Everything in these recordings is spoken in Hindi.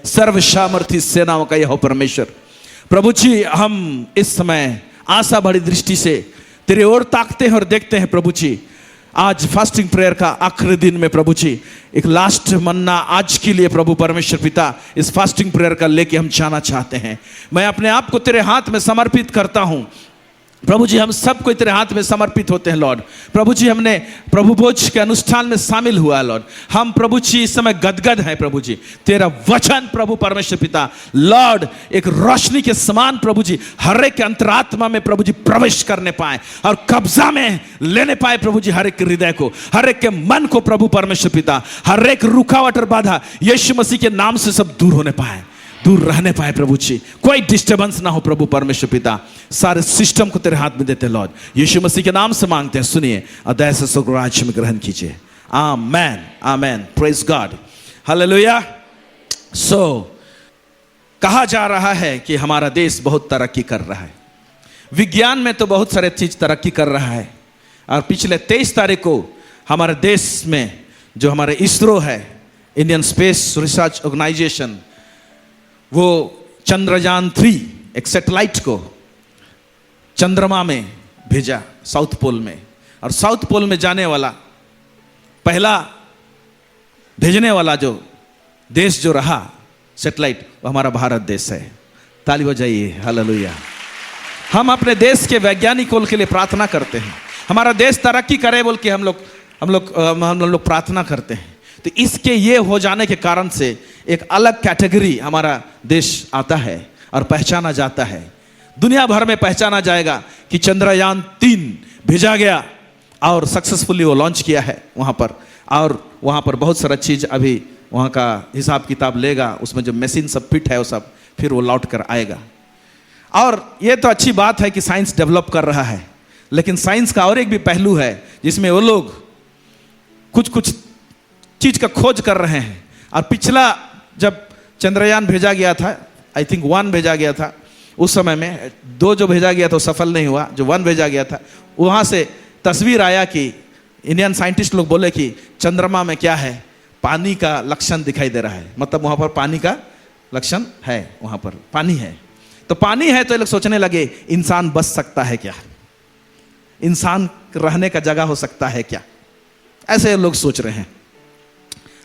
सर्व सामर्थी सेनाओं का यहोवा परमेश्वर। प्रभु जी, हम इस समय आशा भरी दृष्टि से तेरे ओर ताकते हैं और देखते हैं प्रभु जी। आज फास्टिंग प्रेयर का आखिरी दिन में प्रभु जी एक लास्ट मन्ना आज के लिए प्रभु परमेश्वर पिता इस फास्टिंग प्रेयर का लेके हम जाना चाहते हैं। मैं अपने आप को तेरे हाथ में समर्पित करता हूं प्रभु जी। हम सबको तेरे हाथ में समर्पित होते हैं लॉर्ड। प्रभु जी, हमने प्रभु भोज के अनुष्ठान में शामिल हुआ लॉर्ड। हम प्रभु जी इस समय गदगद हैं प्रभु जी। तेरा वचन प्रभु परमेश्वर पिता लॉर्ड एक रोशनी के समान प्रभु जी हर एक के अंतरात्मा में प्रभु जी प्रवेश करने पाए और कब्जा में लेने पाए प्रभु जी हर एक हृदय को, हर एक के मन को प्रभु परमेश्वर पिता। हर एक रुकावट और बाधा यीशु मसीह के नाम से सब दूर होने पाए, दूर रहने पाए प्रभु जी। कोई डिस्टर्बेंस ना हो प्रभु परमेश्वर पिता। सारे सिस्टम को तेरे हाथ में देते लॉर्ड, यीशु मसीह के नाम से मांगते हैं। सुनिए और दया से स्वर्ग राज्य में ग्रहण कीजिए। आमेन, आमेन, प्रेज गॉड, हालेलुया। सो कहा जा रहा है कि हमारा देश बहुत तरक्की कर रहा है। विज्ञान में तो बहुत सारे चीज तरक्की कर रहा है। और पिछले 23 तारीख को हमारे देश में जो हमारे इसरो है, इंडियन स्पेस रिसर्च ऑर्गेनाइजेशन, वो चंद्रयान 3 एक सैटेलाइट को चंद्रमा में भेजा, साउथ पोल में। और साउथ पोल में जाने वाला पहला भेजने वाला जो देश जो रहा सैटेलाइट, वो हमारा भारत देश है। ताली बजाइए, हालेलुया। हम अपने देश के वैज्ञानिकों के लिए प्रार्थना करते हैं, हमारा देश तरक्की करे बोल के हम लोग प्रार्थना करते हैं। तो इसके ये हो जाने के कारण से एक अलग कैटेगरी हमारा देश आता है और पहचाना जाता है। दुनिया भर में पहचाना जाएगा कि चंद्रयान 3 भेजा गया और सक्सेसफुली वो लॉन्च किया है वहाँ पर। और वहाँ पर बहुत सारा चीज़ अभी वहाँ का हिसाब किताब लेगा, उसमें जो मशीन सब फिट है वो सब फिर वो लौट कर आएगा। और ये तो अच्छी बात है कि साइंस डेवलप कर रहा है, लेकिन साइंस का और एक भी पहलू है जिसमें वो लोग कुछ चीज का खोज कर रहे हैं। और पिछला जब चंद्रयान भेजा गया था, आई थिंक 1 भेजा गया था, उस समय में 2 जो भेजा गया था वो सफल नहीं हुआ। जो 1 भेजा गया था वहाँ से तस्वीर आया कि इंडियन साइंटिस्ट लोग बोले कि चंद्रमा में क्या है, पानी का लक्षण दिखाई दे रहा है। मतलब वहाँ पर पानी का लक्षण है, वहाँ पर पानी है। तो पानी है तो ये लोग सोचने लगे इंसान बच सकता है क्या, इंसान रहने का जगह हो सकता है क्या, ऐसे लोग सोच रहे हैं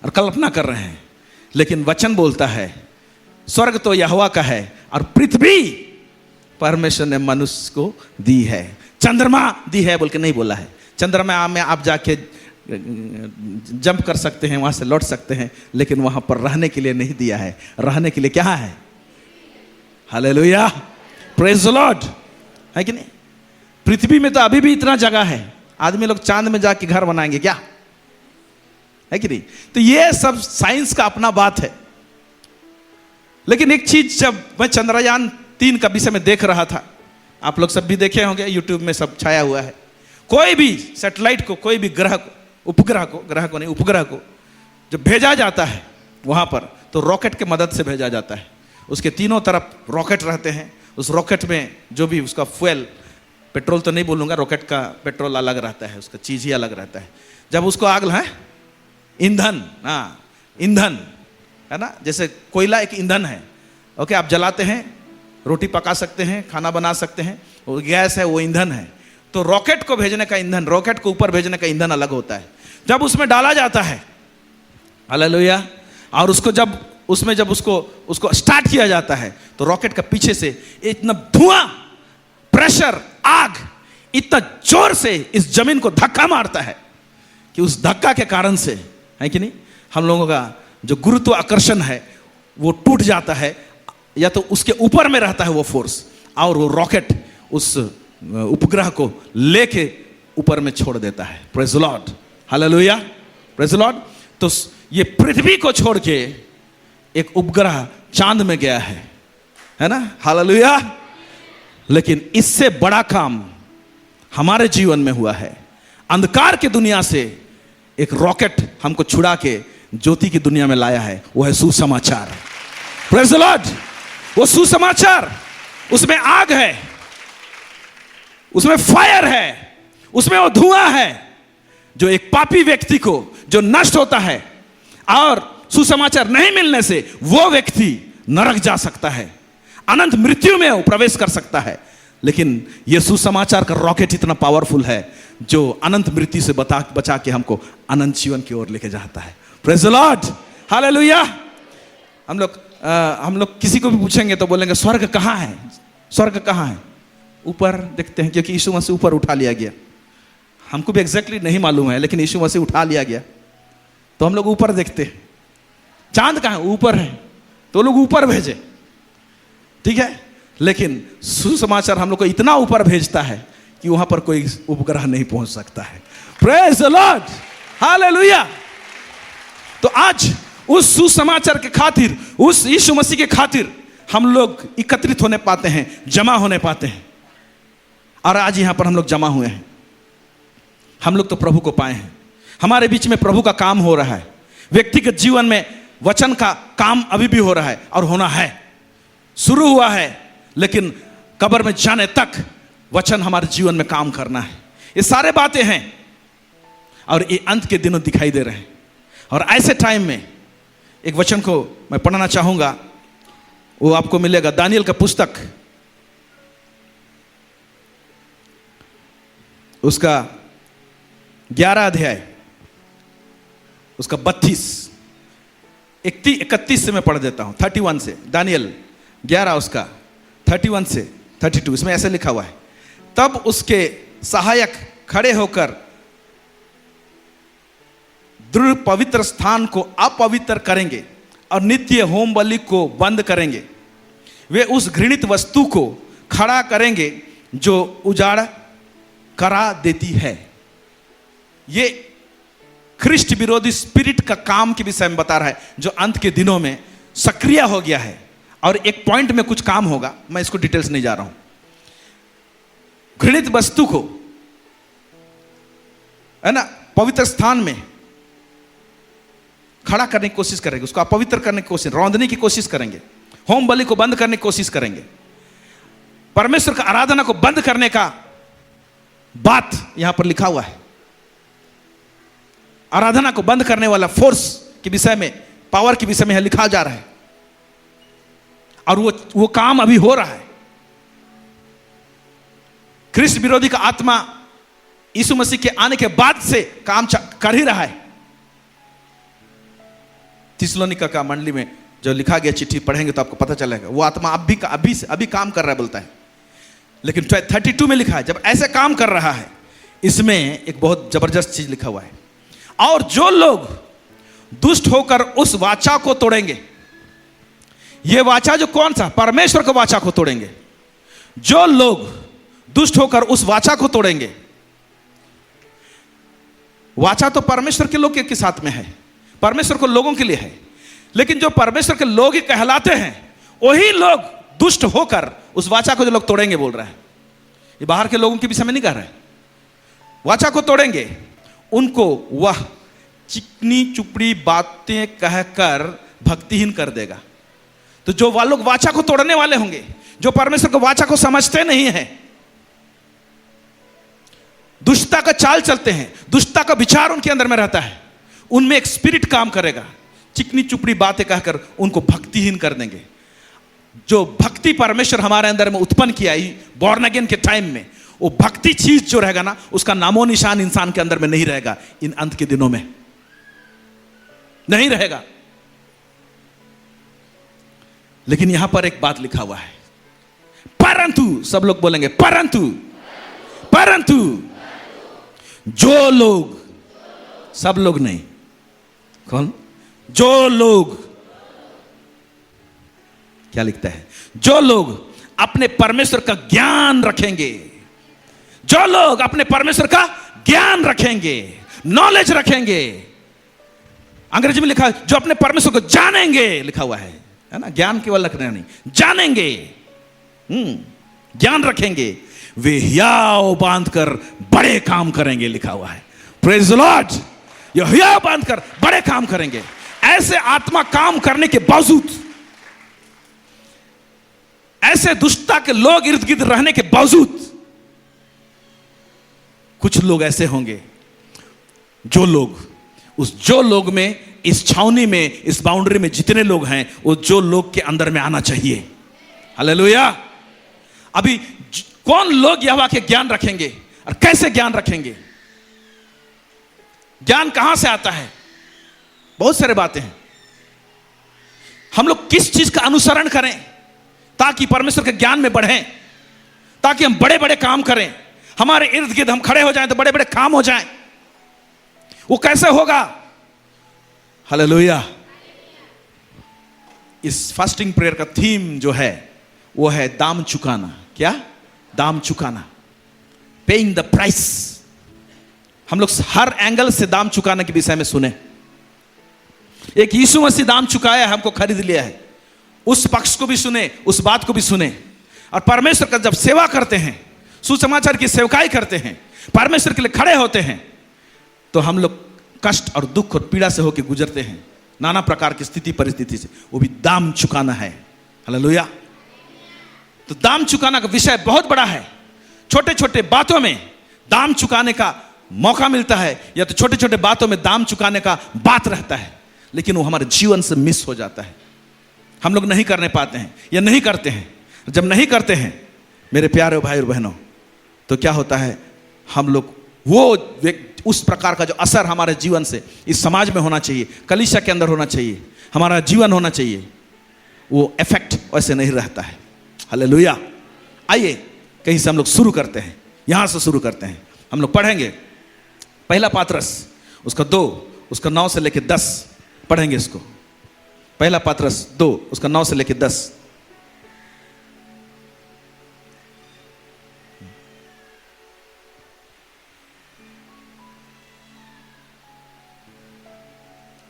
और कल्पना कर रहे हैं। लेकिन वचन बोलता है स्वर्ग तो यहोवा का है और पृथ्वी परमेश्वर ने मनुष्य को दी है। चंद्रमा दी है बोल के नहीं बोला है। चंद्रमा में आप जाके जंप कर सकते हैं, वहां से लौट सकते हैं, लेकिन वहां पर रहने के लिए नहीं दिया है। रहने के लिए क्या है? हालेलुया, प्रेज द लॉर्ड, है कि नहीं? पृथ्वी में तो अभी भी इतना जगह है, आदमी लोग चांद में जाके घर बनाएंगे क्या, है कि नहीं? तो ये सब साइंस का अपना बात है। लेकिन एक चीज जब मैं चंद्रयान 3 का विषय में देख रहा था, आप लोग सब भी देखे होंगे, यूट्यूब में सब छाया हुआ है। कोई भी सैटेलाइट को, कोई भी ग्रह को, उपग्रह को जब भेजा जाता है वहां पर, तो रॉकेट के मदद से भेजा जाता है। उसके तीनों तरफ रॉकेट रहते हैं। उस रॉकेट में जो भी उसका फ्यूल, पेट्रोल तो नहीं बोलूंगा, रॉकेट का पेट्रोल अलग रहता है, उसका चीज ही अलग रहता है। जब उसको आग है, ईंधन, हाँ ईंधन है ना, जैसे कोयला एक ईंधन है। ओके, आप जलाते हैं, रोटी पका सकते हैं, खाना बना सकते हैं, वो गैस है, वो ईंधन है। तो रॉकेट को भेजने का ईंधन, रॉकेट को ऊपर भेजने का ईंधन अलग होता है। जब उसमें डाला जाता है, हालेलुया, और उसको जब उसको स्टार्ट किया जाता है, तो रॉकेट का पीछे से इतना धुआं, प्रेशर, आग इतना जोर से इस जमीन को धक्का मारता है कि उस धक्का के कारण से, है कि नहीं, हम लोगों का जो गुरुत्वाकर्षण है वो टूट जाता है, या तो उसके ऊपर में रहता है वो फोर्स, और वो रॉकेट उस उपग्रह को लेके ऊपर में छोड़ देता है। Praise the Lord, hallelujah, praise the Lord. तो ये पृथ्वी को छोड़ के एक उपग्रह चांद में गया है ना, हालेलुया। लेकिन इससे बड़ा काम हमारे जीवन में हुआ है। अंधकार की दुनिया से एक रॉकेट हमको छुड़ा के ज्योति की दुनिया में लाया है, वो है सुसमाचार। Praise the Lord. वो सुसमाचार, उसमें आग है, उसमें फायर है, उसमें वो धुआं है जो एक पापी व्यक्ति को जो नष्ट होता है और सुसमाचार नहीं मिलने से वो व्यक्ति नरक जा सकता है, अनंत मृत्यु में वो प्रवेश कर सकता है। लेकिन यह सुसमाचार का रॉकेट इतना पावरफुल है जो अनंत मृत्यु से बचा के हमको अनंत जीवन की ओर लेके जाता है। Praise the Lord, hallelujah. हम लोग किसी को भी पूछेंगे तो बोलेंगे स्वर्ग कहाँ है, स्वर्ग कहाँ है? ऊपर देखते हैं, क्योंकि यीशु मसीह ऊपर उठा लिया गया। हमको भी एग्जैक्टली नहीं मालूम है, लेकिन यीशु मसीह उठा लिया गया तो हम लोग ऊपर देखते हैं। चांद कहाँ है? ऊपर है, तो लोग ऊपर भेजे, ठीक है। लेकिन सुसमाचार हम लोग को इतना ऊपर भेजता है कि वहां पर कोई उपग्रह नहीं पहुंच सकता है। Praise the Lord, hallelujah. तो आज उस सुसमाचार के खातिर, उस यीशु मसीह के खातिर हम लोग एकत्रित होने पाते हैं, जमा होने पाते हैं। और आज यहां पर हम लोग जमा हुए हैं। हम लोग तो प्रभु को पाए हैं, हमारे बीच में प्रभु का काम हो रहा है। व्यक्तिगत जीवन में वचन का काम अभी भी हो रहा है और होना है, शुरू हुआ है, लेकिन कब्र में जाने तक वचन हमारे जीवन में काम करना है। ये सारे बातें हैं और ये अंत के दिनों दिखाई दे रहे हैं। और ऐसे टाइम में एक वचन को मैं पढ़ना चाहूंगा, वो आपको मिलेगा दानियल का पुस्तक, उसका 11 अध्याय, उसका 32, 31 से मैं पढ़ देता हूं, 31 से, दानियल 11 उसका 31 से 32। इसमें ऐसे लिखा हुआ है, तब उसके सहायक खड़े होकर दृढ़ पवित्र स्थान को अपवित्र करेंगे और नित्य होम बलि को बंद करेंगे। वे उस घृणित वस्तु को खड़ा करेंगे जो उजाड़ करा देती है। ये ख्रिस्ट विरोधी स्पिरिट का काम के विषय में बता रहा है, जो अंत के दिनों में सक्रिय हो गया है। और एक पॉइंट में कुछ काम होगा, मैं इसको डिटेल्स नहीं जा रहा हूं। घृणित वस्तु को, है ना, पवित्र स्थान में खड़ा करने की कोशिश करेंगे, उसको अपवित्र करने की कोशिश, रौंदने की कोशिश करेंगे, होम बलि को बंद करने की कोशिश करेंगे, परमेश्वर का आराधना को बंद करने का बात यहां पर लिखा हुआ है। आराधना को बंद करने वाला फोर्स के विषय में, पावर के विषय में लिखा जा रहा है। और वो काम अभी हो रहा है। ख्रिस्त विरोधी का आत्मा यीशु मसीह के आने के बाद से काम कर ही रहा है। थिस्सलुनीका का मंडली में जो लिखा गया चिट्ठी पढ़ेंगे तो आपको पता चलेगा, वो आत्मा अभी काम कर रहा है बोलता है। लेकिन 32 में लिखा है, जब ऐसे काम कर रहा है, इसमें एक बहुत जबरदस्त चीज लिखा हुआ है, और जो लोग दुष्ट होकर उस वाचा को तोड़ेंगे। ये वाचा जो कौन सा? परमेश्वर के वाचा को तोड़ेंगे। जो लोग दुष्ट होकर उस वाचा को तोड़ेंगे, वाचा तो परमेश्वर के लोग के साथ में है, परमेश्वर को लोगों के लिए है। लेकिन जो परमेश्वर के लोग ही कहलाते हैं, वही लोग दुष्ट होकर उस वाचा को जो लोग तोड़ेंगे बोल रहा है। ये बाहर के लोगों के विषय में नहीं कह रहा है। वाचा को तोड़ेंगे, उनको वह चिकनी चुपड़ी बातें कहकर भक्तिहीन कर देगा। तो जो लोग वाचा को तोड़ने वाले होंगे, जो परमेश्वर को वाचा को समझते नहीं हैं, दुष्टता का चाल चलते हैं, दुष्टता का विचार उनके अंदर में रहता है, उनमें एक स्पिरिट काम करेगा, चिकनी चुपड़ी बातें कहकर उनको भक्तिहीन कर देंगे। जो भक्ति परमेश्वर हमारे अंदर में उत्पन्न किया ही बॉर्न अगेन के टाइम में, वो भक्ति चीज जो रहेगा ना, उसका नामो निशान इंसान के अंदर में नहीं रहेगा। इन अंत के दिनों में नहीं रहेगा। लेकिन यहां पर एक बात लिखा हुआ है, परंतु, सब लोग बोलेंगे परंतु, परंतु जो लोग, सब लोग नहीं, कौन? जो लोग, क्या लिखता है? जो लोग अपने परमेश्वर का ज्ञान रखेंगे, जो लोग अपने परमेश्वर का ज्ञान रखेंगे, नॉलेज रखेंगे। अंग्रेजी में लिखा है जो अपने परमेश्वर को जानेंगे, लिखा हुआ है ना, ज्ञान केवल रखना नहीं, जानेंगे, ज्ञान रखेंगे, वे हियाव बांधकर बड़े काम करेंगे, लिखा हुआ है। Praise the Lord. ये हियाव बांधकर बड़े काम करेंगे। ऐसे आत्मा काम करने के बावजूद, ऐसे दुष्टता के लोग इर्द गिर्द रहने के बावजूद, कुछ लोग ऐसे होंगे जो लोग में इस छावनी में, इस बाउंड्री में जितने लोग हैं, वो जो लोग के अंदर में आना चाहिए। हालेलुया। अभी कौन लोग यहोवा के ज्ञान रखेंगे और कैसे ज्ञान रखेंगे? ज्ञान कहां से आता है? बहुत सारे बातें हैं। हम लोग किस चीज का अनुसरण करें ताकि परमेश्वर के ज्ञान में बढ़ें, ताकि हम बड़े बड़े काम करें, हमारे इर्द गिर्द हम खड़े हो जाएं तो बड़े बड़े काम हो जाएं। वो कैसे होगा? हालेलुया। इस फास्टिंग प्रेयर का थीम जो है वो है दाम चुकाना। क्या? दाम चुकाना, पेइंग द प्राइस। हम लोग हर एंगल से दाम चुकाने के विषय में सुने। एक यीशु मसीह दाम चुकाया, हमको खरीद लिया है, उस पक्ष को भी सुने, उस बात को भी सुने। और परमेश्वर का जब सेवा करते हैं, सुसमाचार की सेवकाई करते हैं, परमेश्वर के लिए खड़े होते हैं, तो हम लोग कष्ट और दुख और पीड़ा से होकर गुजरते हैं, नाना प्रकार की स्थिति परिस्थिति से। वो भी दाम चुकाना है। हालेलुया। तो दाम चुकाना का विषय बहुत बड़ा है। छोटे छोटे बातों में दाम चुकाने का मौका मिलता है, या तो छोटे छोटे बातों में दाम चुकाने का बात रहता है, लेकिन वो हमारे जीवन से मिस हो जाता है। हम लोग नहीं करने पाते हैं या नहीं करते हैं। जब नहीं करते हैं मेरे प्यारे भाई और बहनों, तो क्या होता है? हम लोग वो उस प्रकार का जो असर हमारे जीवन से इस समाज में होना चाहिए, कलीसिया के अंदर होना चाहिए, हमारा जीवन होना चाहिए, वो इफेक्ट वैसे नहीं रहता है। हालेलुया। आइए कहीं से हम लोग शुरू करते हैं, यहां से शुरू करते हैं। हम लोग पढ़ेंगे पहला पात्रस उसका 2 उसका 9 से लेकर 10 पढ़ेंगे इसको। पहला पात्रस 2 उसका 9 से लेकर 10।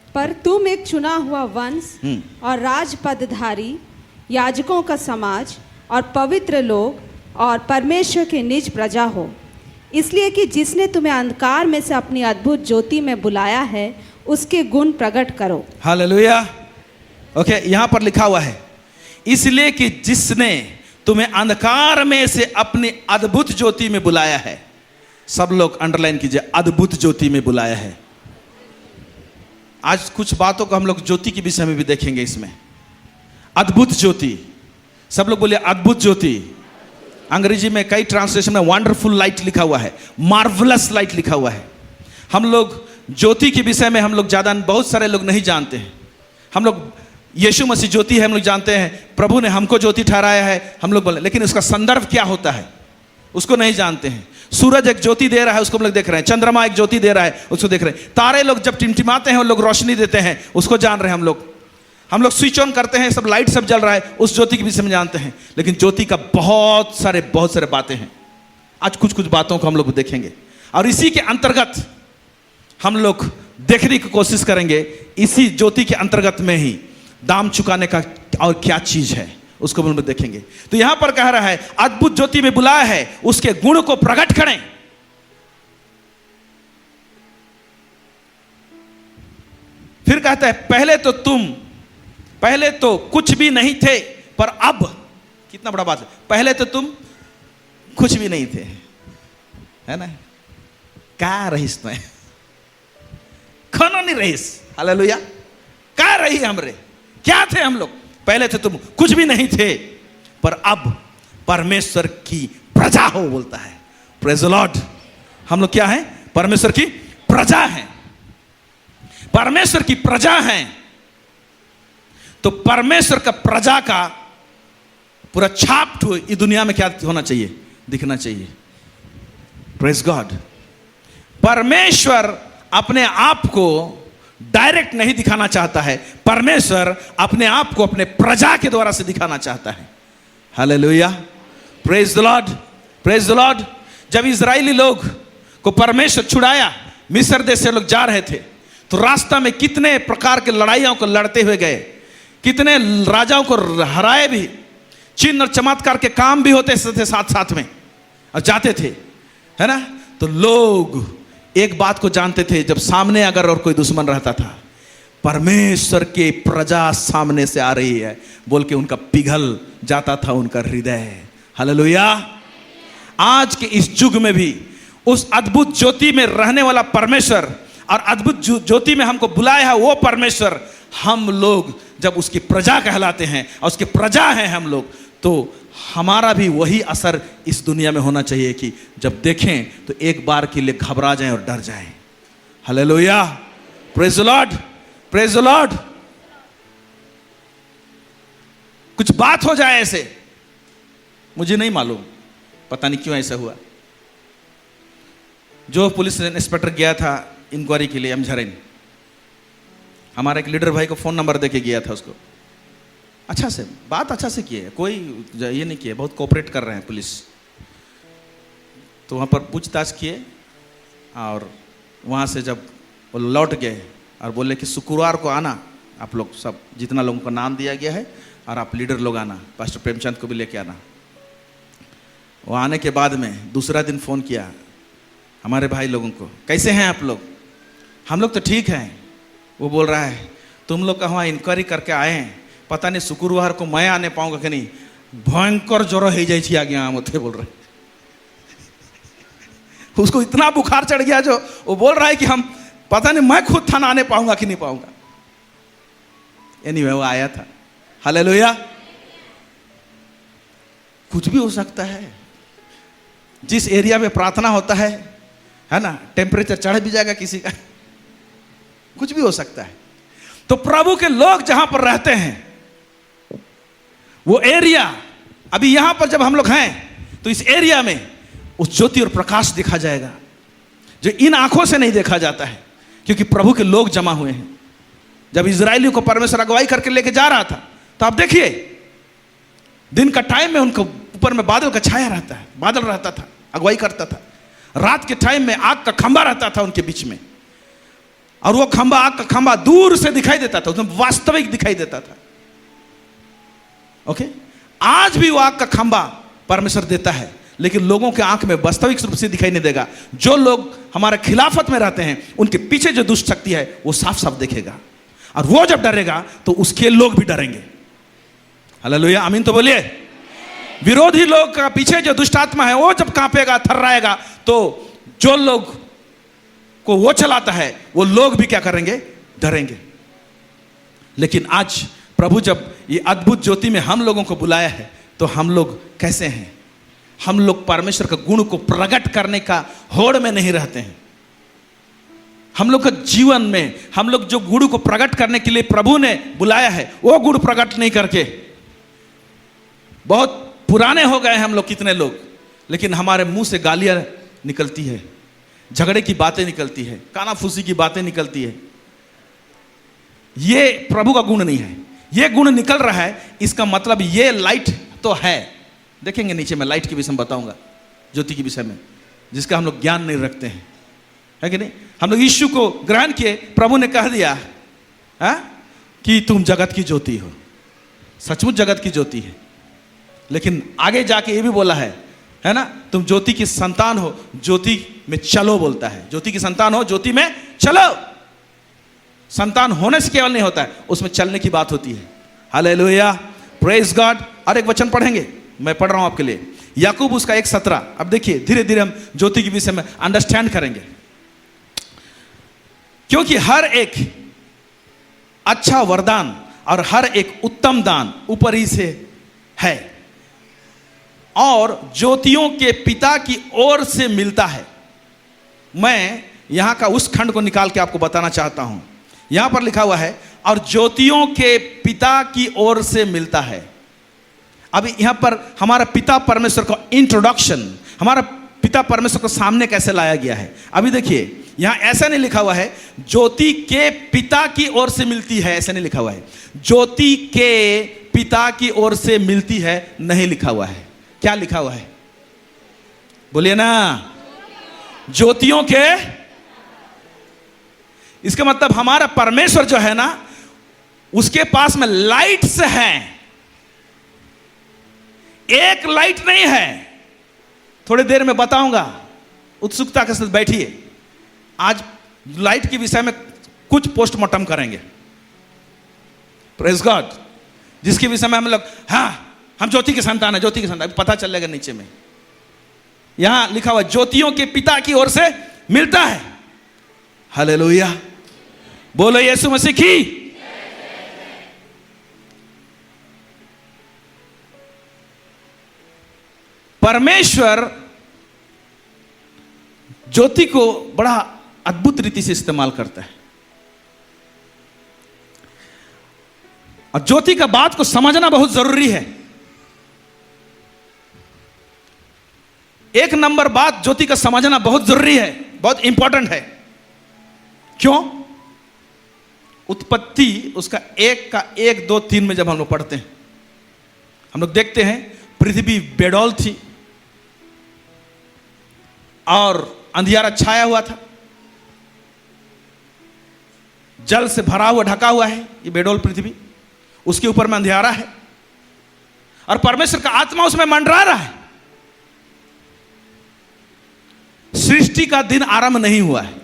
पर तुम एक चुना हुआ वंश और राजपदधारी, याजकों का समाज और पवित्र लोग और परमेश्वर के निज प्रजा हो, इसलिए कि जिसने तुम्हें अंधकार में से अपनी अद्भुत ज्योति में बुलाया है, उसके गुण प्रकट करो। हालेलुया। ओके, यहां पर लिखा हुआ है, इसलिए कि जिसने तुम्हें अंधकार में से अपनी अद्भुत ज्योति में बुलाया है। सब लोग अंडरलाइन कीजिए, अद्भुत ज्योति में बुलाया है। आज कुछ बातों को हम लोग ज्योति के विषय में भी देखेंगे इसमें। अद्भुत ज्योति, सब लोग बोलिए अद्भुत ज्योति। अंग्रेजी में कई ट्रांसलेशन में वंडरफुल लाइट लिखा हुआ है, मार्वलस लाइट लिखा हुआ है। हम लोग ज्योति के विषय में हम लोग ज़्यादा, बहुत सारे लोग नहीं जानते हैं। हम लोग यीशु मसीह ज्योति है हम लोग जानते हैं, प्रभु ने हमको ज्योति ठहराया है हम लोग बोले, लेकिन उसका संदर्भ क्या होता है उसको नहीं जानते हैं। सूरज एक ज्योति दे रहा है, उसको हम लोग देख रहे हैं। चंद्रमा एक ज्योति दे रहा है, उसको देख रहे हैं। तारे लोग जब टिमटिमाते हैं वो लोग रोशनी देते हैं, उसको जान रहे हैं हम लोग स्विच ऑन करते हैं, सब लाइट सब जल रहा है, उस ज्योति के विषय में जानते हैं। लेकिन ज्योति का बहुत सारे बातें हैं। आज कुछ बातों को हम लोग देखेंगे और इसी के अंतर्गत हम लोग देखने की कोशिश करेंगे। इसी ज्योति के अंतर्गत में ही दाम चुकाने का और क्या चीज है उसको हम लोग देखेंगे। तो यहां पर कह रहा है अद्भुत ज्योति में बुलाया है, उसके गुण को प्रकट करें। फिर कहता है पहले तो कुछ भी नहीं थे, पर अब, कितना बड़ा बात है, पहले तो तुम कुछ भी नहीं थे, है ना? क्या रहीस तुम्हें, खाना नहीं रहीस। हालेलुया। क्या रही हमरे, क्या थे हम लोग? पहले थे तुम कुछ भी नहीं थे, पर अब परमेश्वर की प्रजा हो, बोलता है। Praise the Lord. हम लोग क्या हैं? परमेश्वर की प्रजा हैं। परमेश्वर की प्रजा हैं, तो परमेश्वर का प्रजा का पूरा छाप इस दुनिया में क्या होना चाहिए? दिखना चाहिए। Praise God. परमेश्वर अपने आप को डायरेक्ट नहीं दिखाना चाहता है, परमेश्वर अपने आप को अपने प्रजा के द्वारा से दिखाना चाहता है। Hallelujah. Praise the Lord, praise the Lord. जब इजरायली लोग को परमेश्वर छुड़ाया, मिस्र देश से लोग जा रहे थे, तो रास्ता में कितने प्रकार के लड़ाइयों को लड़ते हुए गए, कितने राजाओं को हराए भी, चिन्ह और चमत्कार के काम भी होते थे साथ साथ में, और जाते थे, है ना? तो लोग एक बात को जानते थे, जब सामने अगर और कोई दुश्मन रहता था, परमेश्वर के प्रजा सामने से आ रही है बोल के उनका पिघल जाता था उनका हृदय। हालेलुया। आज के इस युग में भी उस अद्भुत ज्योति में रहने वाला परमेश्वर और अद्भुत ज्योति में हमको बुलाया है वो परमेश्वर, हम लोग जब उसकी प्रजा कहलाते हैं और उसकी प्रजा हैं हम लोग, तो हमारा भी वही असर इस दुनिया में होना चाहिए कि जब देखें तो एक बार के लिए घबरा जाएं और डर जाएं। Hallelujah, praise the Lord, praise the Lord. कुछ बात हो जाए ऐसे, मुझे नहीं मालूम, पता नहीं क्यों ऐसा हुआ। जो पुलिस इंस्पेक्टर गया था इंक्वायरी के लिए अमझरेन, हमारे एक लीडर भाई को फोन नंबर देके गया था उसको, अच्छा से बात अच्छा से किए, कोई ये नहीं किए, बहुत कोऑपरेट कर रहे हैं पुलिस। तो वहाँ पर पूछताछ किए और वहाँ से जब वो लौट गए और बोले कि शुक्रवार को आना, आप लोग सब जितना लोगों का नाम दिया गया है और आप लीडर लोग आना, पास्टर प्रेमचंद को भी लेके आना। वो आने के बाद में दूसरा दिन फ़ोन किया हमारे भाई लोगों को, कैसे हैं आप लोग? हम लोग तो ठीक हैं। वो बोल रहा है तुम लोग कहाँ इंक्वायरी करके आए हैं, पता नहीं शुक्रवार को मैं आने पाऊंगा कि नहीं, भयंकर ज्वर हो जाए आगे आम होते बोल रहे। उसको इतना बुखार चढ़ गया जो वो बोल रहा है कि हम पता नहीं मैं खुद थाना आने पाऊंगा कि नहीं पाऊंगा। एनीवे वो आया था। हालेलुया। कुछ भी हो सकता है, जिस एरिया में प्रार्थना होता है ना, टेम्परेचर चढ़ भी जाएगा किसी का, कुछ भी हो सकता है। तो प्रभु के लोग जहां पर रहते हैं वो एरिया, अभी यहां पर जब हम लोग हैं तो इस एरिया में उस ज्योति और प्रकाश दिखा जाएगा जो इन आंखों से नहीं देखा जाता है, क्योंकि प्रभु के लोग जमा हुए हैं। जब इजरायलियों को परमेश्वर अगुवाई करके लेके जा रहा था तो आप देखिए दिन का टाइम में उनको ऊपर में बादल का छाया रहता है, बादल रहता था, अगुवाई करता था। रात के टाइम में आग का खंबा रहता था उनके बीच में, और वो खंबा, आग का खंबा दूर से दिखाई देता था, उसमें वास्तविक दिखाई देता था। ओके, आज भी वो आग का खंबा परमेश्वर देता है, लेकिन लोगों के आंख में वास्तविक रूप से दिखाई नहीं देगा। जो लोग हमारे खिलाफत में रहते हैं उनके पीछे जो दुष्ट शक्ति है वो साफ साफ दिखेगा, और वो जब डरेगा तो उसके लोग भी डरेंगे। हालेलुया, आमीन तो बोलिए। विरोधी लोग का पीछे जो दुष्ट आत्मा है वो जब कांपेगा, थर्राएगा, तो जो लोग को वो चलाता है वो लोग भी क्या करेंगे? डरेंगे। लेकिन आज प्रभु जब ये अद्भुत ज्योति में हम लोगों को बुलाया है तो हम लोग कैसे हैं? हम लोग परमेश्वर का गुण को प्रकट करने का होड़ में नहीं रहते हैं। हम लोग का जीवन में हम लोग जो गुण को प्रकट करने के लिए प्रभु ने बुलाया है वो गुण प्रकट नहीं करके बहुत पुराने हो गए हम लोग, कितने लोग, लेकिन हमारे मुंह से गालियां निकलती है, झगड़े की बातें निकलती है, कानाफूसी की बातें निकलती है। ये प्रभु का गुण नहीं है। ये गुण निकल रहा है, इसका मतलब ये लाइट तो है। देखेंगे नीचे मैं लाइट के विषय में बताऊंगा, ज्योति के विषय में, जिसका हम लोग ज्ञान नहीं रखते हैं, है कि नहीं? हम लोग यीशु को ग्रहण किए, प्रभु ने कह दिया कि तुम जगत की ज्योति हो, सचमुच जगत की ज्योति है। लेकिन आगे जाके ये भी बोला है ना, तुम ज्योति की संतान हो, ज्योति में चलो बोलता है। ज्योति की संतान हो, ज्योति में चलो। संतान होने से केवल नहीं होता है, उसमें चलने की बात होती है। Hallelujah, praise God. और एक वचन पढ़ेंगे, मैं पढ़ रहा हूं आपके लिए, याकूब उसका 1:17। अब देखिए धीरे धीरे हम ज्योति के विषय में अंडरस्टैंड करेंगे, क्योंकि हर एक अच्छा वरदान और हर एक उत्तम दान ऊपर ही से है और ज्योतियों के पिता की ओर से मिलता है। मैं यहां का उस खंड को निकाल के आपको बताना चाहता हूं। यहां पर लिखा हुआ है और ज्योतियों के पिता की ओर से मिलता है। अभी यहां पर हमारा पिता परमेश्वर का इंट्रोडक्शन, हमारा पिता परमेश्वर को सामने कैसे लाया गया है। अभी देखिए यहां ऐसा नहीं लिखा हुआ है ज्योति के पिता की ओर से मिलती है, ऐसा नहीं लिखा हुआ है। ज्योति के पिता की ओर से मिलती है नहीं लिखा हुआ है। क्या लिखा हुआ है? बोलिए ना, ज्योतियों के। इसका मतलब हमारा परमेश्वर जो है ना, उसके पास में लाइट्स हैं। एक लाइट नहीं है, थोड़ी देर में बताऊंगा, उत्सुकता के साथ बैठिए। आज लाइट के विषय में कुछ पोस्टमार्टम करेंगे, प्रेज गॉड, जिसके विषय में हम लोग हम ज्योति के संतान है, ज्योति के संतान, पता चलेगा नीचे में। यहां लिखा हुआ ज्योतियों के पिता की ओर से मिलता है। हालेलुया, बोलो यीशु मसीह की। परमेश्वर ज्योति को बड़ा अद्भुत रीति से इस्तेमाल करता है, और ज्योति का बात को समझना बहुत जरूरी है। एक नंबर बात ज्योति का समझना बहुत जरूरी है, बहुत इंपॉर्टेंट है। क्यों? उत्पत्ति उसका 1 का 1, 2, 3 में जब हम लोग पढ़ते हैं, हम लोग देखते हैं पृथ्वी बेडौल थी और अंधियारा छाया हुआ था, जल से भरा हुआ ढका हुआ है ये बेडौल पृथ्वी, उसके ऊपर में अंधियारा है और परमेश्वर का आत्मा उसमें मंडरा रहा है। सृष्टि का दिन आरंभ नहीं हुआ है।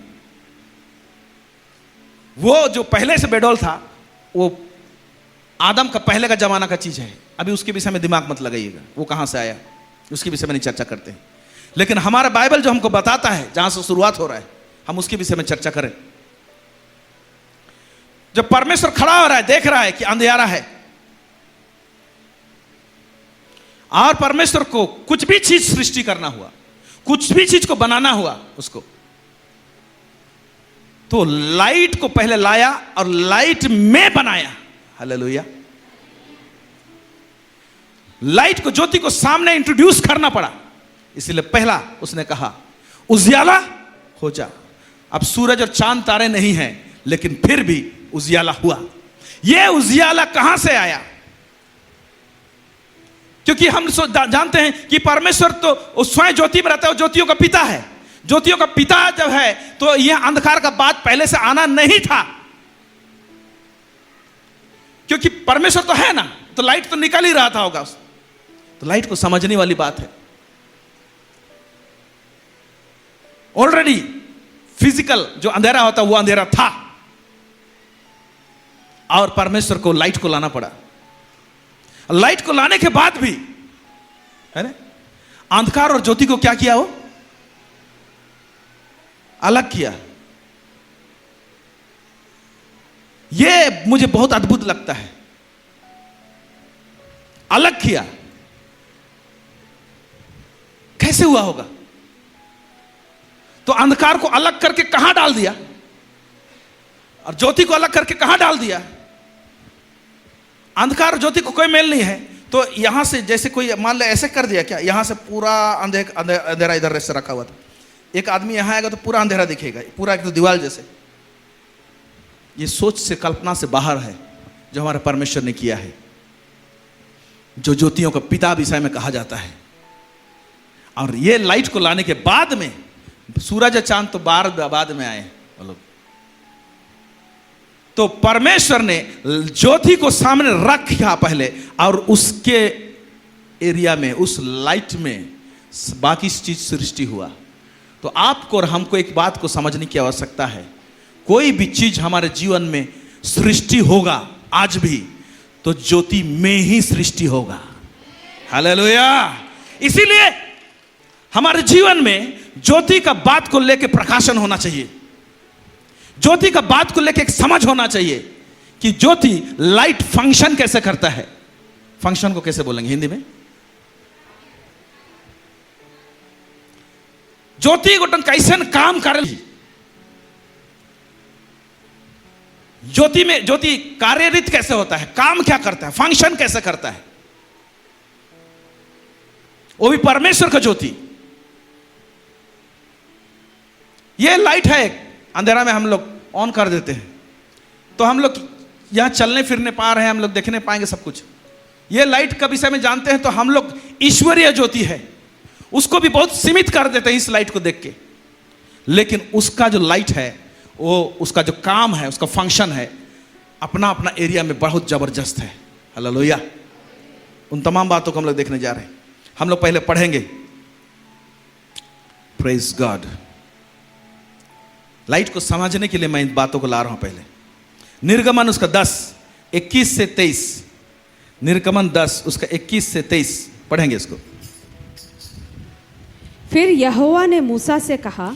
वो जो पहले से बेडौल था वो आदम का पहले का जमाना का चीज है, अभी उसके विषय में दिमाग मत लगाइएगा, वो कहां से आया उसके विषय में नहीं चर्चा करते हैं। लेकिन हमारा बाइबल जो हमको बताता है जहां से शुरुआत हो रहा है, हम उसके विषय में चर्चा करें। जब परमेश्वर खड़ा हो रहा है, देख रहा है कि अंधियारा है और परमेश्वर को कुछ भी चीज सृष्टि करना हुआ, कुछ भी चीज को बनाना हुआ उसको, तो लाइट को पहले लाया और लाइट में बनाया। हालेलुया। लाइट को, ज्योति को सामने इंट्रोड्यूस करना पड़ा, इसलिए पहला उसने कहा उजियाला हो जा। अब सूरज और चांद तारे नहीं हैं, लेकिन फिर भी उजियाला हुआ। यह उजियाला कहां से आया? क्योंकि हम जानते हैं कि परमेश्वर तो स्वयं ज्योति में रहता है, ज्योतियों का पिता है। ज्योतियों का पिता जब है तो यह अंधकार का बात पहले से आना नहीं था, क्योंकि परमेश्वर तो है ना, तो लाइट तो निकल ही रहा था होगा। तो लाइट को समझने वाली बात है। ऑलरेडी फिजिकल जो अंधेरा होता वो अंधेरा था और परमेश्वर को लाइट को लाना पड़ा। लाइट को लाने के बाद भी है ना, अंधकार और ज्योति को क्या किया? वो अलग किया। यह मुझे बहुत अद्भुत लगता है। अलग किया कैसे हुआ होगा? तो अंधकार को अलग करके कहां डाल दिया और ज्योति को अलग करके कहां डाल दिया? अंधकार और ज्योति को कोई मेल नहीं है, तो यहां से जैसे कोई मान ले ऐसे कर दिया क्या, यहां से पूरा अंधेरा इधर से रखा हुआ था, एक आदमी यहां आएगा तो पूरा अंधेरा दिखेगा, पूरा एक तो दीवार जैसे। ये सोच से, कल्पना से बाहर है जो हमारे परमेश्वर ने किया है, जो ज्योतियों का पिता विषय में कहा जाता है। और ये लाइट को लाने के बाद में सूरज और चांद तो बाद में आए वो लोग। तो परमेश्वर ने ज्योति को सामने रखा पहले और उसके एरिया में, उस लाइट में बाकी चीज सृष्टि हुआ। तो आपको और हमको एक बात को समझने की आवश्यकता है, कोई भी चीज हमारे जीवन में सृष्टि होगा आज भी तो ज्योति में ही सृष्टि होगा। हालेलुया। इसीलिए हमारे जीवन में ज्योति का बात को लेकर प्रकाशन होना चाहिए, ज्योति का बात को लेकर एक समझ होना चाहिए कि ज्योति, लाइट फंक्शन कैसे करता है। फंक्शन को कैसे बोलेंगे हिंदी में? ज्योति गोटन कैसे काम कर, ज्योति में ज्योति कार्यरित कैसे होता है, काम क्या करता है, फंक्शन कैसे करता है, वो भी परमेश्वर का ज्योति। ये लाइट है, अंधेरा में हम लोग ऑन कर देते हैं तो हम लोग यहां चलने फिरने पा रहे हैं, हम लोग देखने पाएंगे सब कुछ। ये लाइट का विषय में जानते हैं तो हम लोग ईश्वरीय ज्योति है उसको भी बहुत सीमित कर देते हैं इस लाइट को देख के। लेकिन उसका जो लाइट है, वो उसका जो काम है, उसका फंक्शन है, अपना अपना एरिया में बहुत जबरदस्त है। हालेलुया। उन तमाम बातों को हम लोग देखने जा रहे हैं। हम लोग पहले पढ़ेंगे, प्रेज गॉड। लाइट को समझने के लिए मैं इन बातों को ला रहा हूं। पहले निर्गमन उसका 10, 21 से 23, निर्गमन 10 उसका 21 से 23 पढ़ेंगे इसको। फिर यहोवा ने मूसा से कहा,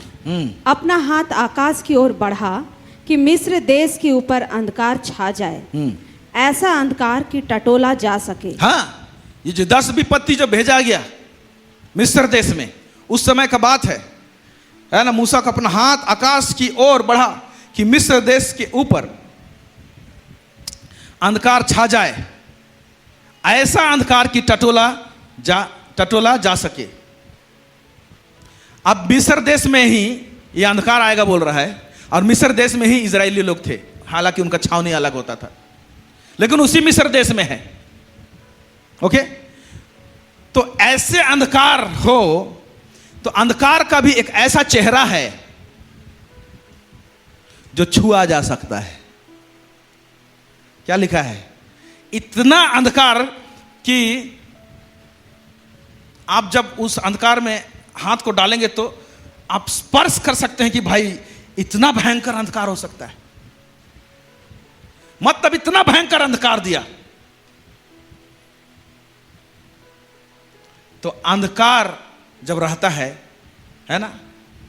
अपना हाथ आकाश की ओर बढ़ा कि मिस्र देश के ऊपर अंधकार छा जाए, ऐसा अंधकार कि टटोला जा सके। हाँ, ये जो 10 विपत्ति जो भेजा गया मिस्र देश में, उस समय का बात है ना। मूसा का अपना हाथ आकाश की ओर बढ़ा कि मिस्र देश के ऊपर अंधकार छा जाए, ऐसा अंधकार की टटोला जा सके। अब मिस्र देश में ही ये अंधकार आएगा बोल रहा है, और मिस्र देश में ही इजरायली लोग थे, हालांकि उनका छावनी अलग होता था, लेकिन उसी मिस्र देश में है। ओके, तो ऐसे अंधकार हो तो अंधकार का भी एक ऐसा चेहरा है जो छुआ जा सकता है। क्या लिखा है? इतना अंधकार कि आप जब उस अंधकार में हाथ को डालेंगे तो आप स्पर्श कर सकते हैं कि भाई इतना भयंकर अंधकार हो सकता है। मतलब इतना भयंकर अंधकार दिया। तो अंधकार जब रहता है ना,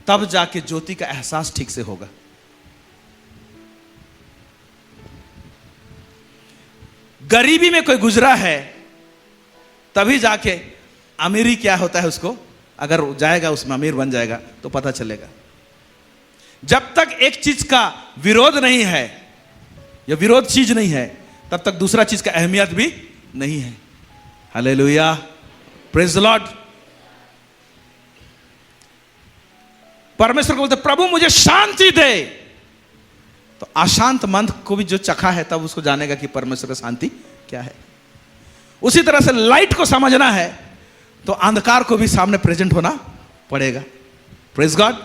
तब जाके ज्योति का एहसास ठीक से होगा। गरीबी में कोई गुजरा है तभी जाके अमीरी क्या होता है उसको, अगर जाएगा उसमें अमीर बन जाएगा तो पता चलेगा। जब तक एक चीज का विरोध नहीं है या विरोध चीज नहीं है, तब तक दूसरा चीज का अहमियत भी नहीं है। Hallelujah, praise the Lord. परमेश्वर को बोलते प्रभु मुझे शांति दे, तो अशांत मन को भी जो चखा है तब उसको जानेगा कि परमेश्वर की शांति क्या है। उसी तरह से लाइट को समझना है तो अंधकार को भी सामने प्रेजेंट होना पड़ेगा। Praise God.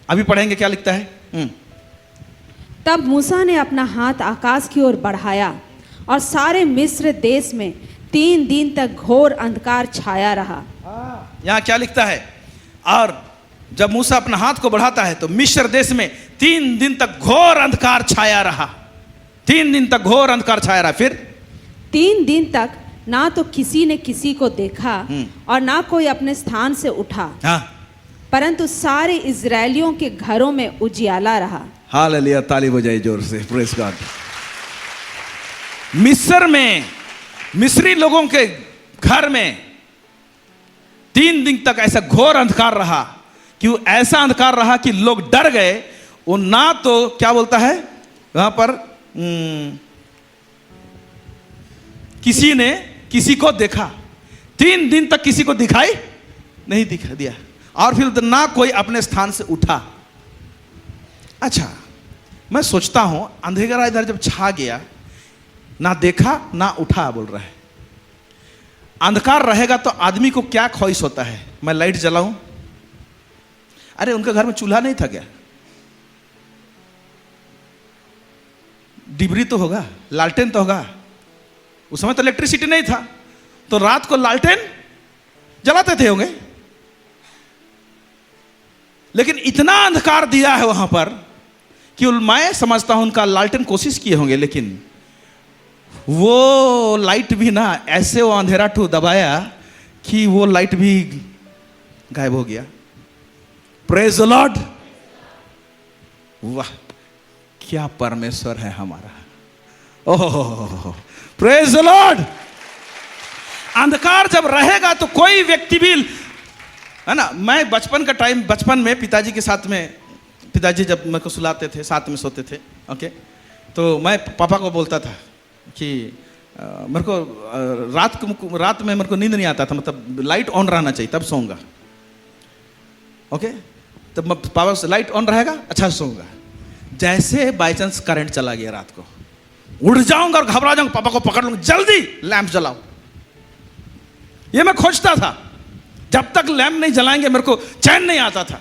अभी पढ़ेंगे क्या लिखता है। तब मूसा ने अपना हाथ आकाश की ओर बढ़ाया और सारे मिस्र देश में 3 दिन तक घोर अंधकार छाया रहा। यहां क्या लिखता है? और जब मूसा अपना हाथ को बढ़ाता है तो मिस्र देश में 3 दिन तक घोर अंधकार छाया रहा। 3 दिन तक घोर अंधकार छाया रहा। फिर 3 दिन तक ना तो किसी ने किसी को देखा और ना कोई अपने स्थान से उठा। हाँ, परंतु सारे इजरायलियों के घरों में उजियाला रहा। हालेलुया, ताली बजाइए जोर से। Praise God. मिस्र में मिस्री लोगों के घर में 3 दिन तक ऐसा घोर अंधकार रहा कि वो ऐसा अंधकार रहा कि लोग डर गए। वो ना तो क्या बोलता है वहां पर किसी ने किसी को देखा, 3 दिन तक किसी को दिखाई नहीं दिखा दिया, और फिर ना कोई अपने स्थान से उठा। अच्छा, मैं सोचता हूं अंधेरा इधर जब छा गया, ना देखा ना उठा बोल रहा है। अंधकार रहेगा तो आदमी को क्या ख्वाहिश होता है? मैं लाइट जलाऊं। अरे उनके घर में चूल्हा नहीं था क्या? डिबरी तो होगा, लालटेन तो होगा। उस समय तो इलेक्ट्रिसिटी नहीं था, तो रात को लालटेन जलाते थे होंगे। लेकिन इतना अंधकार दिया है वहां पर कि मैं समझता हूं उनका लालटेन कोशिश किए होंगे, लेकिन वो लाइट भी ना ऐसे वो अंधेरा ठू दबाया कि वो लाइट भी गायब हो गया। Praise the Lord. वाह, क्या परमेश्वर है हमारा। ओह, प्रेज द लॉर्ड। अंधकार जब रहेगा तो कोई व्यक्ति भी, है ना। मैं बचपन में पिताजी के साथ में, पिताजी जब मेरे को सुलाते थे, साथ में सोते थे, ओके, तो मैं पापा को बोलता था कि मेरे को रात में मेरे को नींद नहीं आता था, मतलब लाइट ऑन रहना चाहिए तब सोऊंगा। ओके, तब पापा से लाइट ऑन रहेगा, अच्छा सोऊंगा। जैसे बाई चांस करंट चला गया रात को, उड़ जाऊंगा और घबरा जाऊंगा, पापा को पकड़ लूंगा, जल्दी लैंप जलाओ। ये मैं खोजता था। जब तक लैंप नहीं जलाएंगे मेरे को चैन नहीं आता था।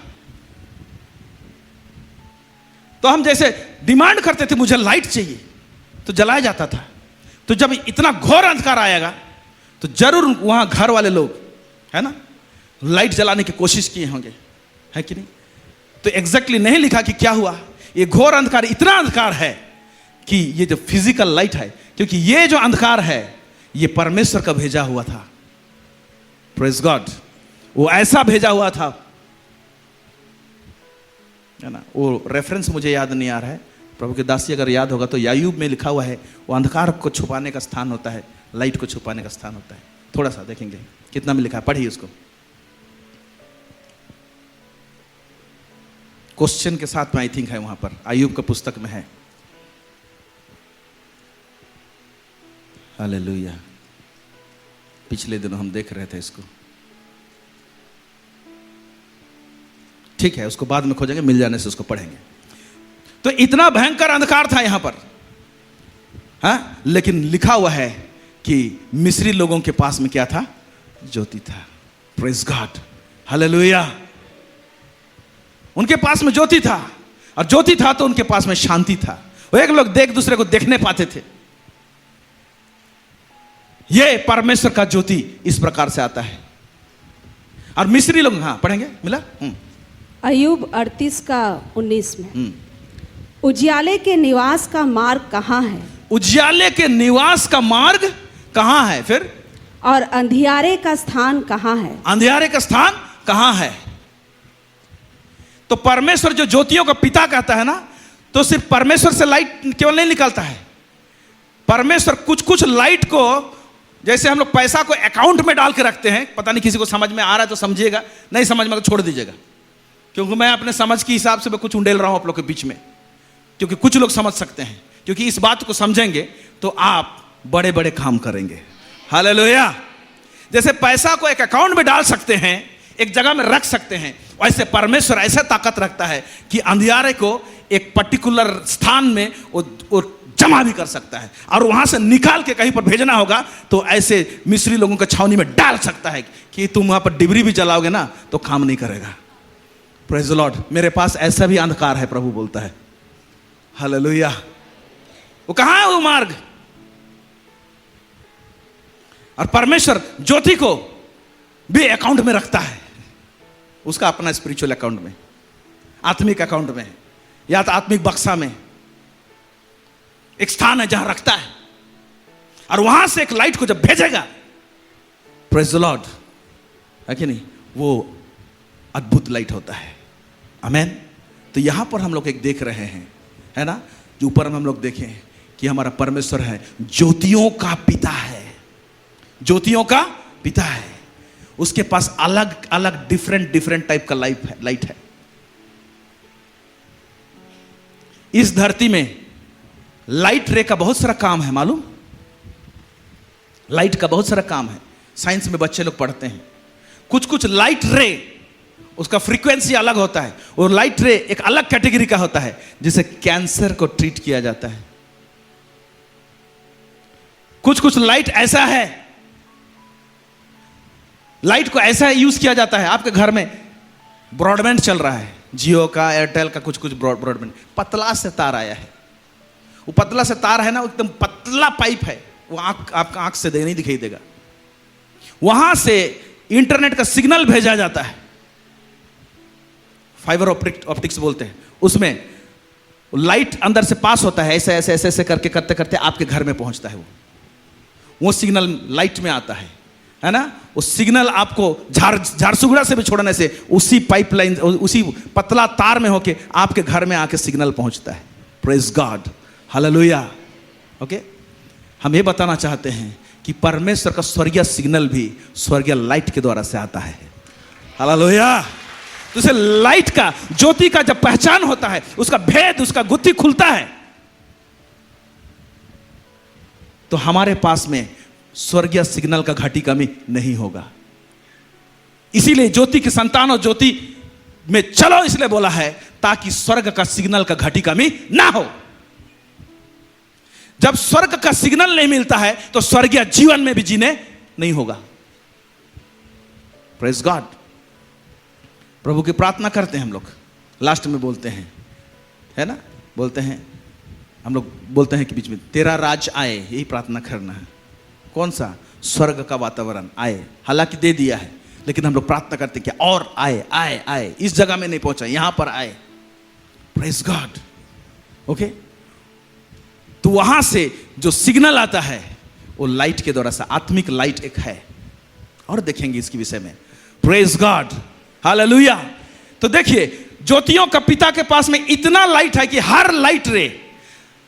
तो हम जैसे डिमांड करते थे मुझे लाइट चाहिए, तो जलाया जाता था। तो जब इतना घोर अंधकार आएगा तो जरूर वहां घर वाले लोग, है ना, लाइट जलाने की कोशिश किए होंगे, है कि नहीं। तो एग्जैक्टली नहीं लिखा कि क्या हुआ। ये घोर अंधकार इतना अंधकार है कि ये जो फिजिकल लाइट है, क्योंकि ये जो अंधकार है ये परमेश्वर का भेजा हुआ था। Praise God. वो ऐसा भेजा हुआ था है ना। वो रेफरेंस मुझे याद नहीं आ रहा है, प्रभु के दासी अगर याद होगा तो यायूब में लिखा हुआ है, वो अंधकार को छुपाने का स्थान होता है, लाइट को छुपाने का स्थान होता है। थोड़ा सा देखेंगे कितना में लिखा है, पढ़िए उसको। क्वेश्चन के साथ में आई थिंक है वहां पर, अय्यूब का पुस्तक में है। हालेलुया। पिछले दिनों हम देख रहे थे इसको, ठीक है, उसको बाद में खोजेंगे, मिल जाने से उसको पढ़ेंगे। तो इतना भयंकर अंधकार था यहां पर, हाँ, लेकिन लिखा हुआ है कि मिस्री लोगों के पास में क्या था? ज्योति था। Praise God, hallelujah. उनके पास में ज्योति था, और ज्योति था तो उनके पास में शांति था। वो एक लोग एक दूसरे को देखने पाते थे। ये परमेश्वर का ज्योति इस प्रकार से आता है। और मिस्री लोग, हाँ पढ़ेंगे, मिला? अय्यूब 38 का 19 में, उजियाले के निवास का मार्ग कहाँ है? उजियाले के निवास का मार्ग कहाँ है? फिर, और अंधियारे का स्थान कहाँ है? अंधियारे का स्थान कहाँ है? तो परमेश्वर जो ज्योतियों का पिता कहता है ना, तो सिर्फ परमेश्वर से लाइट केवल नहीं निकलता है। परमेश्वर कुछ कुछ लाइट को, जैसे हम लोग पैसा को अकाउंट में डाल के रखते हैं, पता नहीं किसी को समझ में आ रहा है तो समझिएगा, नहीं समझ में तो छोड़ दीजिएगा, क्योंकि मैं अपने समझ के हिसाब से मैं कुछ उंडेल रहा हूं आप लोग के बीच में, क्योंकि कुछ लोग समझ सकते हैं, क्योंकि इस बात को समझेंगे तो आप बड़े बड़े काम करेंगे। हालेलुया। जैसे पैसा को एक अकाउंट में डाल सकते हैं, एक जगह में रख सकते हैं, वैसे परमेश्वर ऐसा ताकत रखता है कि अंधियारे को एक पर्टिकुलर स्थान में वो जमा भी कर सकता है, और वहां से निकाल के कहीं पर भेजना होगा तो ऐसे मिस्री लोगों के छावनी में डाल सकता है कि तुम वहां पर डिबरी भी जलाओगे ना तो काम नहीं करेगा। Praise the Lord. मेरे पास ऐसा भी अंधकार है, प्रभु बोलता है। हालेलुया। वो कहां है वो मार्ग? और परमेश्वर ज्योति को भी अकाउंट में रखता है, उसका अपना स्पिरिचुअल अकाउंट में, आत्मिक अकाउंट में, या तो आत्मिक बक्सा में एक स्थान है जहां रखता है, और वहां से एक लाइट को जब भेजेगा, प्रेज द लॉर्ड, है कि नहीं, वो अद्भुत लाइट होता है। आमेन। तो यहां पर हम लोग एक देख रहे हैं, है ना, जो ऊपर हम लोग देखें कि हमारा परमेश्वर है, ज्योतियों का पिता है, ज्योतियों का पिता है। उसके पास अलग अलग डिफरेंट टाइप का लाइट है। इस धरती में लाइट रे का बहुत सारा काम है, मालूम? लाइट का बहुत सारा काम है। साइंस में बच्चे लोग पढ़ते हैं, कुछ कुछ लाइट रे उसका फ्रीक्वेंसी अलग होता है, और लाइट रे एक अलग कैटेगरी का होता है, जिसे कैंसर को ट्रीट किया जाता है। कुछ कुछ लाइट ऐसा है, लाइट को ऐसा यूज किया जाता है। आपके घर में ब्रॉडबैंड चल रहा है, जियो का, एयरटेल का, कुछ कुछ ब्रॉडबैंड, पतला से तार आया है। वो पतला से तार है ना, एकदम पतला पाइप है, वो आपका आंख से नहीं दिखाई देगा। वहां से इंटरनेट का सिग्नल भेजा जाता है, फाइबर ऑप्टिक्स बोलते हैं। उसमें लाइट अंदर से पास होता है, ऐसे ऐसे ऐसे ऐसे करके करते करते आपके घर में पहुंचता है। वो सिग्नल लाइट में आता है ना। वो सिग्नल आपको झारसुगड़ा से भी छोड़ने से उसी पाइपलाइन, उसी पतला तार में होके आपके घर में आके सिग्नल पहुंचता है। Praise God, hallelujah. ओके, हम ये बताना चाहते हैं कि परमेश्वर का स्वर्गीय सिग्नल भी स्वर्गीय लाइट के द्वारा से आता है। हालेलुया। तो उसे लाइट का, ज्योति का जब पहचान होता है, उसका भेद, उसका गुत्थी खुलता है, तो हमारे पास में स्वर्गीय सिग्नल का घटी कमी नहीं होगा। इसीलिए ज्योति की संतान और ज्योति में चलो इसलिए बोला है, ताकि स्वर्ग का सिग्नल का घटी कमी ना हो। जब स्वर्ग का सिग्नल नहीं मिलता है तो स्वर्गीय जीवन में भी जीने नहीं होगा। Praise God. प्रभु की प्रार्थना करते हैं हम लोग, लास्ट में बोलते हैं, है ना, बोलते हैं हम लोग, बोलते हैं कि बीच में तेरा राज आए, यही प्रार्थना करना है। कौन सा? स्वर्ग का वातावरण आए। हालांकि दे दिया है, लेकिन हम लोग प्रार्थना करते हैं कि और आए आए आए, इस जगह में नहीं पहुंचा, यहां पर आए। Praise God. ओके, तो वहां से जो सिग्नल आता है वो लाइट के द्वारा से, आत्मिक लाइट एक है, और देखेंगे इसके विषय में। Praise God, hallelujah. तो देखिए, ज्योतियों का पिता के पास में इतना लाइट है कि हर लाइट रे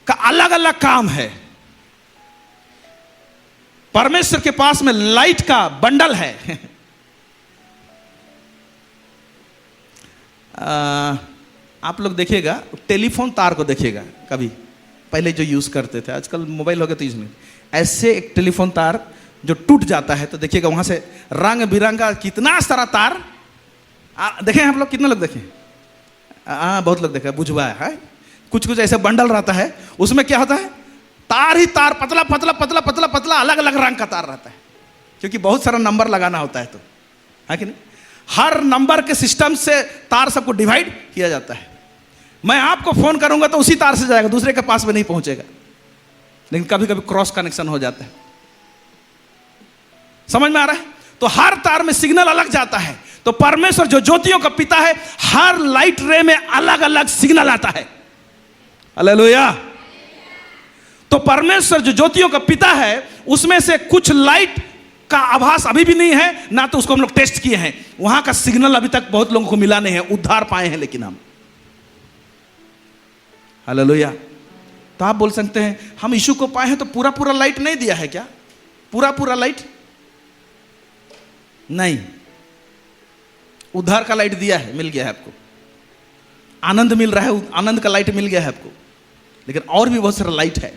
का अलग अलग काम है। परमेश्वर के पास में लाइट का बंडल है। आप लोग देखिएगा, टेलीफोन तार को देखिएगा कभी, पहले जो यूज करते थे, आजकल मोबाइल हो गया तो यूज नहीं, ऐसे एक टेलीफोन तार जो टूट जाता है तो देखिएगा वहां से रंग बिरंगा कितना सारा तार देखें आप लोग, कितने लोग देखें? बहुत लोग देखे, बुझवा है। कुछ कुछ ऐसे बंडल रहता है, उसमें क्या होता है, तार ही तार, पतला पतला पतला पतला पतला अलग अलग रंग का तार रहता है, क्योंकि बहुत सारा नंबर लगाना होता है, तो है कि नहीं? हर नंबर के सिस्टम से तार सबको डिवाइड किया जाता है। मैं आपको फोन करूंगा तो उसी तार से जाएगा, दूसरे के पास में नहीं पहुंचेगा, लेकिन कभी कभी क्रॉस कनेक्शन हो जाता है। समझ में आ रहा है? तो हर तार में सिग्नल अलग जाता है। तो परमेश्वर जो ज्योतियों का पिता है, हर लाइट रे में अलग अलग सिग्नल आता है। हालेलुया। तो परमेश्वर जो ज्योतियों का पिता है, उसमें से कुछ लाइट का आभास अभी भी नहीं है ना, तो उसको हम लोग टेस्ट किए हैं, वहां का सिग्नल अभी तक बहुत लोगों को मिला नहीं है, उद्धार पाए हैं लेकिन हम। हालेलुया। तो आप बोल सकते हैं हम यीशु को पाए हैं तो पूरा पूरा लाइट नहीं दिया है क्या? पूरा पूरा लाइट नहीं, उद्धार का लाइट दिया है, मिल गया है आपको, आनंद मिल रहा है, आनंद का लाइट मिल गया है आपको, लेकिन और भी बहुत सारा लाइट है,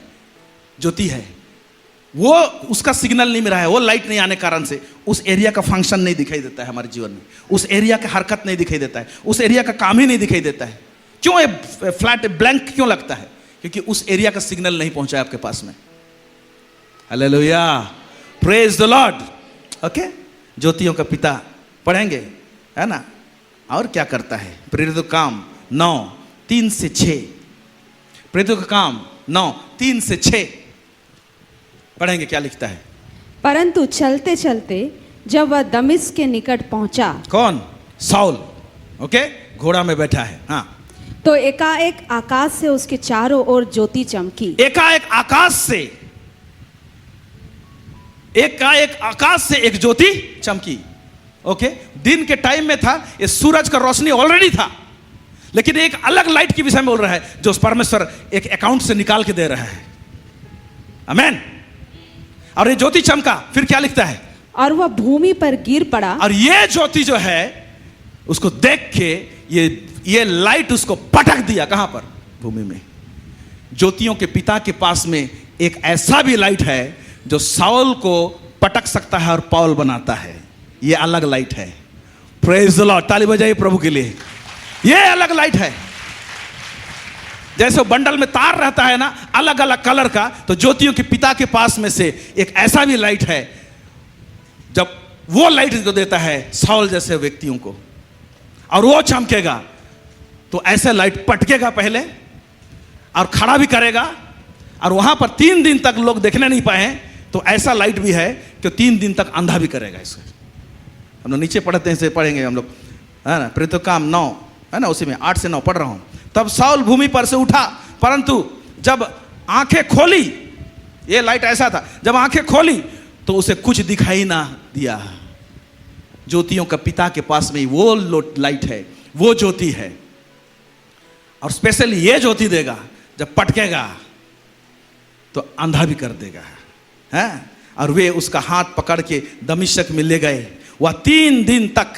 ज्योति है, वो उसका सिग्नल नहीं मिल रहा है, वो लाइट नहीं आने कारण से उस एरिया का फंक्शन नहीं दिखाई देता है हमारे जीवन में, उस एरिया का हरकत नहीं दिखाई देता है, उस एरिया का काम ही नहीं दिखाई देता है। क्यों ये फ्लैट ब्लैंक क्यों लगता है? क्योंकि उस एरिया का सिग्नल नहीं पहुंचा है आपके पास में। Hallelujah, praise the Lord. Okay, ज्योतियों का पिता पढ़ेंगे, है ना? और क्या करता है? प्रेरितों का काम 9:3-6, प्रेरितों का काम 9:3-6 पढ़ेंगे, क्या लिखता है? परंतु चलते चलते जब वह दमिश्क के निकट पहुंचा। कौन? साउल। ओके, घोड़ा में बैठा है। हाँ, तो एकाएक आकाश से उसके चारों ओर ज्योति चमकी। एकाएक आकाश से, एकाएक आकाश से एक ज्योति चमकी। ओके, दिन के टाइम में था, ये सूरज का रोशनी ऑलरेडी था, लेकिन एक अलग लाइट के विषय में बोल रहा है जो परमेश्वर एक अकाउंट से निकाल के दे रहा है। आमेन। और ये ज्योति चमका, फिर क्या लिखता है? और वह भूमि पर गिर पड़ा। और ये ज्योति जो है उसको देख के ये लाइट उसको पटक दिया। कहां पर? भूमि में। ज्योतियों के पिता के पास में एक ऐसा भी लाइट है जो साउल को पटक सकता है और पौल बनाता है। ये अलग लाइट है। प्रेज द लॉर्ड, ताली बजाइए प्रभु के लिए। ये अलग लाइट है। जैसे बंडल में तार रहता है ना, अलग अलग कलर का, तो ज्योतियों के पिता के पास में से एक ऐसा भी लाइट है, जब वो लाइट को देता है साउल जैसे व्यक्तियों को, और वो चमकेगा तो ऐसे लाइट पटकेगा पहले और खड़ा भी करेगा, और वहां पर 3 दिन तक लोग देखने नहीं पाए, तो ऐसा लाइट भी है कि 3 दिन तक अंधा भी करेगा इसको। हम लोग नीचे पढ़ते हैं, से पढ़ेंगे हम लोग, है ना? प्रेरितों का काम 9 है ना, उसी में 8 से 9 पढ़ रहा हूं। तब साउल भूमि पर से उठा, परंतु जब आंखें खोली, ये लाइट ऐसा था, जब आंखें खोली तो उसे कुछ दिखाई ना दिया। ज्योतियों का पिता के पास में वो लाइट है, वो ज्योति है, और स्पेशली ये ज्योति देगा, जब पटकेगा तो अंधा भी कर देगा, है? और वे उसका हाथ पकड़ के दमिश्क में ले गए। वह 3 दिन तक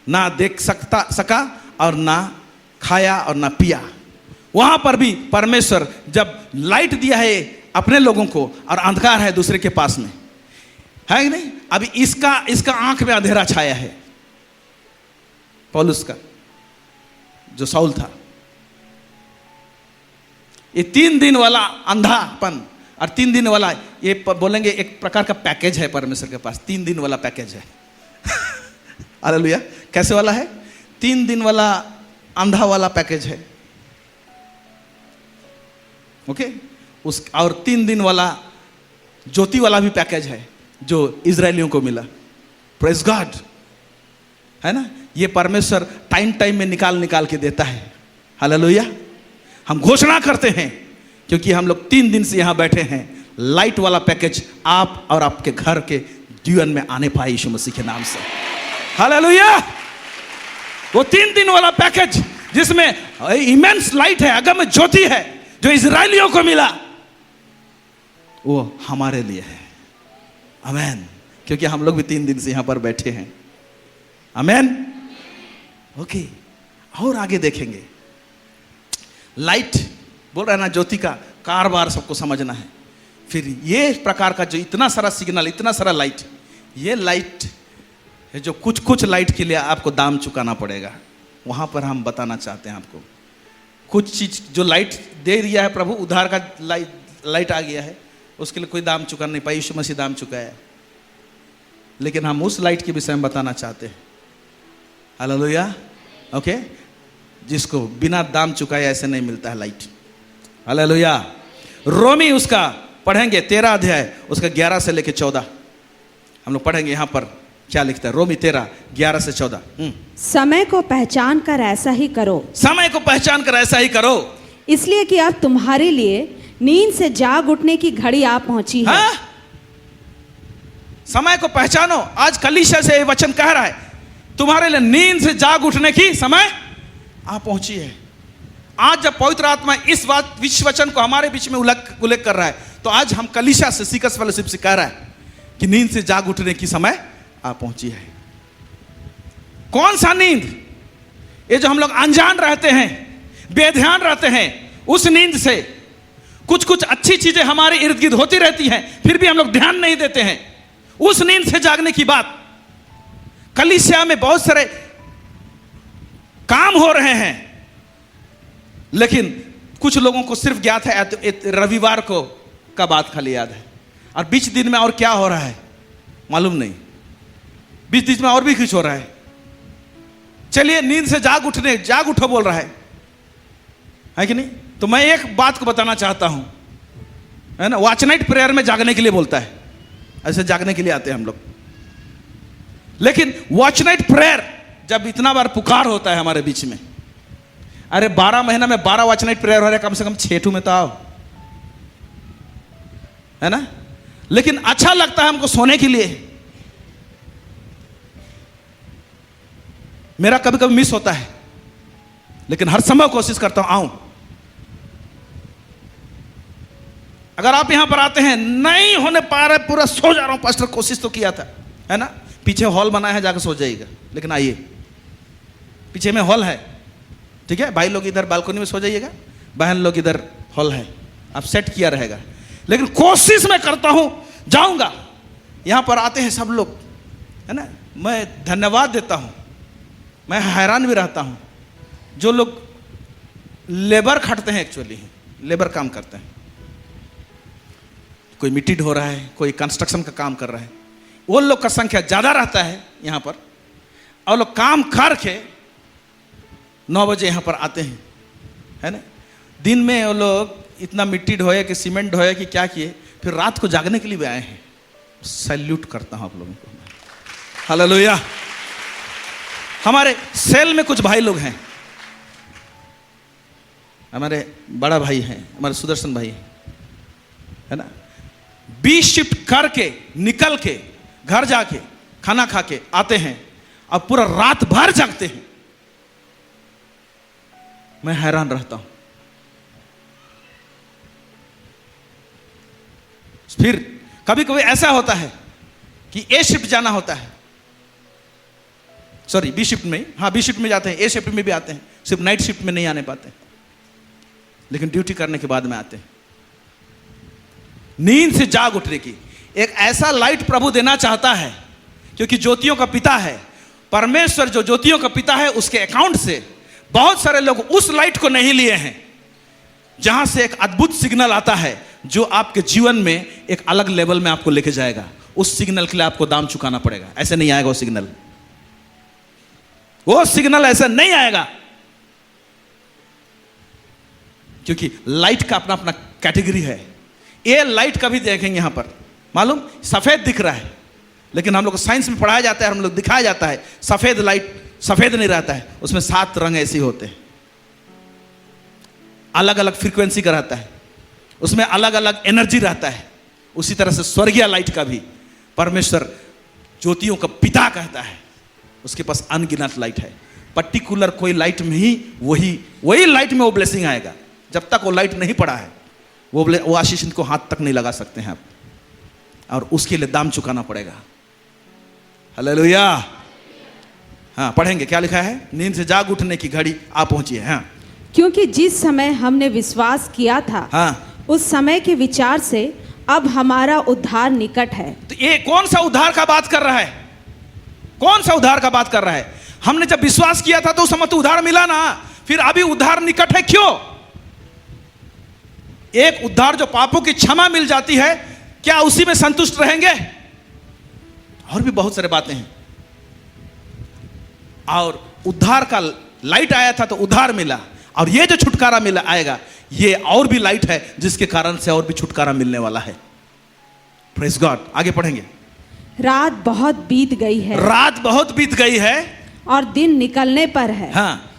ना देख सका और ना खाया और ना पिया। वहां पर भी परमेश्वर जब लाइट दिया है अपने लोगों को और अंधकार है दूसरे के पास में, है कि नहीं? अभी इसका आंख में अंधेरा छाया है, पौलुस का, जो साउल था। ये 3 दिन वाला अंधापन और 3 दिन वाला, ये बोलेंगे एक प्रकार का पैकेज है परमेश्वर के पास। 3 दिन वाला पैकेज है। हालेलुया। कैसे वाला है? 3 दिन वाला अंधा वाला पैकेज है। ओके, उस और 3 दिन वाला ज्योति वाला भी पैकेज है जो इजरायलियों को मिला। प्रेज गॉड, है ना? ये परमेश्वर टाइम में निकाल के देता है। हालेलुया। हम घोषणा करते हैं, क्योंकि हम लोग 3 दिन से यहां बैठे हैं, लाइट वाला पैकेज आप और आपके घर के जीवन में आने पाए यीशु मसीह के नाम से। हालेलुया। वो 3 दिन वाला पैकेज जिसमें इमेंस लाइट है, अगम ज्योति है, जो इजरायलियों को मिला, वो हमारे लिए है। आमेन। क्योंकि हम लोग भी 3 दिन से यहां पर बैठे हैं। आमेन। ओके, और आगे देखेंगे। लाइट बोल रहा है ना, ज्योति का कारोबार सबको समझना है। फिर ये प्रकार का जो इतना सारा सिग्नल, इतना सारा लाइट, ये लाइट है जो कुछ कुछ लाइट के लिए आपको दाम चुकाना पड़ेगा। वहां पर हम बताना चाहते हैं आपको, कुछ चीज जो लाइट दे दिया है प्रभु, उधार का लाइट आ गया है, उसके लिए कोई दाम चुकाना नहीं पाया, यीशु मसीह दाम चुकाया। लेकिन हम उस लाइट के विषय में बताना चाहते हैं। हालेलुया। ओके, जिसको बिना दाम चुकाए ऐसे नहीं मिलता है लाइट। हालेलुया। रोमी उसका पढ़ेंगे 13 अध्याय, उसका 11 से लेकर 14 हम लोग पढ़ेंगे। यहां पर क्या लिखता है? रोमी 13 11 से 14। समय को पहचान कर ऐसा ही करो, समय को पहचान कर ऐसा ही करो, इसलिए कि अब तुम्हारे लिए नींद से जाग उठने की घड़ी आ पहुंची है। हाँ? समय को पहचानो। आज कलीसिया से ये वचन कह रहा है, तुम्हारे लिए नींद से जाग उठने की समय आ पहुंची है। आज जब पवित्र आत्मा इस विश्व वचन को हमारे बीच में उल्लेख कर रहा है, तो आज हम कलीसिया से, सीकर्स फेलोशिप से कह रहा है कि नींद से जाग उठने की समय आ पहुंची है। कौन सा नींद? ये जो हम लोग अनजान रहते हैं, बेध्यान रहते हैं, उस नींद से कुछ कुछ अच्छी चीजें हमारे इर्द गिर्द होती रहती हैं, फिर भी हम लोग ध्यान नहीं देते हैं। उस नींद से जागने की बात। कलीसिया में बहुत सारे काम हो रहे हैं, लेकिन कुछ लोगों को सिर्फ ज्ञात है रविवार को का बात खाली याद है, और बीच दिन में और क्या हो रहा है मालूम नहीं। बीच में और भी कुछ हो रहा है। चलिए, नींद से जाग उठो बोल रहा है कि नहीं? तो मैं एक बात को बताना चाहता हूं, है ना, वॉच नाइट प्रेयर में जागने के लिए बोलता है, ऐसे जागने के लिए आते हैं हम लोग। लेकिन वॉच नाइट प्रेयर जब इतना बार पुकार होता है हमारे बीच में, अरे 12 महीना में 12 वॉच नाइट प्रेयर हो रहे, कम से कम 6 में तो आओ, है ना। लेकिन अच्छा लगता है हमको सोने के लिए। मेरा कभी कभी मिस होता है, लेकिन हर समय कोशिश करता हूं आऊं। अगर आप यहां पर आते हैं, नहीं होने पा रहा है, पूरा सो जा रहा हूं पास्टर, कोशिश तो किया था, है ना, पीछे हॉल बना है, जाकर सो जाइएगा। लेकिन आइए, पीछे में हॉल है, ठीक है, भाई लोग इधर बालकनी में सो जाइएगा, बहन लोग इधर हॉल है, आप सेट किया रहेगा। लेकिन कोशिश मैं करता हूं, जाऊंगा। यहां पर आते हैं सब लोग, है ना, मैं धन्यवाद देता हूं। मैं हैरान भी रहता हूं, जो लोग लेबर खटते हैं, एक्चुअली लेबर काम करते हैं, कोई मिट्टी ढो रहा है, कोई कंस्ट्रक्शन का काम कर रहा है, वो लोग का संख्या ज्यादा रहता है यहां पर। और लोग काम करके 9 बजे यहां पर आते हैं, है ना। दिन में वो लोग इतना मिट्टी ढोए कि सीमेंट ढोए कि क्या किए, फिर रात को जागने के लिए भी आए हैं। सैल्यूट करता हूं आप लोगों को। हालेलुया। हमारे सेल में कुछ भाई लोग हैं, हमारे बड़ा भाई हैं, हमारे सुदर्शन भाई है ना, 20 शिफ्ट करके निकल के घर जाके खाना खा के आते हैं और पूरा रात भर जागते हैं। मैं हैरान रहता हूं। फिर कभी कभी ऐसा होता है कि ए शिफ्ट जाना होता है, सॉरी बी शिफ्ट में, हाँ बी शिफ्ट में जाते हैं, ए शिफ्ट में भी आते हैं, सिर्फ नाइट शिफ्ट में नहीं आने पाते, लेकिन ड्यूटी करने के बाद में आते हैं। नींद से जाग उठने की एक ऐसा लाइट प्रभु देना चाहता है, क्योंकि ज्योतियों का पिता है परमेश्वर, जो ज्योतियों का पिता है, उसके अकाउंट से बहुत सारे लोग उस लाइट को नहीं लिए हैं, जहां से एक अद्भुत सिग्नल आता है जो आपके जीवन में एक अलग लेवल में आपको लेके जाएगा। उस सिग्नल के लिए आपको दाम चुकाना पड़ेगा, ऐसे नहीं आएगा वो सिग्नल ऐसा नहीं आएगा, क्योंकि लाइट का अपना अपना कैटेगरी है। ये लाइट का भी देखेंगे यहां पर, मालूम सफेद दिख रहा है, लेकिन हम लोग को साइंस में पढ़ाया जाता है, हम लोग दिखाया जाता है, सफेद लाइट सफेद नहीं रहता है, उसमें 7 रंग ऐसे होते हैं, अलग अलग फ्रीक्वेंसी का रहता है, उसमें अलग अलग एनर्जी रहता है। उसी तरह से स्वर्गीय लाइट का भी परमेश्वर ज्योतियों का पिता कहता है, उसके पास अनगिनत लाइट है। पर्टिकुलर कोई लाइट में ही वही लाइट में वो ब्लेसिंग आएगा। जब तक वो लाइट नहीं पड़ा है वो आशीष इनको हाथ तक नहीं लगा सकते हैं आप, और उसके लिए दाम चुकाना पड़ेगा। हालेलुया। हाँ, पढ़ेंगे क्या लिखा है। नींद से जाग उठने की घड़ी आ पहुंची है। हाँ, क्योंकि जिस समय हमने विश्वास किया था, हाँ, उस समय के विचार से अब हमारा उद्धार निकट है। तो ये कौन सा उद्धार का बात कर रहा है? कौन सा उद्धार का बात कर रहा है? हमने जब विश्वास किया था तो उस समय तो उद्धार मिला ना, फिर अभी उद्धार निकट है। क्यों? एक उद्धार जो पापों की क्षमा मिल जाती है, क्या उसी में संतुष्ट रहेंगे? और भी बहुत सारे बातें हैं। और उद्धार का लाइट आया था तो उद्धार मिला, और ये जो छुटकारा मिला आएगा ये और भी लाइट है जिसके कारण से और भी छुटकारा मिलने वाला है। Praise God. आगे पढ़ेंगे। रात बहुत बीत गई है, रात बहुत बीत गई है और दिन निकलने पर है। हाँ,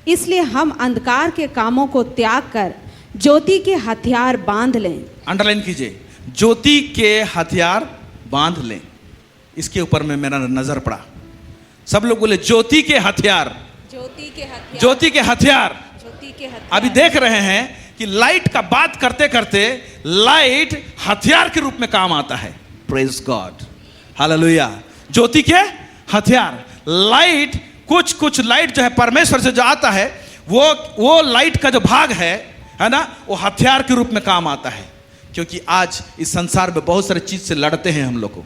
इसलिए हम अंधकार के कामों को त्याग कर ज्योति के हथियार बांध लें। अंडरलाइन कीजिए, ज्योति के हथियार बांध लें। इसके ऊपर में मेरा नजर पड़ा। सब लोग बोले ज्योति के हथियार, ज्योति के हथियार, ज्योति के हथियार। ज्योति के हथियार। अभी देख रहे हैं कि लाइट का बात करते करते लाइट हथियार के रूप में काम आता है। Praise God, hallelujah. ज्योति के हथियार, लाइट, कुछ लाइट जो है परमेश्वर से जो आता है वो लाइट का जो भाग है ना, वो हथियार के रूप में काम आता है। क्योंकि आज इस संसार में बहुत सारे चीज से लड़ते हैं हम लोग को।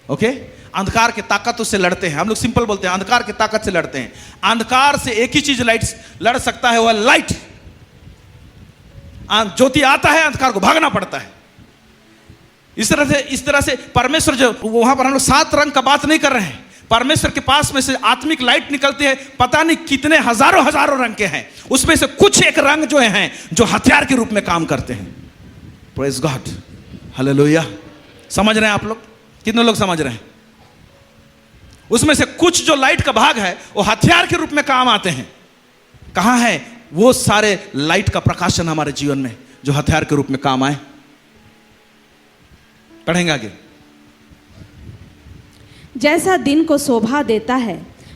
ओके, अंधकार के ताकतों से लड़ते हैं। हम लोग सिंपल बोलते हैं, अंधकार की ताकत से लड़ते हैं। अंधकार से एक ही चीज लाइट लड़ सकता है, वह लाइट। ज्योति आता है, अंधकार को भागना पड़ता है। इस तरह से परमेश्वर जो वहां पर हम लोग 7 रंग का बात नहीं कर रहे हैं। परमेश्वर के पास में से आत्मिक लाइट निकलती है, पता नहीं कितने हजारों रंग के हैं। उसमें से कुछ एक रंग जो हैं जो हथियार के रूप में काम करते हैं। Praise God, hallelujah. समझ रहे हैं आप लोग? कितने लोग समझ रहे हैं? उसमें से कुछ जो लाइट का भाग है वो हथियार के रूप में काम आते हैं। कहां है वो सारे लाइट का प्रकाशन हमारे जीवन में जो हथियार के रूप में काम आए? पढ़ेंगे आगे। जैसा दिन को शोभा देता है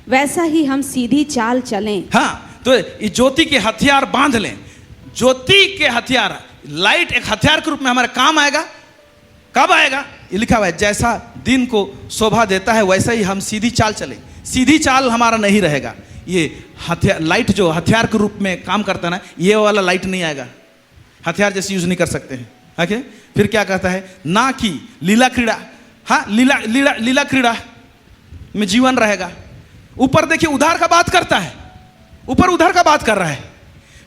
वैसा ही हम सीधी चाल चलें। हाँ, तो ये ज्योति के हथियार बांध लें। ज्योति के हथियार, लाइट एक हथियार के रूप में हमारे काम आएगा। कब आएगा? ये लिखा हुआ है, जैसा दिन को शोभा देता है वैसा ही हम सीधी चाल चलें। सीधी चाल हमारा नहीं रहेगा। ये हथियार, लाइट जो हथियार के रूप में काम करता है ना, ये वाला लाइट नहीं आएगा। हथियार जैसे यूज नहीं कर सकते हैं। ओके, फिर क्या कहता है? ना कि लीला क्रीड़ा। हाँ, लीला क्रीड़ा में जीवन रहेगा। ऊपर देखिए उद्धार का बात करता है, ऊपर उद्धार का बात कर रहा है।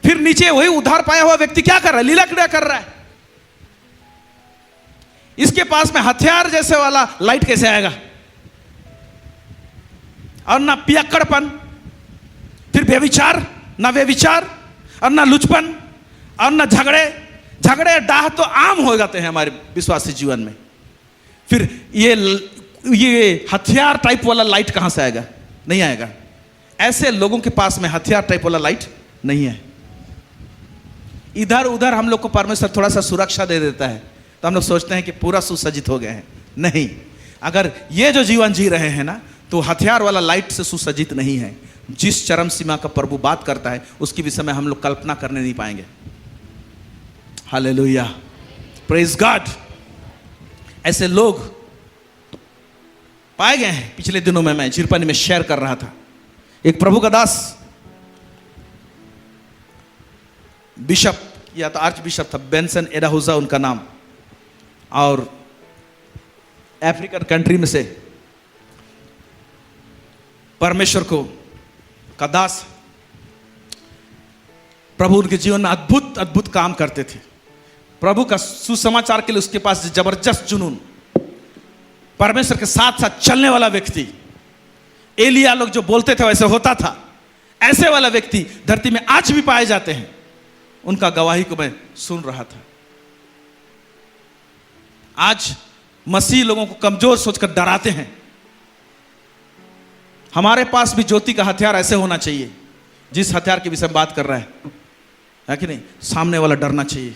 फिर नीचे वही उद्धार पाया हुआ व्यक्ति क्या कर रहा है? लीला क्रीड़ा कर रहा है। इसके पास में हथियार जैसे वाला लाइट कैसे आएगा? और ना पियक्कड़पन, फिर व्यभिचार, ना व्यभिचार, और ना लुचपन, और ना झगड़े डाह तो आम हो जाते हैं हमारे विश्वासी जीवन में। फिर ये हथियार टाइप वाला लाइट कहां से आएगा? नहीं आएगा। ऐसे लोगों के पास में हथियार टाइप वाला लाइट नहीं है। इधर उधर हम लोग को परमेश्वर थोड़ा सा सुरक्षा दे देता है तो हम लोग सोचते हैं कि पूरा सुसज्जित हो गए हैं। नहीं, अगर ये जो जीवन जी रहे हैं ना, तो हथियार वाला लाइट से सुसज्जित नहीं है। जिस चरम सीमा का प्रभु बात करता है उसकी विषय में हम लोग कल्पना करने नहीं पाएंगे। Hallelujah, praise God. ऐसे लोग पाए गए हैं। पिछले दिनों में मैं झिरपानी में शेयर कर रहा था, एक प्रभु का दास, बिशप या तो आर्च बिशप था, बेंसन एडाहुजा उनका नाम, और अफ्रीकन कंट्री में से परमेश्वर को का दास। प्रभु उनके जीवन में अद्भुत अद्भुत काम करते थे। प्रभु का सुसमाचार के लिए उसके पास जबरदस्त जुनून, परमेश्वर के साथ साथ चलने वाला व्यक्ति। एलिया लोग जो बोलते थे वैसे होता था। ऐसे वाला व्यक्ति धरती में आज भी पाए जाते हैं। उनका गवाही को मैं सुन रहा था। आज मसीह लोगों को कमजोर सोचकर डराते हैं। हमारे पास भी ज्योति का हथियार ऐसे होना चाहिए जिस हथियार के विषय में बात कर रहा है कि नहीं? सामने वाला डरना चाहिए।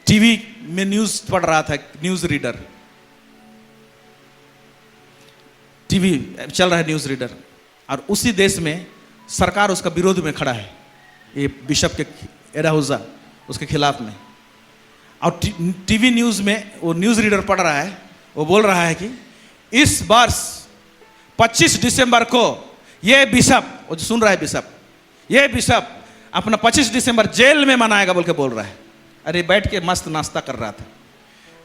टीवी में न्यूज पढ़ रहा था, न्यूज रीडर, टीवी चल रहा है, न्यूज़ रीडर, और उसी देश में सरकार उसका विरोध में खड़ा है, ये बिशप के एडाहुजा उसके खिलाफ में। और टीवी न्यूज़ में वो न्यूज़ रीडर पढ़ रहा है, वो बोल रहा है कि इस वर्ष 25 दिसंबर को ये बिशप, वो जो सुन रहा है बिशप, ये बिशप अपना 25 दिसंबर जेल में मनाएगा बोल के बोल रहा है। अरे बैठ के मस्त नाश्ता कर रहा था,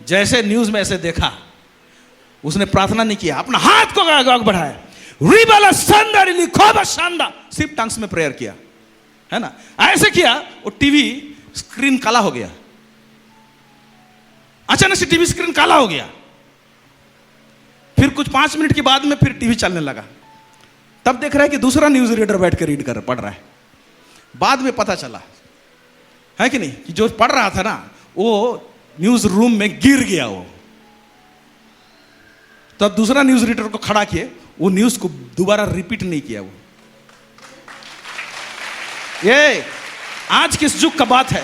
जैसे न्यूज़ में ऐसे देखा, उसने प्रार्थना नहीं किया, अपना हाथ को आगे बढ़ाया, रिबला संदर लिखोबा शानदा, सिर्फ टंग्स में प्रेयर किया, है ना, ऐसे किया, वो टीवी स्क्रीन काला हो गया, अचानक से टीवी स्क्रीन काला हो गया। फिर कुछ 5 मिनट के बाद में फिर टीवी चलने लगा, तब देख रहा है कि दूसरा न्यूज़ रीडर बैठ के रीड कर पढ़ रहा है। बाद में पता चला है कि नहीं कि जो पढ़ रहा था ना, वो न्यूज़ रूम में गिर गया वो। तब दूसरा न्यूज़ रीडर को खड़ा किए, वो न्यूज़ को दोबारा रिपीट नहीं किया वो। ये आज किस युग का बात है।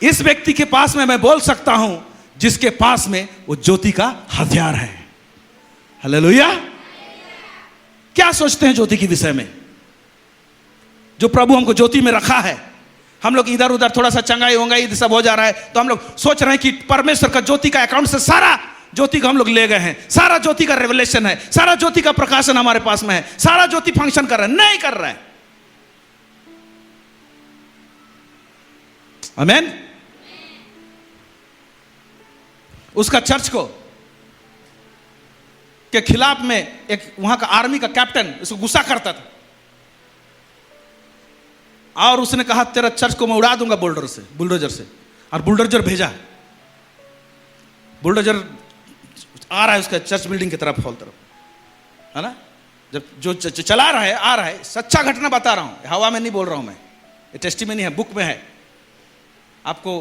इस व्यक्ति के पास में मैं बोल सकता हूं जिसके पास में वो ज्योति का हथियार है। हालेलुया। क्या सोचते हैं ज्योति के विषय में? जो प्रभु हमको ज्योति में रखा है, हम लोग इधर उधर थोड़ा सा चंगाई वंगाई सब हो जा रहा है, तो हम लोग सोच रहे हैं कि परमेश्वर का ज्योति का अकाउंट से सारा ज्योति को हम लोग ले गए हैं, सारा ज्योति का रेवलेशन है, सारा ज्योति का प्रकाशन हमारे पास में है, सारा ज्योति फंक्शन कर रहा है। नहीं कर रहा है। आमेन। उसका चर्च को के खिलाफ में एक वहां का आर्मी का कैप्टन उसको गुस्सा करता था, और उसने कहा तेरा चर्च को मैं उड़ा दूंगा बुलडोजर से, और बुलडोजर भेजा। बुलडोजर आ रहा है उसका चर्च बिल्डिंग की तरफ, हॉल तरफ, है ना, जब जो चला रहा है आ रहा है। सच्चा घटना बता रहा हूं, हवा में नहीं बोल रहा हूं मैं, ये टेस्टिमनी है, बुक में है, आपको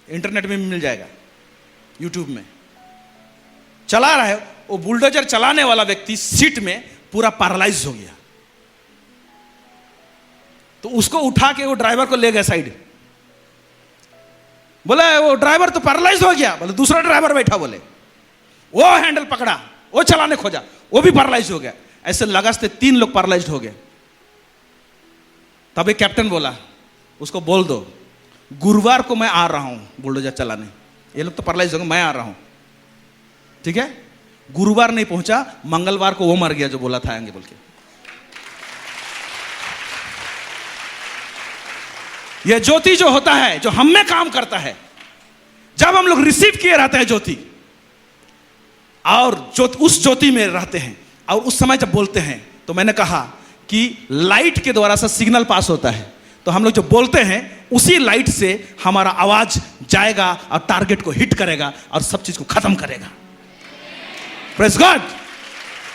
इंटरनेट में भी मिल जाएगा, यूट्यूब में। चला रहा है, वो बुलडोजर चलाने वाला व्यक्ति सीट में पूरा पैरालाइज हो गया, तो उसको उठा के वो ड्राइवर को ले गया साइड। बोले वो ड्राइवर तो पैरालाइज हो गया, बोले दूसरा ड्राइवर बैठा, बोले वो हैंडल पकड़ा, वो चलाने खोजा, वो भी पैरालाइज हो गया। ऐसे लगातार 3 लोग पैरालाइज हो गए। तब एक कैप्टन बोला उसको बोल दो गुरुवार को मैं आ रहा हूं बुलडोजर चलाने, ये लोग तो पैरालाइज हो गए, मैं आ रहा हूं, ठीक है। गुरुवार नहीं पहुंचा, मंगलवार को वो मर गया जो बोला था आएंगे बोल के। यह ज्योति जो होता है, जो हम में काम करता है, जब हम लोग रिसीव किए रहते हैं ज्योति, और उस ज्योति में रहते हैं, और उस समय जब बोलते हैं, तो मैंने कहा कि लाइट के द्वारा से सिग्नल पास होता है, तो हम लोग जो बोलते हैं उसी लाइट से हमारा आवाज जाएगा और टारगेट को हिट करेगा और सब चीज को खत्म करेगा। Praise God.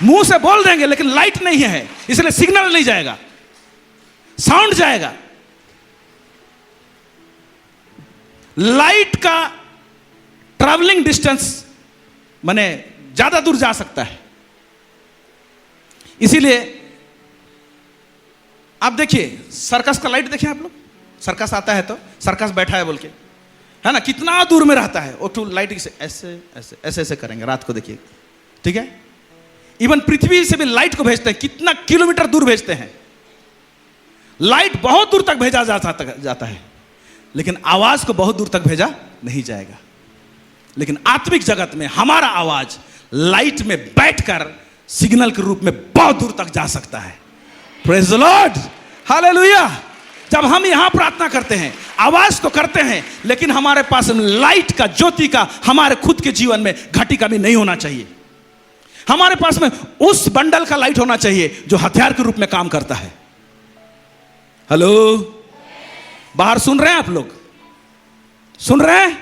मुंह से बोल देंगे लेकिन लाइट नहीं है, इसलिए सिग्नल नहीं जाएगा, साउंड जाएगा। लाइट का ट्रैवलिंग डिस्टेंस माने ज्यादा दूर जा सकता है। इसीलिए आप देखिए सर्कस का लाइट देखें आप लोग, सर्कस आता है तो सर्कस बैठा है बोल के, है ना, कितना दूर में रहता है, वो लाइट से ऐसे ऐसे ऐसे ऐसे करेंगे, रात को देखिए, ठीक है। इवन पृथ्वी से भी लाइट को भेजते हैं, कितना किलोमीटर दूर भेजते हैं। लाइट बहुत दूर तक भेजा जाता है, लेकिन आवाज को बहुत दूर तक भेजा नहीं जाएगा। लेकिन आत्मिक जगत में हमारा आवाज लाइट में बैठकर सिग्नल के रूप में बहुत दूर तक जा सकता है। Praise the Lord, hallelujah. जब हम यहां प्रार्थना करते हैं, आवाज तो करते हैं, लेकिन हमारे पास लाइट का, ज्योति का हमारे खुद के जीवन में घटी कमी नहीं होना चाहिए। हमारे पास में उस बंडल का लाइट होना चाहिए जो हथियार के रूप में काम करता है। हेलो, बाहर सुन रहे हैं आप लोग? सुन रहे हैं?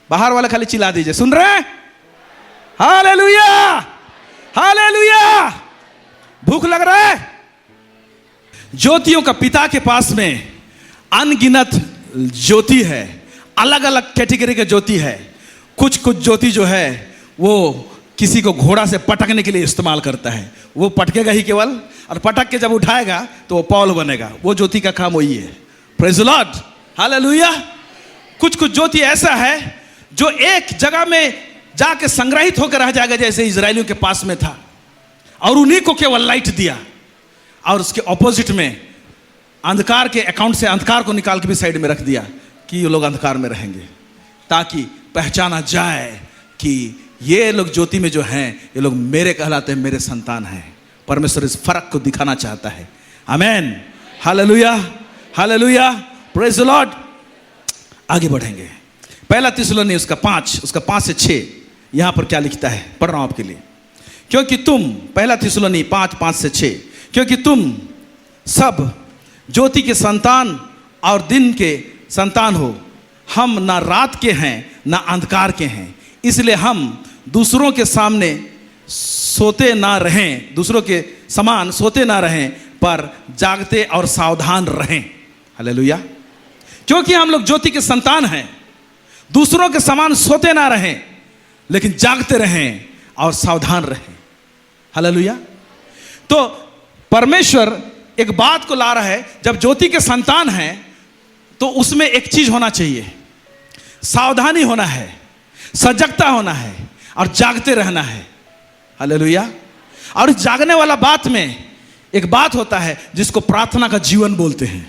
बाहर वाले खाली चिल्ला दीजिए, सुन रहे हैं? Hallelujah, hallelujah. भूख लग रहा है? ज्योतियों का पिता के पास में अनगिनत ज्योति है, अलग अलग कैटेगरी के ज्योति है। कुछ कुछ ज्योति जो है वो किसी को घोड़ा से पटकने के लिए इस्तेमाल करता है, वो पटकेगा ही केवल, और पटक के जब उठाएगा तो वो पॉल बनेगा। वो ज्योति का काम वही है। Praise the Lord, hallelujah. कुछ कुछ ज्योति ऐसा है जो एक जगह में जाके संग्रहित होकर रह जाएगा जैसे इजरायलियों के पास में था, और उन्हीं को केवल लाइट दिया, और उसके ऑपोजिट में अंधकार के अकाउंट से अंधकार को निकाल के भी साइड में रख दिया कि ये लोग अंधकार में रहेंगे, ताकि पहचाना जाए कि ये लोग ज्योति में जो हैं ये लोग मेरे कहलाते हैं, मेरे संतान हैं। परमेश्वर इस फर्क को दिखाना चाहता है। Amen, hallelujah, hallelujah, praise the Lord. आगे बढ़ेंगे। पहला थिस्सलुनी उसका 5 से 6 यहां पर क्या लिखता है, पढ़ रहा हूं आपके लिए। क्योंकि तुम, पहला थिस्सलुनी 5 से 6, क्योंकि तुम सब ज्योति के संतान और दिन के संतान हो, हम ना रात के हैं ना अंधकार के हैं, इसलिए हम दूसरों के सामने सोते ना रहें, दूसरों के समान सोते ना रहें, पर जागते और सावधान रहें। हालेलुया। क्योंकि हम लोग ज्योति के संतान हैं, दूसरों के समान सोते ना रहें, लेकिन जागते रहें और सावधान रहें। हालेलुया। तो परमेश्वर एक बात को ला रहा है, जब ज्योति के संतान हैं तो उसमें एक चीज होना चाहिए, सावधानी होना है, सजगता होना है और जागते रहना है। हालेलुया। और इस जागने वाला बात में एक बात होता है जिसको प्रार्थना का जीवन बोलते हैं,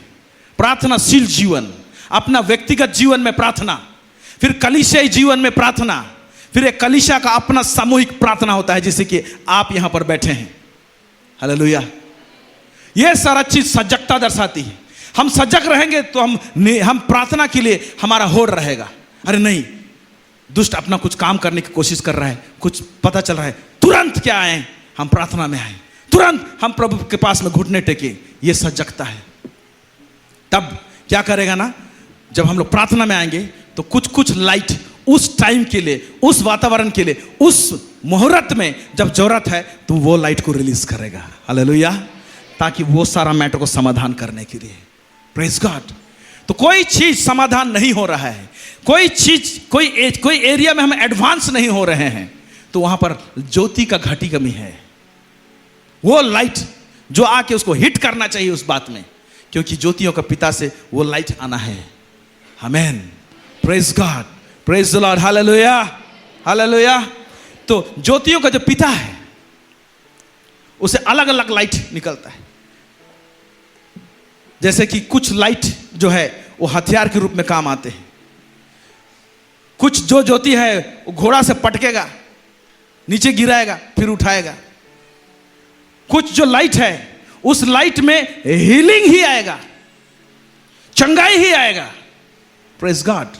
प्रार्थनाशील जीवन, अपना व्यक्तिगत जीवन में प्रार्थना, फिर कलीसियाई जीवन में प्रार्थना, फिर एक कलीसिया का अपना सामूहिक प्रार्थना होता है, जैसे कि आप यहां पर बैठे हैं। हालेलुया। यह सारा चीज सजगता दर्शाती है। हम सजग रहेंगे तो हम प्रार्थना के लिए हमारा होड़ रहेगा। अरे नहीं, दुष्ट अपना कुछ काम करने की कोशिश कर रहा है, कुछ पता चल रहा है, तुरंत क्या आए, हम प्रार्थना में आए, तुरंत हम प्रभु के पास में घुटने टेके। ये सजगता है। तब क्या करेगा ना, जब हम लोग प्रार्थना में आएंगे तो कुछ लाइट उस टाइम के लिए, उस वातावरण के लिए, उस मुहूर्त में जब जरूरत है तो वो लाइट को रिलीज करेगा। हालेलुया। ताकि वो सारा मैटर को समाधान करने के लिए। Praise God. तो कोई चीज समाधान नहीं हो रहा है, कोई चीज, कोई एरिया में हम एडवांस नहीं हो रहे हैं, तो वहां पर ज्योति का घटी कमी है। वो लाइट जो आके उसको हिट करना चाहिए उस बात में, क्योंकि ज्योतियों का पिता से वो लाइट आना है। Amen, praise God, praise the Lord, hallelujah, hallelujah. तो ज्योतियों का जो पिता है उसे अलग अलग लाइट निकलता है। जैसे कि कुछ लाइट जो है वो हथियार के रूप में काम आते हैं, कुछ जो ज्योति है वो घोड़ा से पटकेगा, नीचे गिराएगा फिर उठाएगा। कुछ जो लाइट है उस लाइट में हीलिंग ही आएगा, चंगाई ही आएगा। Praise God.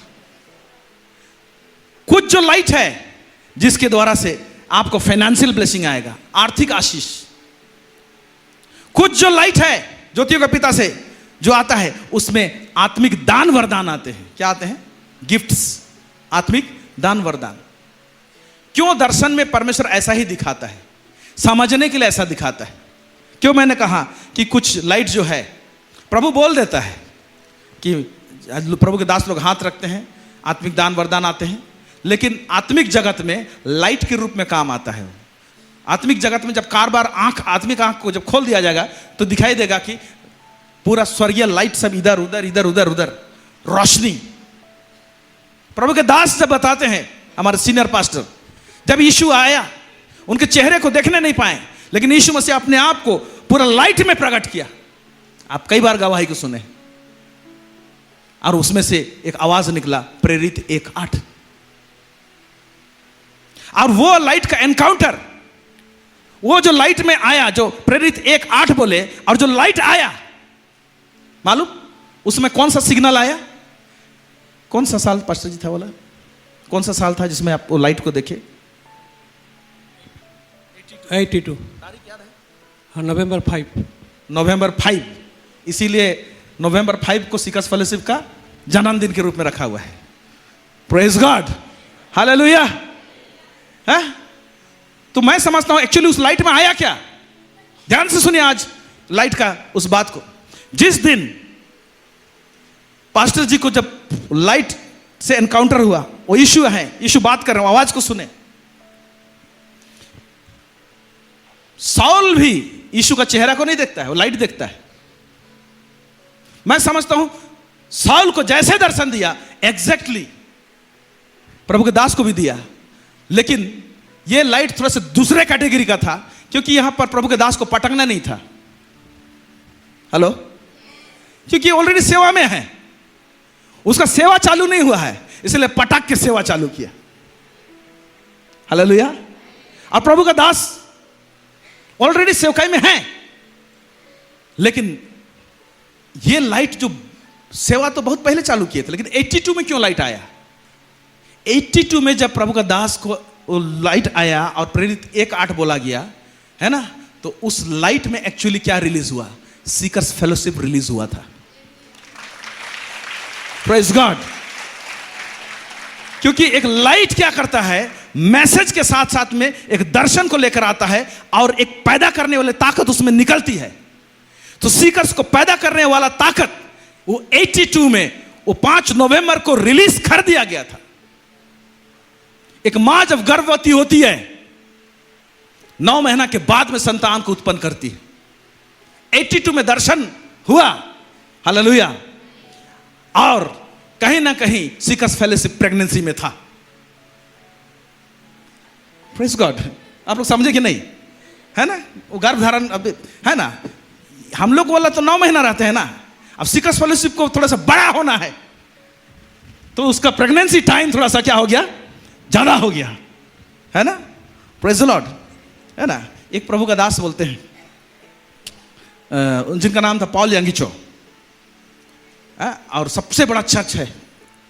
कुछ जो लाइट है जिसके द्वारा से आपको फाइनेंशियल ब्लेसिंग आएगा, आर्थिक आशीष। कुछ जो लाइट है ज्योतियों के पिता से जो आता है उसमें आत्मिक दान वरदान आते हैं। क्या आते हैं? गिफ्ट्स, आत्मिक दान वरदान। क्यों दर्शन में परमेश्वर ऐसा ही दिखाता है? समझने के लिए ऐसा दिखाता है। क्यों मैंने कहा कि कुछ लाइट जो है प्रभु बोल देता है कि प्रभु के दास लोग हाथ रखते हैं, आत्मिक दान वरदान आते हैं, लेकिन आत्मिक जगत में लाइट के रूप में काम आता है। आत्मिक जगत में जब बार आत्मिक आंख को जब खोल दिया जाएगा तो दिखाई देगा कि पूरा स्वर्गीय लाइट सब इधर उधर इधर उधर उधर रोशनी। प्रभु के दास जब बताते हैं, हमारे सीनियर पास्टर, जब यीशु आया उनके चेहरे को देखने नहीं पाए, लेकिन यीशु मसीह अपने आप को पूरा लाइट में प्रकट किया। आप कई बार गवाही को सुने, और उसमें से एक आवाज निकला, प्रेरित 1:8। और वो लाइट का एनकाउंटर, वो जो लाइट में आया, जो प्रेरित 1:8 बोले, और जो लाइट आया, मालूम उसमें कौन सा सिग्नल आया? कौन सा साल पास्टर जी था बोला? कौन सा साल था जिसमें आप वो लाइट को देखे? 82 हाँ, नवंबर 5। नवंबर 5। इसीलिए नवंबर 5 को सीकर्स फेलोशिप का जन्मदिन के रूप में रखा हुआ है। Praise God, hallelujah. है? तो मैं समझता हूं एक्चुअली उस लाइट में आया क्या। ध्यान से सुनिए आज लाइट का उस बात को। जिस दिन पास्टर जी को जब लाइट से एनकाउंटर हुआ, वो यीशु है, यीशु बात कर रहे हो, आवाज को सुने। साउल भी यीशु का चेहरा को नहीं देखता है, वो लाइट देखता है। मैं समझता हूं साउल को जैसे दर्शन दिया एग्जैक्टली प्रभु के दास को भी दिया, लेकिन ये लाइट थोड़ा सा दूसरे कैटेगरी का था, क्योंकि यहां पर प्रभु के दास को पटकना नहीं था। हेलो, क्योंकि ऑलरेडी सेवा में है, उसका सेवा चालू नहीं हुआ है, इसलिए पटक के सेवा चालू किया। हालेलुया। और प्रभु का दास ऑलरेडी सेवकाई में है, लेकिन ये लाइट जो सेवा तो बहुत पहले चालू किए थे, लेकिन 82 में क्यों लाइट आया? 82 में जब प्रभु का दास को वो लाइट आया और प्रेरित 1:8 बोला गया है ना, तो उस लाइट में एक्चुअली क्या रिलीज हुआ? सीकर्स फेलोशिप रिलीज हुआ था। Praise God. क्योंकि एक लाइट क्या करता है, मैसेज के साथ साथ में एक दर्शन को लेकर आता है और एक पैदा करने वाली ताकत उसमें निकलती है। तो सीकर्स को पैदा करने वाला ताकत वो 82 में, वो 5 नवंबर को रिलीज कर दिया गया था। एक मां जब गर्भवती होती है, 9 महीना के बाद में संतान को उत्पन्न करती है। 82 में दर्शन हुआ। हालेलुया। और कहीं ना कहीं सीकर्स फेलोशिप प्रेगनेंसी में था। Praise God. आप लोग समझे कि नहीं? है ना, वो गर्भधारण अब है ना, हम लोग वाला तो 9 महीना रहते हैं ना, अब सीकर्स फेलोशिप को थोड़ा सा बड़ा होना है, तो उसका प्रेगनेंसी टाइम थोड़ा सा क्या हो गया, ज्यादा हो गया, है ना। Praise the Lord. है ना, एक प्रभु का दास बोलते हैं, जिनका नाम था पॉल यांगिचो, और सबसे बड़ा चर्च है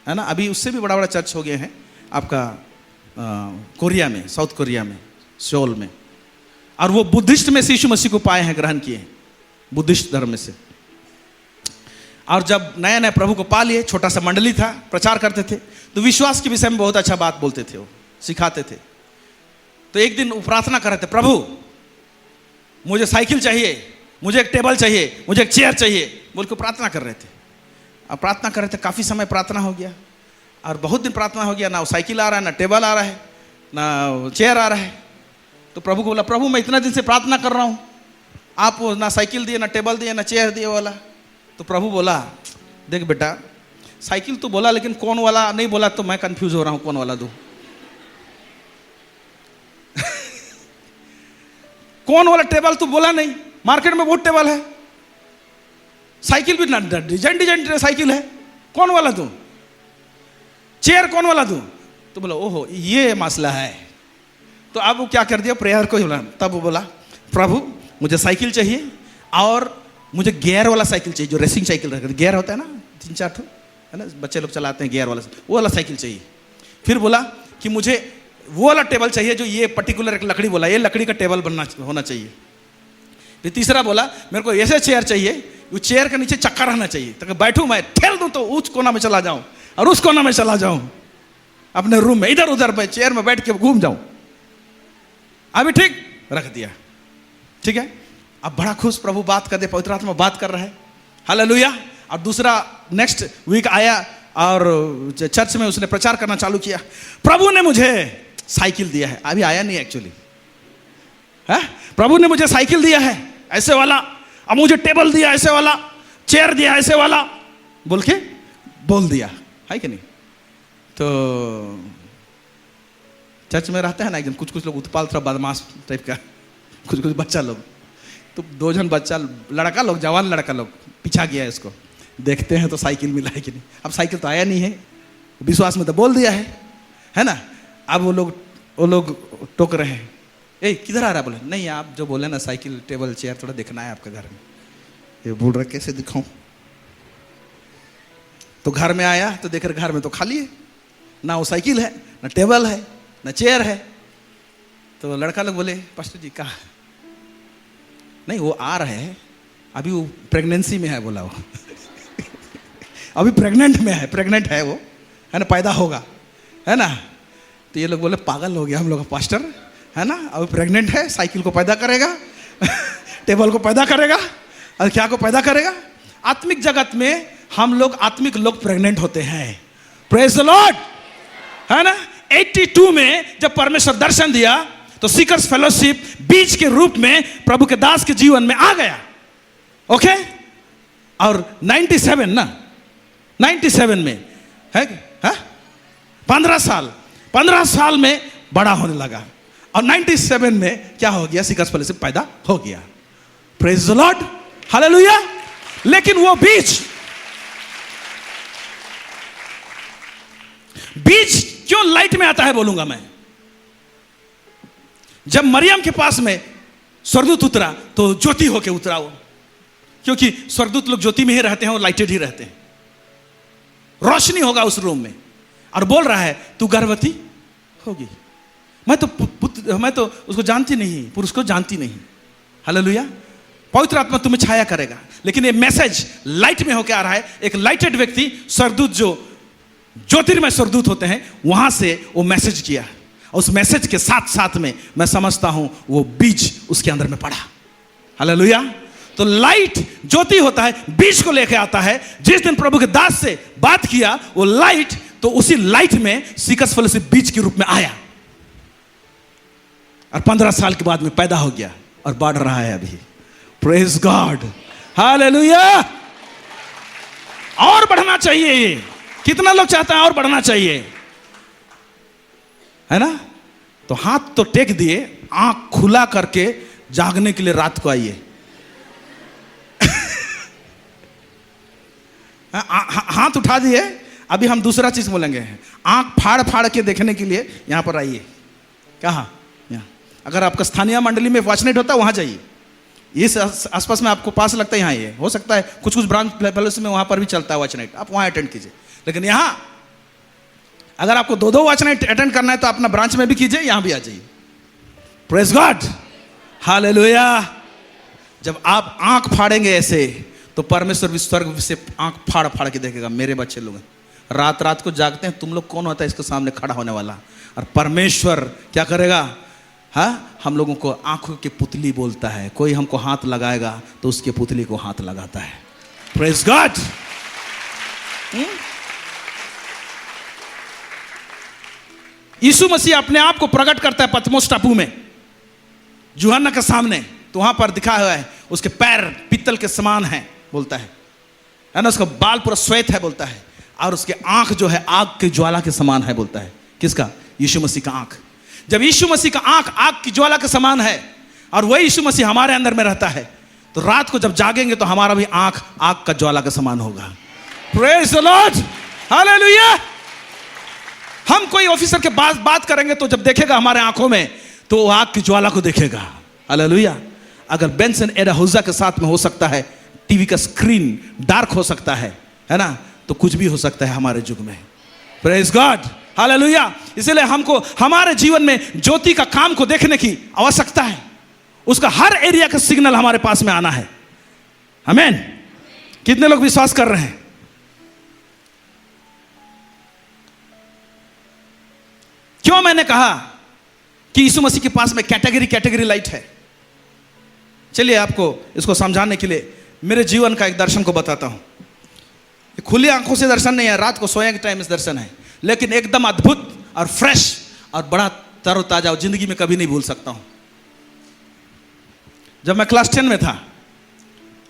ना, अभी उससे भी बड़ा बड़ा चर्च हो गए हैं आपका कोरिया में, साउथ कोरिया में, सियोल में। और वो बुद्धिस्ट में से यीशु मसीह को पाए हैं, ग्रहण किए हैं बुद्धिस्ट धर्म में से। और जब नया नया प्रभु को पा लिए, छोटा सा मंडली था, प्रचार करते थे, तो विश्वास के विषय में बहुत अच्छा बात बोलते थे, वो सिखाते थे। तो एक दिन वो प्रार्थना कर रहे थे, प्रभु मुझे साइकिल चाहिए, मुझे एक टेबल चाहिए, मुझे एक चेयर चाहिए, बोल के प्रार्थना कर रहे थे। अब प्रार्थना कर रहे थे, काफ़ी समय प्रार्थना हो गया, और बहुत दिन प्रार्थना हो गया, ना वो साइकिल आ रहा है, ना टेबल आ रहा है, ना चेयर आ रहा है। तो प्रभु को बोला, प्रभु मैं इतना दिन से प्रार्थना कर रहा हूँ, आप ना साइकिल दिए, ना टेबल दिए, ना चेयर दिए वाला। तो प्रभु बोला, देख बेटा, साइकिल तो बोला, लेकिन कौन वाला नहीं बोला, तो मैं कंफ्यूज हो रहा हूँ, कौन वाला दूँ। कौन वाला टेबल तो बोला नहीं, मार्केट में बहुत टेबल है, साइकिल भी डिजाइन डिजाइन साइकिल है, कौन वाला दूं? चेयर कौन वाला दूं? तो बोला, ओहो ये मसला है। तो अब वो क्या कर दिया, प्रेयर को ही बोला। तब वो बोला, प्रभु मुझे साइकिल चाहिए, और मुझे गियर वाला साइकिल चाहिए, जो रेसिंग साइकिल रहता है, गियर होता है ना 3-4 ठो, है ना, बच्चे लोग चलाते हैं गियर वाला, वो वाला साइकिल चाहिए। फिर बोला कि मुझे वो वाला टेबल चाहिए, जो ये पर्टिकुलर एक लकड़ी बोला, ये लकड़ी का टेबल होना चाहिए। फिर तीसरा बोला, मेरे को ऐसे चेयर चाहिए, वो चेयर के नीचे चक्का रहना चाहिए, ताकि बैठूं मैं, ठेल दूं तो उस कोना में चला जाऊं और उस कोना में चला जाऊं, अपने रूम में इधर उधर में चेयर में बैठ के घूम जाऊं। अभी ठीक रख दिया, ठीक है। अब बड़ा खुश प्रभु बात कर दे, पवित्र आत्मा बात कर रहा है। हालेलुया। और दूसरा नेक्स्ट वीक आया और चर्च में उसने प्रचार करना चालू किया, प्रभु ने मुझे साइकिल दिया है। अभी आया नहीं एक्चुअली, है, प्रभु ने मुझे साइकिल दिया है ऐसे वाला, अब मुझे टेबल दिया ऐसे वाला, चेयर दिया ऐसे वाला, बोल के बोल दिया, है कि नहीं। तो चर्च में रहता है ना, एकदम कुछ लोग उत्पाल, थोड़ा बदमाश टाइप का, कुछ बच्चा लोग, तो 2 जन बच्चा, लड़का लोग, जवान लड़का लोग पीछा गया है इसको, देखते हैं तो साइकिल मिला है कि नहीं। अब साइकिल तो आया नहीं है, विश्वास में तो बोल दिया है ना। अब वो लोग टोक रहे हैं, ए किधर आ रहा है? बोले नहीं, आप जो बोले ना साइकिल टेबल चेयर थोड़ा दिखना है आपके घर में। ये बोल रहा कैसे दिखाऊं? तो घर में आया तो देख रहे घर में तो खाली है, ना वो साइकिल है, ना टेबल है, ना चेयर है। तो लड़का लोग बोले, पास्टर जी कहाँ? नहीं वो आ रहे हैं, अभी वो प्रेगनेंसी में है, बोला वो अभी प्रेग्नेंट है वो, है ना, पैदा होगा, है ना। तो ये लोग बोले पागल हो गया हम लोग पास्टर, है ना, अभी प्रेग्नेंट है, साइकिल को पैदा करेगा टेबल को पैदा करेगा, और क्या को पैदा करेगा। आत्मिक जगत में हम लोग, आत्मिक लोग प्रेग्नेंट होते हैं। प्रेज द लॉर्ड, है ना। 82 में जब परमेश्वर दर्शन दिया, तो सीकर्स फेलोशिप बीज के रूप में प्रभु के दास के जीवन में आ गया। ओके। और 97 में है 15 साल में बड़ा होने लगा और 97 में क्या हो गया, सिकर्स फेलोशिप पैदा हो गया। Praise the Lord, hallelujah. लेकिन वो बीज क्यों लाइट में आता है बोलूंगा मैं। जब मरियम के पास में स्वर्गदूत उतरा तो ज्योति होके उतरा वो, क्योंकि स्वर्गदूत लोग ज्योति में ही रहते हैं और लाइटेड ही रहते हैं। रोशनी होगा उस रूम में और बोल रहा है तू गर्भवती होगी। मैं तो उसको जानती नहीं, पुरुष को जानती नहीं। हालेलुया। पवित्र आत्मा तुम्हें छाया करेगा। लेकिन ये मैसेज लाइट में होकर आ रहा है। एक लाइटेड व्यक्ति, स्वर्गदूत जो ज्योतिर्मय स्वर्गदूत होते हैं, वहां से वो मैसेज किया। उस मैसेज के साथ साथ में मैं समझता हूं वो बीज उसके अंदर में पड़ा। हालेलुया। तो लाइट ज्योति होता है, बीज को लेकर आता है। जिस दिन प्रभु के दास से बात किया वो लाइट, तो उसी लाइट में सीकर्स फेलोशिप बीज के रूप में आया और 15 साल के बाद में पैदा हो गया और बढ़ रहा है अभी। Praise God, hallelujah. और बढ़ना चाहिए। ये कितना लोग चाहते हैं और बढ़ना चाहिए, है ना? तो हाथ तो टेक दिए, आंख खुला करके जागने के लिए रात को आइए। हाथ उठा दिए। अभी हम दूसरा चीज बोलेंगे, आंख फाड़ फाड़ के देखने के लिए यहां पर आइए। कहां? यहां। अगर आपका स्थानीय मंडली में वॉचनाइट होता है वहां जाइए। इस आसपास में आपको पास लगता है यहाँ, ये हो सकता है कुछ ब्रांच फेलोशिप में वहां पर भी चलता है वॉचनाइट, आप वहां अटेंड कीजिए। लेकिन यहां अगर आपको 2 वॉचनाइट अटेंड करना है तो अपना ब्रांच में भी कीजिए, यहां भी आ जाइए। Praise God, hallelujah. जब आप आंख फाड़ेंगे ऐसे तो परमेश्वर भी स्वर्ग से आंख फाड़ फाड़ के देखेगा। मेरे बच्चे लोग रात रात को जागते हैं, तुम लोग कौन होता है इसके सामने खड़ा होने वाला? और परमेश्वर क्या करेगा? हाँ, हम लोगों को आंखों की पुतली बोलता है। कोई हमको हाथ लगाएगा तो उसके पुतली को हाथ लगाता है। Praise God. यीशु मसीह अपने आप को प्रकट करता है पतमोस टापू में यूहन्ना के सामने, तो वहां पर दिखा हुआ है उसके पैर पीतल के समान है बोलता है ना? उसका बाल पूरा श्वेत है बोलता है, और उसके आंख जो है आग की ज्वाला के समान है बोलता है। किसका? यीशु मसीह का आंख। जब यीशु मसीह का आंख आग की ज्वाला के समान है और वही यीशु मसीह हमारे अंदर में रहता है, तो रात को जब जागेंगे तो हमारा भी आंख आग का ज्वाला के समान होगा। Praise the Lord, hallelujah. हम कोई ऑफिसर के बात करेंगे तो जब देखेगा हमारे आंखों में तो वो आग की ज्वाला को देखेगा। हालेलुया। अगर बेंसन एडाहुजा के साथ में हो सकता है, टीवी का स्क्रीन डार्क हो सकता है ना? तो कुछ भी हो सकता है हमारे युग में। Praise God, hallelujah. इसलिए हमको हमारे जीवन में ज्योति का काम को देखने की आवश्यकता है। उसका हर एरिया का सिग्नल हमारे पास में आना है। आमीन। कितने लोग विश्वास कर रहे हैं? क्यों मैंने कहा कि यीशु मसीह के पास में कैटेगरी लाइट है? चलिए आपको इसको समझाने के लिए मेरे जीवन का एक दर्शन को बताता हूं। खुली आंखों से दर्शन नहीं है, रात को सोए के टाइम इस दर्शन है, लेकिन एकदम अद्भुत और फ्रेश और बड़ा तरोताजा और जिंदगी में कभी नहीं भूल सकता हूं। जब मैं क्लास 10 में था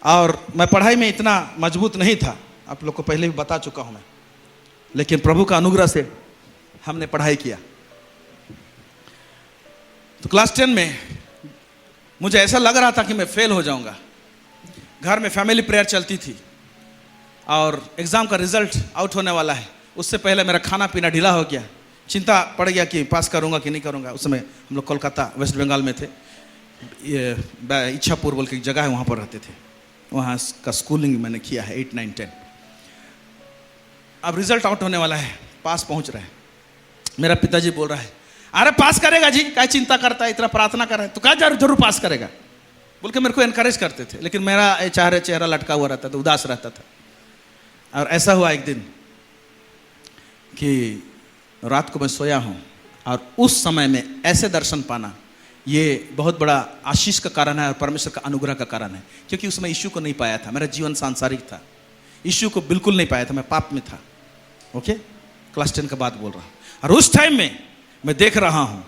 और मैं पढ़ाई में इतना मजबूत नहीं था, आप लोग को पहले भी बता चुका हूं मैं, लेकिन प्रभु का अनुग्रह से हमने पढ़ाई किया। तो क्लास 10 में मुझे ऐसा लग रहा था कि मैं फेल हो जाऊंगा। घर में फैमिली प्रेयर चलती थी और एग्जाम का रिजल्ट आउट होने वाला है, उससे पहले मेरा खाना पीना ढीला हो गया। चिंता पड़ गया कि पास करूंगा कि नहीं करूंगा। उस समय हम लोग कोलकाता वेस्ट बंगाल में थे, ये इच्छापुर बोल के एक जगह है, वहाँ पर रहते थे। वहाँ का स्कूलिंग मैंने किया है 8, 9, 10। अब रिजल्ट आउट होने वाला है, पास पहुँच रहा है। मेरा पिताजी बोल रहा है, अरे पास करेगा जी, क्या चिंता करता है, इतना प्रार्थना कर रहा है तो क्या जरूर पास करेगा बोल के मेरे को एनकरेज करते थे। लेकिन मेरा चेहरा लटका हुआ रहता था, उदास रहता था। और ऐसा हुआ एक दिन कि रात को मैं सोया हूँ और उस समय में ऐसे दर्शन पाना, ये बहुत बड़ा आशीष का कारण है और परमेश्वर का अनुग्रह का कारण है। क्योंकि उसमें यीशु को नहीं पाया था, मेरा जीवन सांसारिक था, यीशु को बिल्कुल नहीं पाया था, मैं पाप में था। ओके, क्लास 10 का बात बोल रहा हूँ। और उस टाइम में मैं देख रहा हूँ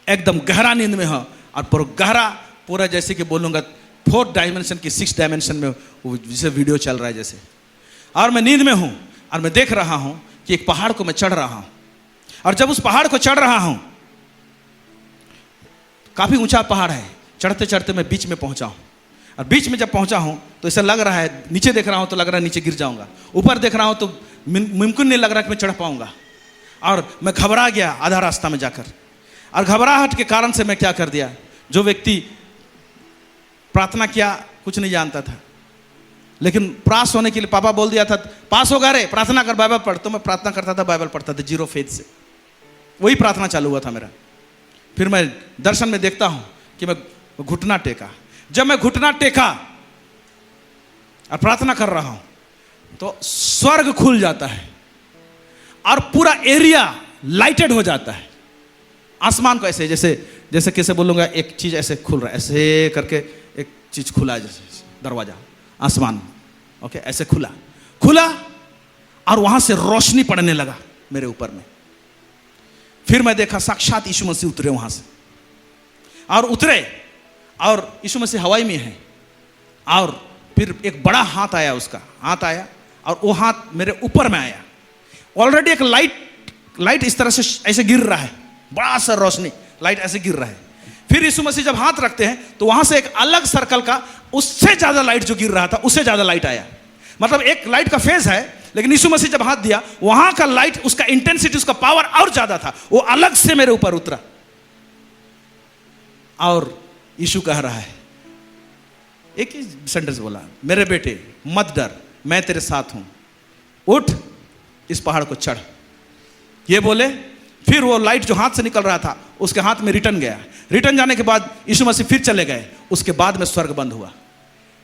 एकदम गहरा नींद में हो, और गहरा पूरा जैसे कि बोलूँगा 4 डायमेंशन की 6 डायमेंशन में जैसे वीडियो चल रहा है जैसे। और मैं नींद में हूँ और मैं देख रहा हूँ कि एक पहाड़ को मैं चढ़ रहा हूँ। और जब उस पहाड़ को चढ़ रहा हूँ काफ़ी ऊंचा पहाड़ है, चढ़ते चढ़ते मैं बीच में पहुंचा हूँ, और बीच में जब पहुंचा हूँ तो ऐसा लग रहा है, नीचे देख रहा हूँ तो लग रहा है नीचे गिर जाऊंगा, ऊपर देख रहा हूँ तो मुमकिन नहीं लग रहा कि मैं चढ़ पाऊंगा। और मैं घबरा गया आधा रास्ता में जाकर, और घबराहट के कारण से मैं क्या कर दिया, जो व्यक्ति प्रार्थना किया कुछ नहीं जानता था, लेकिन पास होने के लिए पापा बोल दिया था, पास होगा रे, प्रार्थना कर, बाइबल पढ़। तो मैं प्रार्थना करता था, बाइबल पढ़ता था, जीरो फेथ से, वही प्रार्थना चालू हुआ था मेरा। फिर मैं दर्शन में देखता हूं कि मैं घुटना टेका। जब मैं घुटना टेका और प्रार्थना कर रहा हूं तो स्वर्ग खुल जाता है और पूरा एरिया लाइटेड हो जाता है। आसमान को ऐसे जैसे जैसे कैसे बोलूंगा, एक चीज ऐसे खुल रहा है, ऐसे करके एक चीज खुला है, जैसे दरवाजा आसमान, ओके, ऐसे खुला और वहां से रोशनी पड़ने लगा मेरे ऊपर में। फिर मैं देखा साक्षात यीशु मसीह उतरे वहां से, और उतरे और यीशु मसीह हवाई में है, और फिर एक बड़ा हाथ आया, उसका हाथ आया और वो हाथ मेरे ऊपर में आया। ऑलरेडी एक लाइट इस तरह से ऐसे गिर रहा है, बड़ा सा रोशनी लाइट ऐसे गिर रहा है। फिर यीशु मसीह जब हाथ रखते हैं तो वहां से एक अलग सर्कल का उससे ज्यादा लाइट जो गिर रहा था उससे ज्यादा लाइट आया। मतलब एक लाइट का फेज है, लेकिन यीशु मसीह जब हाथ दिया वहां का लाइट, उसका इंटेंसिटी, उसका पावर और ज्यादा था, वो अलग से मेरे ऊपर उतरा। और यीशु कह रहा है, एक ही सेंटेंस बोला, मेरे बेटे मत डर, मैं तेरे साथ हूं, उठ इस पहाड़ को चढ़। ये बोले, फिर वो लाइट जो हाथ से निकल रहा था उसके हाथ में रिटर्न गया। रिटर्न जाने के बाद यीशु मसीह फिर चले गए, उसके बाद में स्वर्ग बंद हुआ।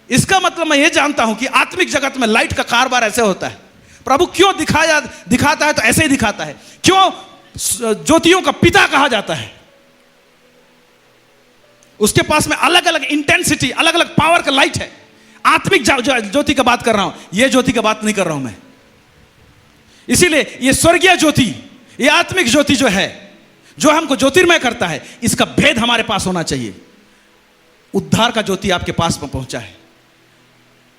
इसका मतलब मैं ये जानता हूं कि आत्मिक जगत में लाइट का कारोबार ऐसे होता है। प्रभु क्यों दिखाता है तो ऐसे ही दिखाता है। क्यों ज्योतियों का पिता कहा जाता है? उसके पास में अलग अलग इंटेंसिटी, अलग अलग पावर का लाइट है। आत्मिक ज्योति का बात कर रहा हूं, यह ज्योति का बात नहीं कर रहा हूं मैं। इसीलिए यह स्वर्गीय ज्योति, यह आत्मिक ज्योति जो है, जो हमको ज्योतिर्मय करता है, इसका भेद हमारे पास होना चाहिए। उद्धार का ज्योति आपके पास में पहुंचा है,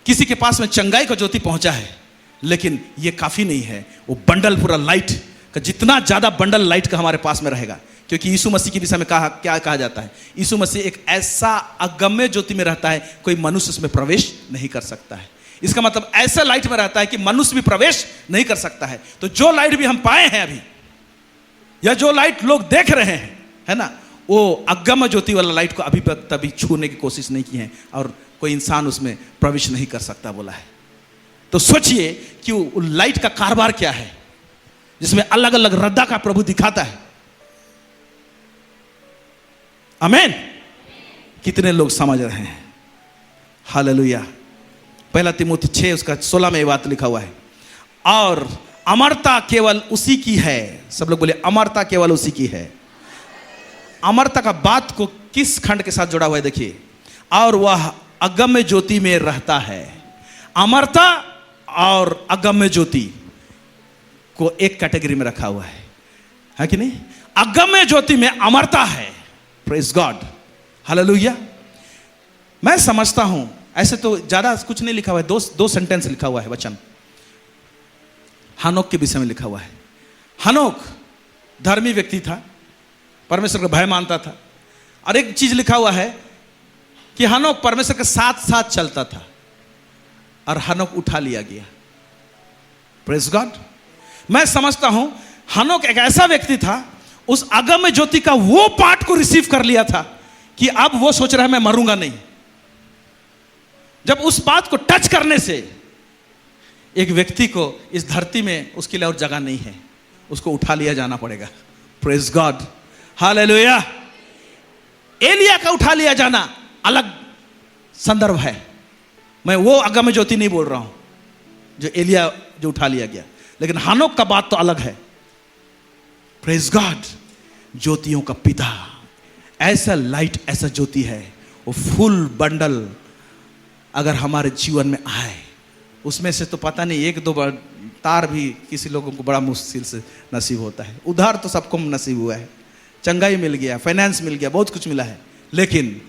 किसी के पास में चंगाई का ज्योति पहुंचा है, लेकिन यह काफी नहीं है। वो बंडल पूरा लाइट का, जितना ज्यादा बंडल लाइट का हमारे पास में रहेगा, क्योंकि यीशु मसीह के विषय में क्या कहा जाता है, यीशु मसीह एक ऐसा अगम्य ज्योति में रहता है, कोई मनुष्य उसमें प्रवेश नहीं कर सकता है। इसका मतलब ऐसा लाइट में रहता है कि मनुष्य भी प्रवेश नहीं कर सकता है। तो जो लाइट भी हम पाए हैं अभी, या जो लाइट लोग देख रहे हैं, है ना, वो अगम्य ज्योति वाला लाइट को अभी तक तभी छूने की कोशिश नहीं की है, और कोई इंसान उसमें प्रवेश नहीं कर सकता बोला है। तो सोचिए कि वो लाइट का कारोबार क्या है, जिसमें अलग अलग रद्दा का प्रभु दिखाता है। आमीन। कितने लोग समझ रहे हैं? हालेलुया। पहला तिमोथी 6 उसका 16 में ये बात लिखा हुआ है, और अमरता केवल उसी की है। सब लोग बोले, अमरता केवल उसी की है। अमरता का बात को किस खंड के साथ जोड़ा हुआ है देखिए, और वह अगम्य ज्योति में रहता है। अमरता और अगम्य ज्योति को एक कैटेगरी में रखा हुआ है कि नहीं? अगम्य ज्योति में अमरता है। Praise God, hallelujah. मैं समझता हूं, ऐसे तो ज्यादा कुछ नहीं लिखा हुआ है, दो सेंटेंस लिखा हुआ है, वचन हनोक के विषय में लिखा हुआ है। हनोक धर्मी व्यक्ति था, परमेश्वर का भय मानता था, और एक चीज लिखा हुआ है कि हनोक परमेश्वर के साथ साथ चलता था, और हनोक उठा लिया गया। Praise God. मैं समझता हूं हनोक एक ऐसा व्यक्ति था, उस अगम्य ज्योति का वो पार्ट को रिसीव कर लिया था कि अब वो सोच रहा है मैं मरूंगा नहीं। जब उस बात को टच करने से एक व्यक्ति को इस धरती में उसके लिए और जगह नहीं है, उसको उठा लिया जाना पड़ेगा। Praise God, hallelujah. एलिया का उठा लिया जाना अलग संदर्भ है, मैं वो अगम्य ज्योति नहीं बोल रहा हूं जो एलिया जो उठा लिया गया, लेकिन हनोक का बात तो अलग है। Praise God. ज्योतियों का पिता, ऐसा लाइट, ऐसा ज्योति है, वो फुल बंडल अगर हमारे जीवन में आए, उसमें से तो पता नहीं एक दो बार तार भी किसी लोगों को बड़ा मुश्किल से नसीब होता है। उधार तो सबको नसीब हुआ है, चंगाई मिल गया, फाइनेंस मिल गया, बहुत कुछ मिला है, लेकिन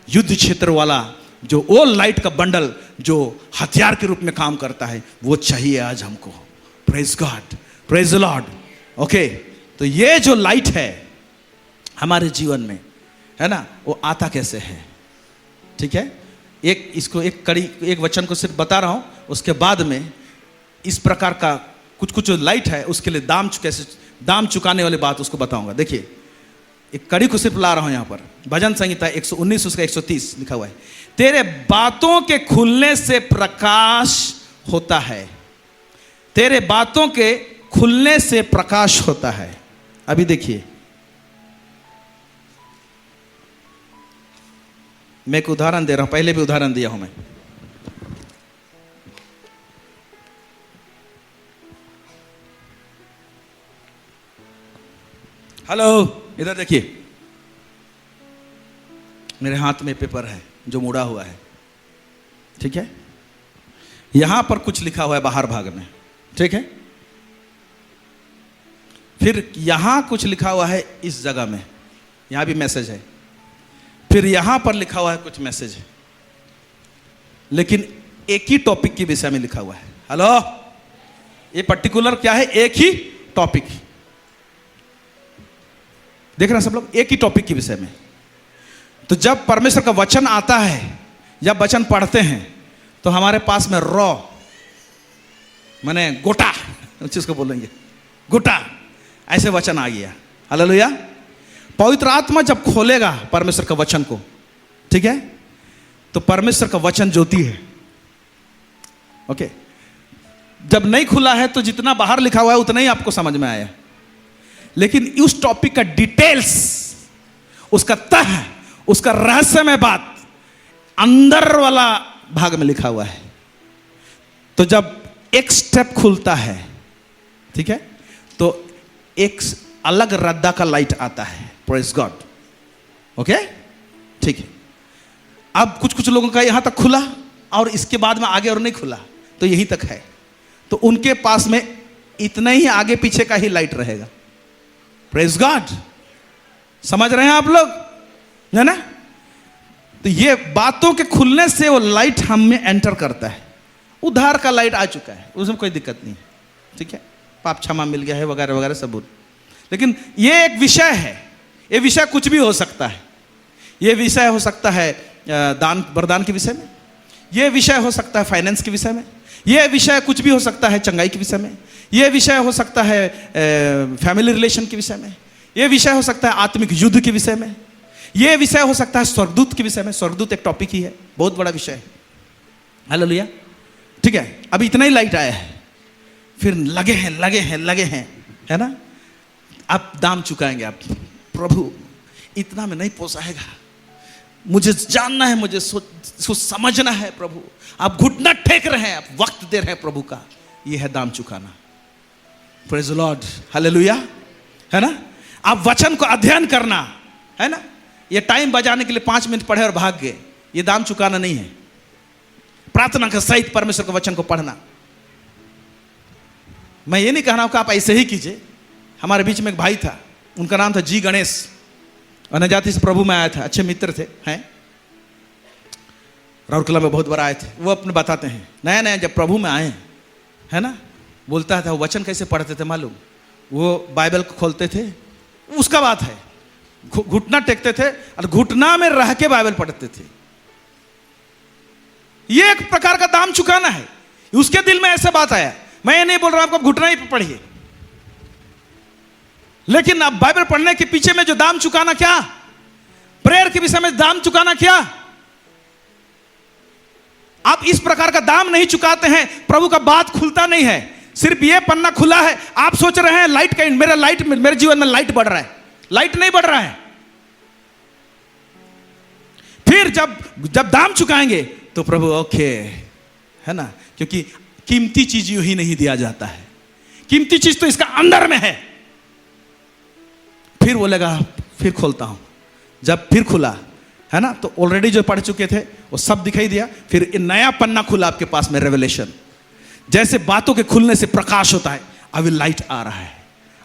युद्ध क्षेत्र वाला जो वो लाइट का बंडल जो हथियार के रूप में काम करता है, वो चाहिए आज हमको। Praise God, praise the Lord. Okay, तो ये जो लाइट है हमारे जीवन में, है ना, वो आता कैसे है। ठीक है, एक वचन को सिर्फ बता रहा हूं, उसके बाद में इस प्रकार का कुछ लाइट है, उसके लिए दाम चुकाने वाली बात उसको बताऊंगा। देखिए, एक कड़ी को सिर्फ ला रहा हूं यहां पर। भजन संहिता 119 उसका 130 लिखा हुआ है, तेरे बातों के खुलने से प्रकाश होता है। तेरे बातों के खुलने से प्रकाश होता है। अभी देखिए, मैं एक उदाहरण दे रहा हूं, पहले भी उदाहरण दिया हूं मैं। हेलो, इधर देखिए, मेरे हाथ में पेपर है जो मुड़ा हुआ है। ठीक है, यहां पर कुछ लिखा हुआ है बाहर भाग में। ठीक है, फिर यहां कुछ लिखा हुआ है इस जगह में, यहां भी मैसेज है। फिर यहां पर लिखा हुआ है कुछ मैसेज है, लेकिन एक ही टॉपिक के विषय में लिखा हुआ है। हेलो, ये पर्टिकुलर क्या है, एक ही टॉपिक। देख रहे हैं सब लोग, एक ही टॉपिक के विषय में। तो जब परमेश्वर का वचन आता है, जब वचन पढ़ते हैं, तो हमारे पास में रॉ माने गोटा, जिसको बोलेंगे गोटा, ऐसे वचन आ गया। हालेलुया। पवित्र आत्मा जब खोलेगा परमेश्वर का वचन को, ठीक है, तो परमेश्वर का वचन ज्योति है। ओके, जब नहीं खुला है तो जितना बाहर लिखा हुआ है उतना ही आपको समझ में आया, लेकिन उस टॉपिक का डिटेल्स, उसका तह, उसका रहस्यमय बात अंदर वाला भाग में लिखा हुआ है। तो जब एक स्टेप खुलता है, ठीक है, तो एक अलग रद्दा का लाइट आता है। Praise God. ओके, ठीक है। अब कुछ लोगों का यहां तक खुला और इसके बाद में आगे और नहीं खुला, तो यहीं तक है, तो उनके पास में इतना ही आगे पीछे का ही लाइट रहेगा। Praise God. समझ रहे हैं आप लोग, है ना? तो ये बातों के खुलने से वो लाइट हम में एंटर करता है। उद्धार का लाइट आ चुका है, उसमें कोई दिक्कत नहीं, ठीक है, पाप क्षमा मिल गया है वगैरह वगैरह सबूत। लेकिन ये एक विषय है, ये विषय कुछ भी हो सकता है। ये विषय हो सकता है दान वरदान के विषय में, ये विषय हो सकता है फाइनेंस के विषय में, ये विषय कुछ भी हो सकता है चंगाई के विषय में, ये विषय हो सकता है फैमिली रिलेशन के विषय में, ये विषय हो सकता है आत्मिक युद्ध के विषय में, ये विषय हो सकता है स्वर्गदूत के विषय में। स्वर्गदूत एक टॉपिक ही है, बहुत बड़ा विषय है। हालेलुया, ठीक है। अभी इतना ही लाइट आया है, फिर लगे हैं, है ना? आप दाम चुकाएंगे, आप प्रभु इतना में नहीं पोसाएगा, मुझे जानना है, मुझे समझना है प्रभु। आप घुटना टेक रहे हैं, आप वक्त दे रहे हैं प्रभु का, यह है दाम चुकाना। प्रेज द लॉर्ड, हालेलुया, है ना? आप वचन को अध्ययन करना, है ना? ये टाइम बजाने के लिए 5 मिनट पढ़े और भाग गए, ये दाम चुकाना नहीं है। प्रार्थना के सहित परमेश्वर के वचन को पढ़ना। मैं ये नहीं कह रहा हूं कि आप ऐसे ही कीजिए। हमारे बीच में एक भाई था, उनका नाम था जी गणेश, अनजाति से प्रभु में आया था, अच्छे मित्र थे, हैं, राउरकेला में बहुत बार आए थे। वो अपने बताते हैं, नया नया जब प्रभु में आए, है ना, बोलता था वचन कैसे पढ़ते थे मालूम? वो बाइबल को खोलते थे, उसका बात है, घुटना टेकते थे और घुटना में रह के बाइबल पढ़ते थे। ये एक प्रकार का दाम चुकाना है। उसके दिल में ऐसा बात आया। मैं ये नहीं बोल रहा आपको घुटना ही पढ़िए, लेकिन अब बाइबल पढ़ने के पीछे में जो दाम चुकाना, क्या प्रेयर के विषय में दाम चुकाना, क्या आप इस प्रकार का दाम नहीं चुकाते हैं, प्रभु का बात खुलता नहीं है। सिर्फ ये पन्ना खुला है, आप सोच रहे हैं लाइट का, मेरे जीवन में लाइट बढ़ रहा है, लाइट नहीं बढ़ रहा है। फिर जब दाम चुकाएंगे तो प्रभु ओके, है ना, क्योंकि कीमती चीज यूं ही नहीं दिया जाता है, कीमती चीज तो इसका अंदर में है। फिर बोलेगा फिर खोलता हूं। जब फिर खुला, है ना, तो ऑलरेडी जो पढ़ चुके थे वो सब दिखाई दिया। फिर नया पन्ना खुला आपके पास में, रेवलेशन। जैसे बातों के खुलने से प्रकाश होता है, अभी लाइट आ रहा है।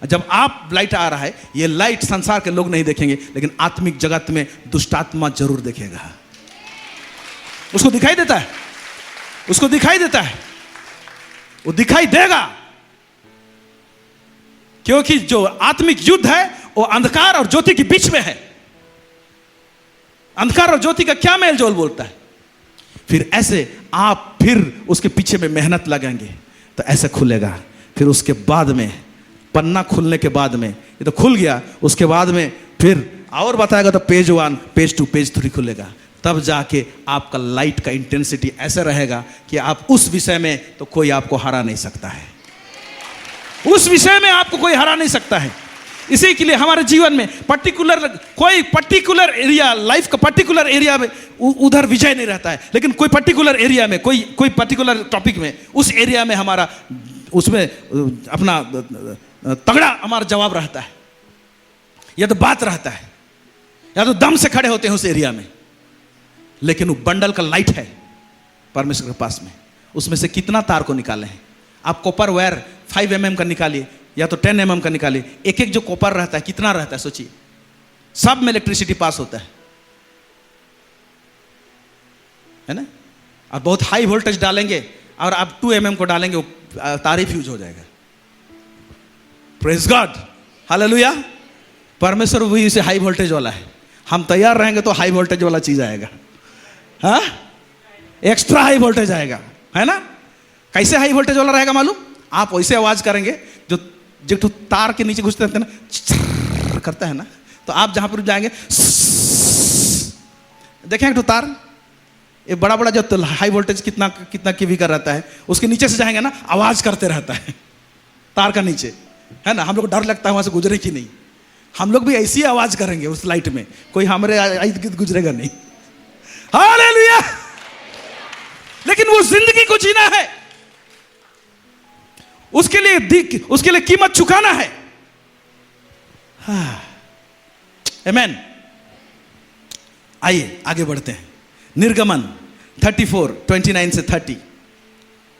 जब आप लाइट आ रहा है, ये लाइट संसार के लोग नहीं देखेंगे, लेकिन आत्मिक जगत में दुष्टात्मा जरूर देखेगा। उसको दिखाई देता है, उसको दिखाई देता है, वो दिखाई देगा, क्योंकि जो आत्मिक युद्ध है वो अंधकार और ज्योति के बीच में है। अंधकार और ज्योति का क्या मेल जोल बोलता है। फिर ऐसे आप फिर उसके पीछे में मेहनत लगेंगे तो ऐसे खुलेगा। फिर उसके बाद में पन्ना खुलने के बाद में, ये तो खुल गया, उसके बाद में फिर और बताएगा तो पेज 1, पेज 2, पेज 3 खुलेगा। तब जाके आपका लाइट का इंटेंसिटी ऐसा रहेगा कि आप उस विषय में तो कोई आपको हरा नहीं सकता है, उस विषय में आपको कोई हरा नहीं सकता है। इसी के लिए हमारे जीवन में कोई पर्टिकुलर एरिया, लाइफ का पर्टिकुलर एरिया में उधर विजय नहीं रहता है, लेकिन कोई पर्टिकुलर एरिया में, कोई पर्टिकुलर टॉपिक में, उस एरिया में हमारा उसमें अपना तगड़ा हमारा जवाब रहता है, या तो बात रहता है, या तो दम से खड़े होते हैं उस एरिया में। लेकिन वो बंडल का लाइट है परमेश्वर के पास में, उसमें से कितना तार को निकाले हैं आप। कॉपर वायर 5 mm का निकालिए या तो 10 mm का निकालिए, एक एक जो कॉपर रहता है कितना रहता है सोचिए, सब में इलेक्ट्रिसिटी पास होता है ना। आप बहुत हाई वोल्टेज डालेंगे और आप 2 mm को डालेंगे, वो तार ही फ्यूज हो जाएगा। Praise God, hallelujah. परमेश्वर वही से हाई वोल्टेज वाला है, हम तैयार रहेंगे तो हाई वोल्टेज वाला चीज आएगा, हाँ, एक्स्ट्रा हाई वोल्टेज आएगा, है ना। कैसे हाई वोल्टेज वाला रहेगा मालूम, आप वैसे आवाज करेंगे जो तो तार के नीचे घुसते रहते हैं ना, करता है ना, तो आप जहां पर जाएंगे देखेंगे तो तार, ये बड़ा बड़ा जो हाई वोल्टेज कितना केवी का रहता है, उसके नीचे से जाएंगे ना, आवाज करते रहता है तार का नीचे, है ना। हम लोग को डर लगता है वहां से गुजरे कि नहीं, हम लोग भी ऐसी आवाज करेंगे उस लाइट में, कोई हमारे गुजरेगा नहीं, हालेलुया। लेकिन वो जिंदगी को जीना है, उसके लिए कीमत चुकाना है। आमेन। आइए आगे बढ़ते हैं। निर्गमन 34:29 से 30,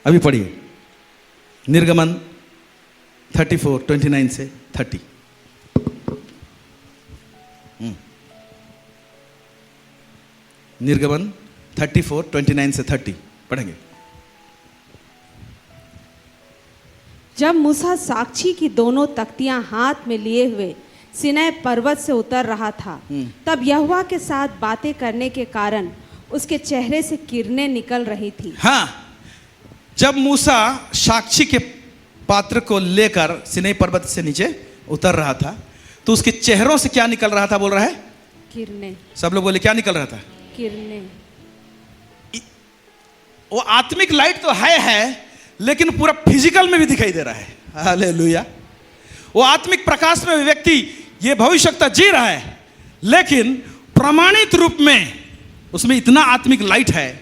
अभी पढ़िए। निर्गमन 34:29 से 30। निर्गमन 34:29 से 30 पढ़ेंगे। जब मूसा साक्षी की दोनों तख्तियां हाथ में लिए हुए सिनै पर्वत से उतर रहा था, तब यहोवा के साथ बातें करने के कारण उसके चेहरे से किरणें निकल रही थी। हाँ, जब मूसा साक्षी के पात्र को लेकर सिनै पर्वत से नीचे उतर रहा था, तो उसके चेहरों से क्या निकल रहा था, बोल रहा है किरणें। सब लोग बोले क्या निकल रहा था, किरणें। वो आत्मिक लाइट तो है, लेकिन पूरा फिजिकल में भी दिखाई दे रहा है, हालेलुया। वो आत्मिक प्रकाश में व्यक्ति ये भविष्यता जी रहा है, लेकिन प्रमाणित रूप में उसमें इतना आत्मिक लाइट है,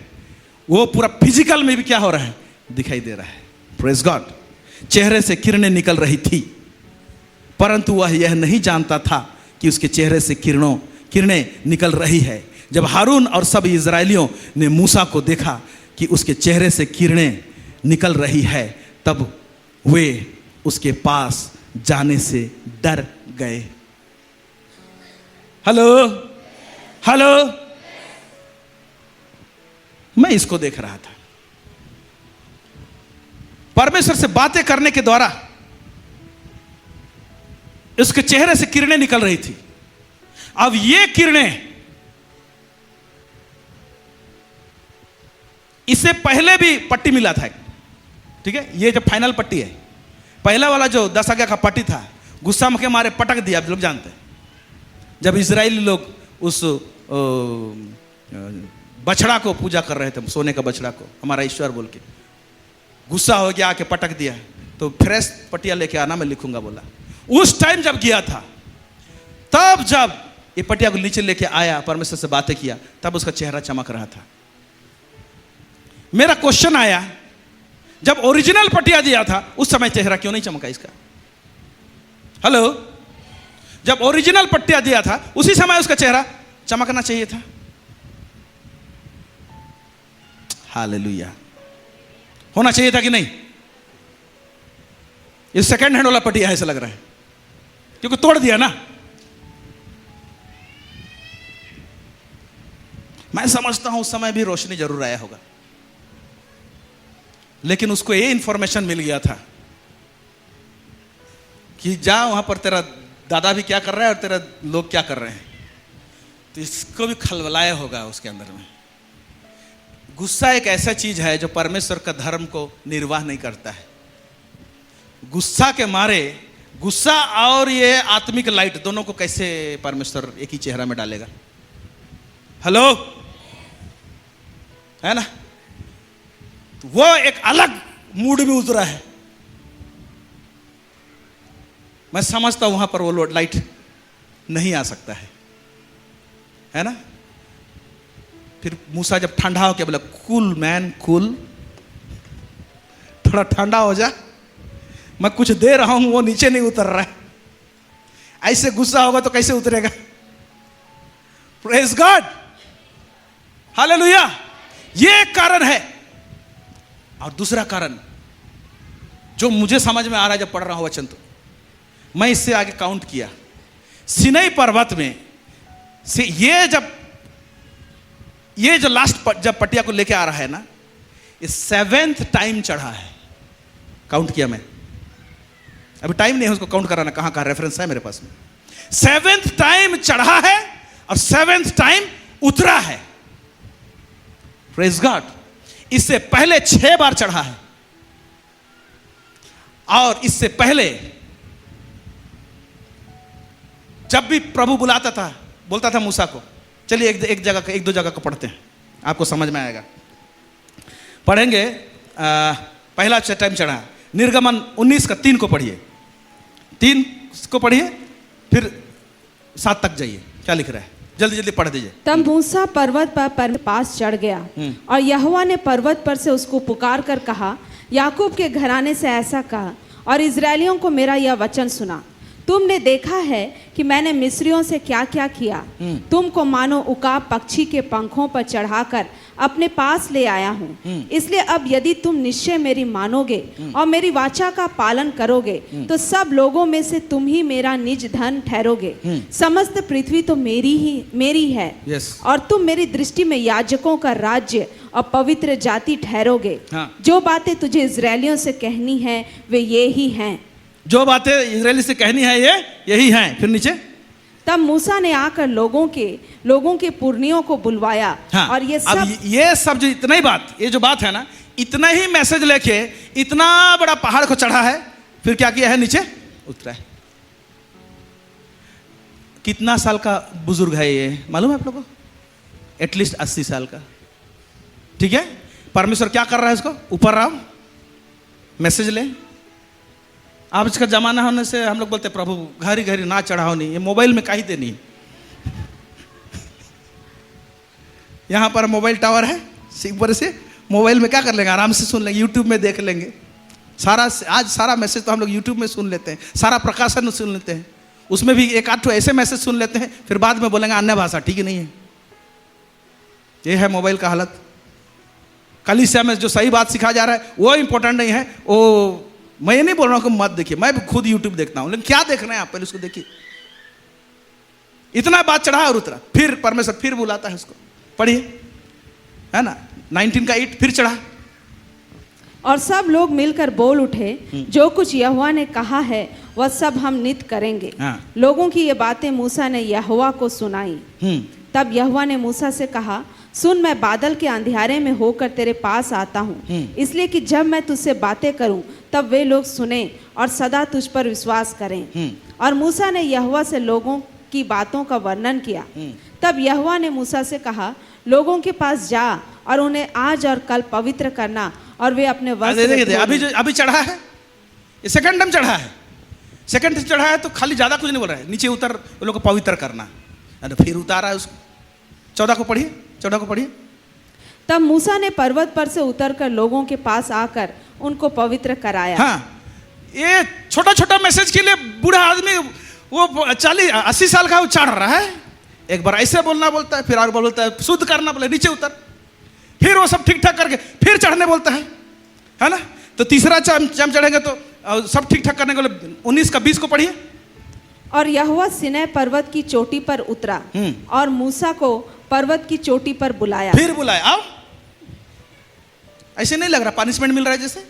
वो पूरा फिजिकल में भी क्या हो रहा है, दिखाई दे रहा है। Praise God. चेहरे से किरणें निकल रही थी, परंतु वह यह नहीं जानता था कि उसके चेहरे से किरणें निकल रही है। जब हारून और सब इजरायलियों ने मूसा को देखा कि उसके चेहरे से किरणें निकल रही है, तब वे उसके पास जाने से डर गए। हेलो हेलो, मैं इसको देख रहा था, परमेश्वर से बातें करने के द्वारा उसके चेहरे से किरणें निकल रही थी। अब ये किरणें इससे पहले भी पट्टी मिला था, ठीक है, ये जो फाइनल पट्टी है, पहला वाला जो 10 आज्ञा का पट्टी था, गुस्सा के मारे पटक दिया। आप लोग जानते हैं, जब इजरायली लोग उस बछड़ा को पूजा कर रहे थे, सोने का बछड़ा को हमारा ईश्वर बोल के, गुस्सा हो गया, आके पटक दिया। तो फ्रेश पटिया लेके आना, मैं लिखूंगा बोला। उस टाइम जब गया था, तब जब ये पटिया को नीचे लेके आया, परमेश्वर से बातें किया, तब उसका चेहरा चमक रहा था। मेरा क्वेश्चन आया, जब ओरिजिनल पटिया दिया था उस समय चेहरा क्यों नहीं चमका इसका? हेलो, जब ओरिजिनल पटिया दिया था उसी समय उसका चेहरा चमकना चाहिए था। हालेलुया, होना चाहिए था कि नहीं? ये सेकंड हैंड वाला पटिया है ऐसा लग रहा है, क्योंकि तोड़ दिया ना। मैं समझता हूं उस समय भी रोशनी जरूर आया होगा, लेकिन उसको ये इंफॉर्मेशन मिल गया था कि जा वहां पर तेरा दादा भी क्या कर रहा है और तेरा लोग क्या कर रहे हैं। तो इसको भी खलबलाया होगा उसके अंदर में। गुस्सा एक ऐसा चीज है जो परमेश्वर का धर्म को निर्वाह नहीं करता है। गुस्सा के मारे, गुस्सा और ये आत्मिक लाइट दोनों को कैसे परमेश्वर एक ही चेहरा में डालेगा? हेलो, है ना? तो वो एक अलग मूड में उतरा है। मैं समझता हूं वहां पर वो लाइट नहीं आ सकता है ना? फिर मूसा जब ठंडा हो के बोला, कूल मैन कूल, थोड़ा ठंडा हो जा, मैं कुछ दे रहा हूं, वो नीचे नहीं उतर रहा है। ऐसे गुस्सा होगा तो कैसे उतरेगा? Praise God, hallelujah. ये एक कारण है। और दूसरा कारण जो मुझे समझ में आ रहा है जब पढ़ रहा हूं वचन, तो मैं इससे आगे काउंट किया। सिनै पर्वत में से ये जो लास्ट जब पटिया को लेके आ रहा है ना, ये 7th टाइम चढ़ा है। काउंट किया मैं, अभी टाइम नहीं है उसको काउंट कराना, कहां कहां रेफरेंस है मेरे पास में। 7th टाइम चढ़ा है और 7th टाइम उतरा है। Praise God. इससे पहले 6 बार चढ़ा है, और इससे पहले जब भी प्रभु बुलाता था, बोलता था मूसा को, चलिए एक दो जगह को पढ़ते हैं, आपको समझ में आएगा। पढ़ेंगे। पहला टाइम चढ़ा निर्गमन 19 का 3 को पढ़िए, 3 को पढ़िए, फिर 7 तक जाइए। क्या लिख रहा है? जल्दी जल्दी पढ़ दीजिए। तब मूसा पर्वत पर पास चढ़ गया, और यहोवा ने पर्वत पर से उसको पुकार कर कहा, याकूब के घराने से ऐसा कहा और इजरायलियों को मेरा यह वचन सुना। तुमने देखा है कि मैंने मिस्रियों से क्या क्या किया। तुमको मानो उकाब पक्षी के पंखों पर चढ़ाकर अपने पास ले आया हूँ। इसलिए अब यदि तुम निश्चय मेरी मानोगे और मेरी वाचा का पालन करोगे, तो सब लोगों में से तुम ही मेरा निज धन ठहरोगे। समस्त पृथ्वी तो मेरी है। और तुम मेरी दृष्टि में याजकों का राज्य और पवित्र जाति ठहरोगे। जो बातें तुझे इजरायलियों से कहनी है वे ये ही हैं। जो बातें इजरायली से कहनी है ये यही हैं। फिर नीचे, तब मूसा ने आकर लोगों के पुरनियों को बुलवाया। और ये सब जो इतना ही बात, ये जो बात है ना, इतना ही मैसेज लेके इतना बड़ा पहाड़ को चढ़ा है। फिर क्या किया है? नीचे उतरा है। कितना साल का बुजुर्ग है ये मालूम है आप लोगों को? एटलीस्ट 80 साल का। ठीक है, परमेश्वर क्या कर रहा है? इसको ऊपर आओ, मैसेज ले। अब इसका जमाना होने से हम लोग बोलते प्रभु घरी घरी ना चढ़ाओ नहीं, ये मोबाइल में कहीं देनी। यहां पर मोबाइल टावर है, ऊपर से मोबाइल में क्या कर लेंगे? आराम से सुन लेंगे, यूट्यूब में देख लेंगे। आज सारा मैसेज तो हम लोग यूट्यूब में सुन लेते हैं, सारा प्रकाशन सुन लेते हैं। उसमें भी 1-8 ऐसे मैसेज सुन लेते हैं, फिर बाद में बोलेंगे अन्य भाषा ठीक नहीं है। ये है मोबाइल का हालत। कलीसिया में जो सही बात सिखाया जा रहा है वो इंपॉर्टेंट नहीं है। वो मैं ये नहीं बोल रहा हूं कि मत देखिए, मैं भी खुद यूट्यूब देखता हूं, लेकिन क्या देखना है आप पहले उसको देखिए। इतना बात चढ़ा और उतरा, फिर परमेश्वर फिर बुलाता है उसको, पढ़िए, है ना? 19 का 8 फिर चढ़ा। और सब लोग मिलकर बोल उठे, जो कुछ यहोवा ने कहा है वह सब हम नित करेंगे। लोगों की ये बातें मूसा ने यहोवा को सुनाई। तब यहोवा ने मूसा से कहा, सुन, मैं बादल के अंधियारे में होकर तेरे पास आता हूँ, इसलिए कि जब मैं तुझसे बातें करूं तब वे लोग सुने और सदा तुझ पर विश्वास करें। और मूसा ने यहोवा से लोगों की बातों का वर्णन किया। तब यहोवा ने मूसा से कहा, लोगों के पास जा और उन्हें आज और कल पवित्र करना, और वे अपने वस्त्र। अभी चढ़ा है, ये सेकंड टाइम चढ़ा है। सेकंड टाइम चढ़ा है तो खाली ज्यादा कुछ नहीं बोल रहा है, नीचे उतर वो लोग को पवित्र करना, फिर उतारा है उसको। 14 को पढ़िए। तब मूसा ने पर्वत पर से उतरकर लोगों के पास आकर उनको पवित्र कराया। हाँ, ये छोटा छोटा मैसेज के लिए बूढ़ा आदमी वो 40-80 साल का वो चढ़ रहा है। एक बार ऐसे बोलता है, फिर और बोलता है शुद्ध करना, बोले नीचे उतर, फिर वो सब ठीक ठाक करके फिर चढ़ने बोलता है ना? तो तीसरा जब चढ़ेंगे तो सब ठीक ठाक करने के लिए 19 का 20 को पढ़िए। और यहोवा सिनै पर्वत की चोटी पर उतरा और मूसा को पर्वत की चोटी पर बुलाया। फिर बुलाया। आओ, ऐसे नहीं लग रहा पनिशमेंट मिल रहा है जैसे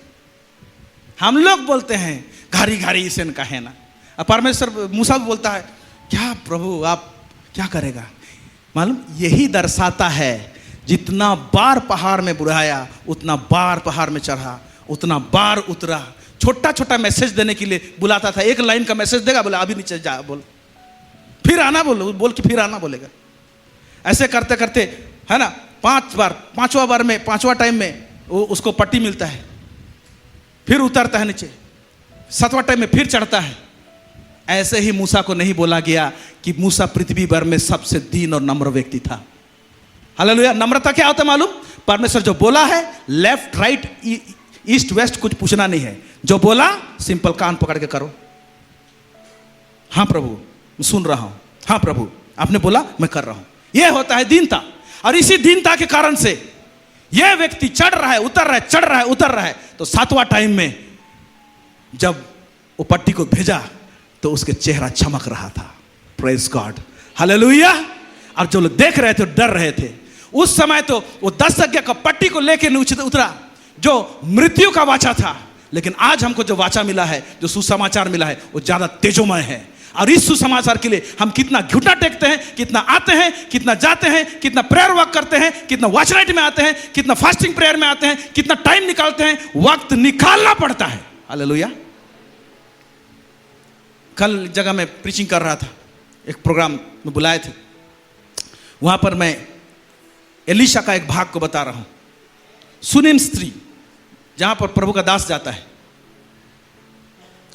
हम लोग बोलते हैं घारी घारी इसे का है ना। परमेश्वर मूसा बोलता है, क्या प्रभु आप क्या करेगा? मालूम, यही दर्शाता है जितना बार पहाड़ में बुलाया उतना बार पहाड़ में चढ़ा, उतना बार उतरा। छोटा छोटा मैसेज देने के लिए बुलाता था, एक लाइन का मैसेज देगा, बोला अभी नीचे जा, बोल फिर आना, बोल के फिर आना बोलेगा। ऐसे करते करते है ना 5 बार, 5वां बार में 5वां टाइम में वो उसको पट्टी मिलता है, फिर उतरता है नीचे, 7वां टाइम में फिर चढ़ता है। ऐसे ही मूसा को नहीं बोला गया कि मूसा पृथ्वी भर में सबसे दीन और नम्र व्यक्ति था। हालेलुया। नम्रता क्या होता है मालूम? परमेश्वर जो बोला है, लेफ्ट राइट ईस्ट वेस्ट कुछ पूछना नहीं है, जो बोला सिंपल कान पकड़ के करो। हाँ प्रभु मैं सुन रहा हूं, हाँ प्रभु आपने बोला मैं कर रहा हूं। यह होता है दीनता। और इसी दीनता के कारण से यह व्यक्ति चढ़ रहा है, उतर रहा है, चढ़ रहा है, उतर रहा है। तो 7वां टाइम में जब वो पट्टी को भेजा तो उसके चेहरा चमक रहा था। Praise God, hallelujah. और जो लोग देख रहे थे डर रहे थे। उस समय तो वो 10 आज्ञा का पट्टी को लेकर नीचे उतरा, जो मृत्यु का वाचा था। लेकिन आज हमको जो वाचा मिला है, जो सुसमाचार मिला है, वो ज्यादा तेजोमय है। और इस सुसमाचार के लिए हम कितना घुटना टेकते हैं, कितना आते हैं, कितना जाते हैं, कितना प्रेयर वर्क करते हैं, कितना वॉच नाइट में आते हैं, कितना फास्टिंग प्रेयर में आते हैं, कितना टाइम निकालते हैं। वक्त निकालना पड़ता है। हालेलुया। कल जगह मैं प्रीचिंग कर रहा था, एक प्रोग्राम में बुलाए थे, वहां पर मैं एलीशा का एक भाग को बता रहा हूं। सुनेम स्त्री, जहां पर प्रभु का दास जाता है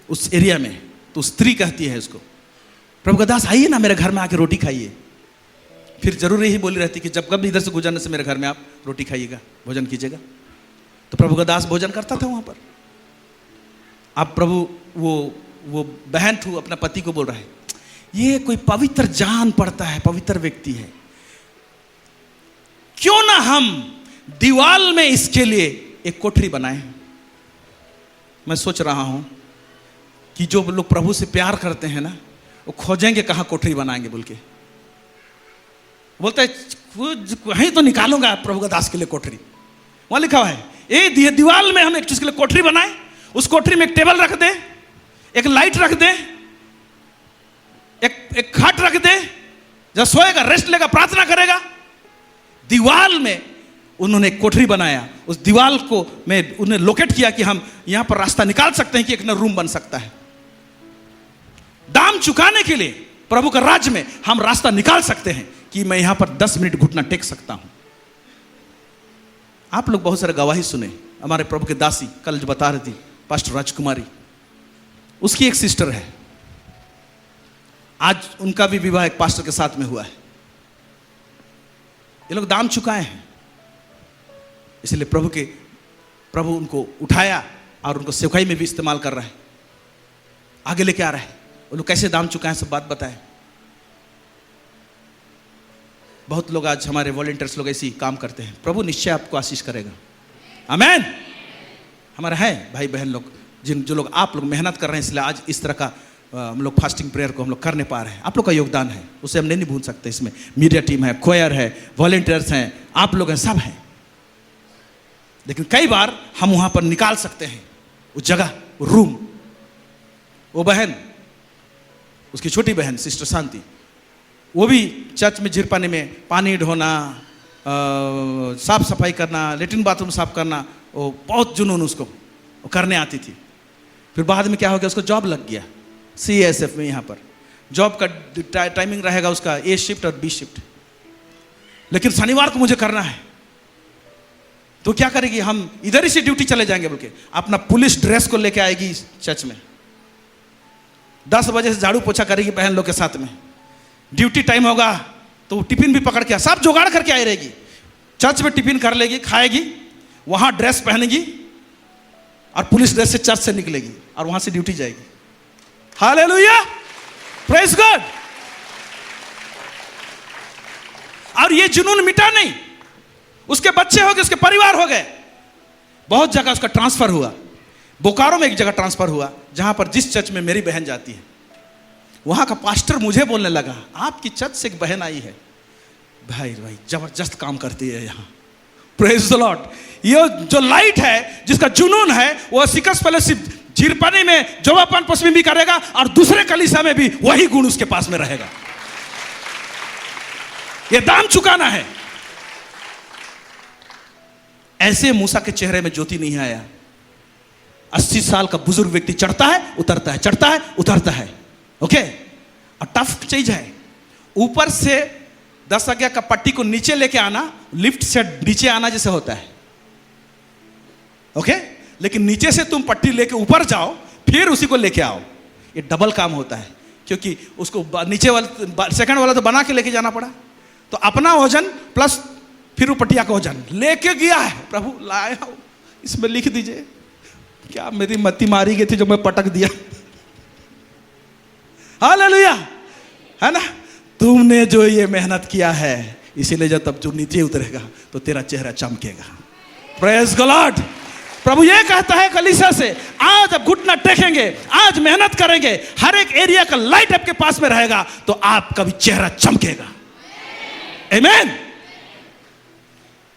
उस एरिया में, तो स्त्री कहती है उसको, प्रभु का दास आइए ना मेरे घर में आके रोटी खाइए। फिर जरूर यही बोली रहती कि जब कभी इधर से गुजरने से मेरे घर में आप रोटी खाइएगा, भोजन कीजिएगा। तो प्रभु का दास भोजन करता था वहां पर। अब प्रभु वो बहन थू अपना पति को बोल रहा है, ये कोई पवित्र जान पड़ता है, पवित्र व्यक्ति है, क्यों ना हम दीवाल में इसके लिए एक कोठरी बनाएं। मैं सोच रहा हूं कि जो लोग प्रभु से प्यार करते हैं ना, वो खोजेंगे कहां कोठरी बनाएंगे बोल के। बोलता है वहीं तो निकालूंगा प्रभु का दास के लिए कोठरी। वहां लिखा हुआ है, ये दीवाल में हम एक चीज के लिए कोठरी बनाए, उस कोठरी में एक टेबल रख दे, एक लाइट रख दे, एक खाट रख दे, जब सोएगा, रेस्ट लेगा, प्रार्थना करेगा। दीवाल में उन्होंने एक कोठरी बनाया। उस दीवाल को में उन्हें लोकेट किया कि हम यहां पर रास्ता निकाल सकते हैं कि एक न रूम बन सकता है। दाम चुकाने के लिए प्रभु का राज्य में हम रास्ता निकाल सकते हैं कि मैं यहां पर 10 मिनट घुटना टेक सकता हूं। आप लोग बहुत सारे गवाही सुने। हमारे प्रभु के दासी कल जो बता रही थी, पास्टर राजकुमारी, उसकी एक सिस्टर है, आज उनका भी विवाह एक पास्टर के साथ में हुआ है। ये लोग दाम चुकाए हैं, इसलिए प्रभु उनको उठाया और उनको सेवकाई में भी इस्तेमाल कर रहा है, आगे लेके आ रहा है। वो लोग कैसे दाम चुकाए सब बात बताए। बहुत लोग आज हमारे वॉलंटियर्स लोग ऐसे काम करते हैं। प्रभु निश्चय आपको आशीष करेगा। आमीन। हमारा है भाई बहन लोग, जो लोग आप लोग मेहनत कर रहे हैं, इसलिए आज इस तरह का हम लोग फास्टिंग प्रेयर को हम लोग करने पा रहे हैं। आप लोग का योगदान है, उसे हम नहीं भूल सकते। इसमें मीडिया टीम है, क्वायर है, वॉलंटियर्स हैं, आप लोग हैं, सब हैं। लेकिन कई बार हम वहां पर निकाल सकते हैं उस जगह, वो रूम। वो बहन, उसकी छोटी बहन सिस्टर शांति, वो भी चर्च में झिरपाने में पानी ढोना, साफ सफाई करना, लेटरिन बाथरूम साफ करना, वो बहुत जुनून उसको वो करने आती थी। फिर बाद में क्या हो गया, उसको जॉब लग गया CSF में। यहाँ पर जॉब का टाइमिंग रहेगा उसका A शिफ्ट और B शिफ्ट, लेकिन शनिवार को मुझे करना है। तो क्या करेगी, हम इधर ही से ड्यूटी चले जाएंगे बोल के अपना पुलिस ड्रेस को लेके आएगी चर्च में। 10 बजे से झाड़ू पोछा करेगी बहन लोग के साथ में। ड्यूटी टाइम होगा तो टिफिन भी पकड़ के सब जुगाड़ करके आई रहेगी। चर्च में टिफिन कर लेगी, खाएगी, वहां ड्रेस पहनेगी और पुलिस ड्रेस से चर्च से निकलेगी और वहां से ड्यूटी जाएगी। Hallelujah, praise God. और ये जुनून मिटा नहीं, उसके बच्चे हो गए, उसके परिवार हो गए। बहुत जगह उसका ट्रांसफर हुआ। बोकारो में एक जगह ट्रांसफर हुआ, जहां पर जिस चर्च में मेरी बहन जाती है, वहां का पास्टर मुझे बोलने लगा, आपकी चर्च से एक बहन आई है, भाई जबरदस्त काम करती है यहां। Praise the Lord. ये जो लाइट है, जिसका जुनून है, वो सिकस फेलोशिप झिरपाने में जोबापान पश्चिमी भी करेगा और दूसरे कलीसिया में भी वही गुण उसके पास में रहेगा। ये दाम चुकाना है। ऐसे मूसा के चेहरे में ज्योति नहीं आया। 80 साल का बुजुर्ग व्यक्ति चढ़ता है उतरता है, चढ़ता है उतरता है। ओके, और टफ चीज है। ऊपर से 10 आज्ञा का पट्टी को नीचे लेके आना, लिफ्ट से नीचे आना जैसे होता है। ओके, लेकिन नीचे से तुम पट्टी लेके ऊपर जाओ, फिर उसी को लेके आओ, ये डबल काम होता है। क्योंकि उसको नीचे वाला सेकंड वाला तो बना के लेके जाना पड़ा। तो अपना वजन प्लस फिर वो पटिया का वजन लेके गया है। प्रभु लाया हूं, इसमें लिख दीजिए। क्या मेरी मत्ती मारी गई थी जो मैं पटक दिया। हालेलुया, है ना। तुमने जो ये मेहनत किया है, इसीलिए जब तब जो नीचे उतरेगा तो तेरा चेहरा चमकेगा। Praise the Lord. प्रभु ये कहता है कलीसिया से, आज आप घुटना टेकेंगे, आज मेहनत करेंगे, हर एक एरिया का लाइट आपके पास में रहेगा तो आपका भी चेहरा चमकेगा। आमीन।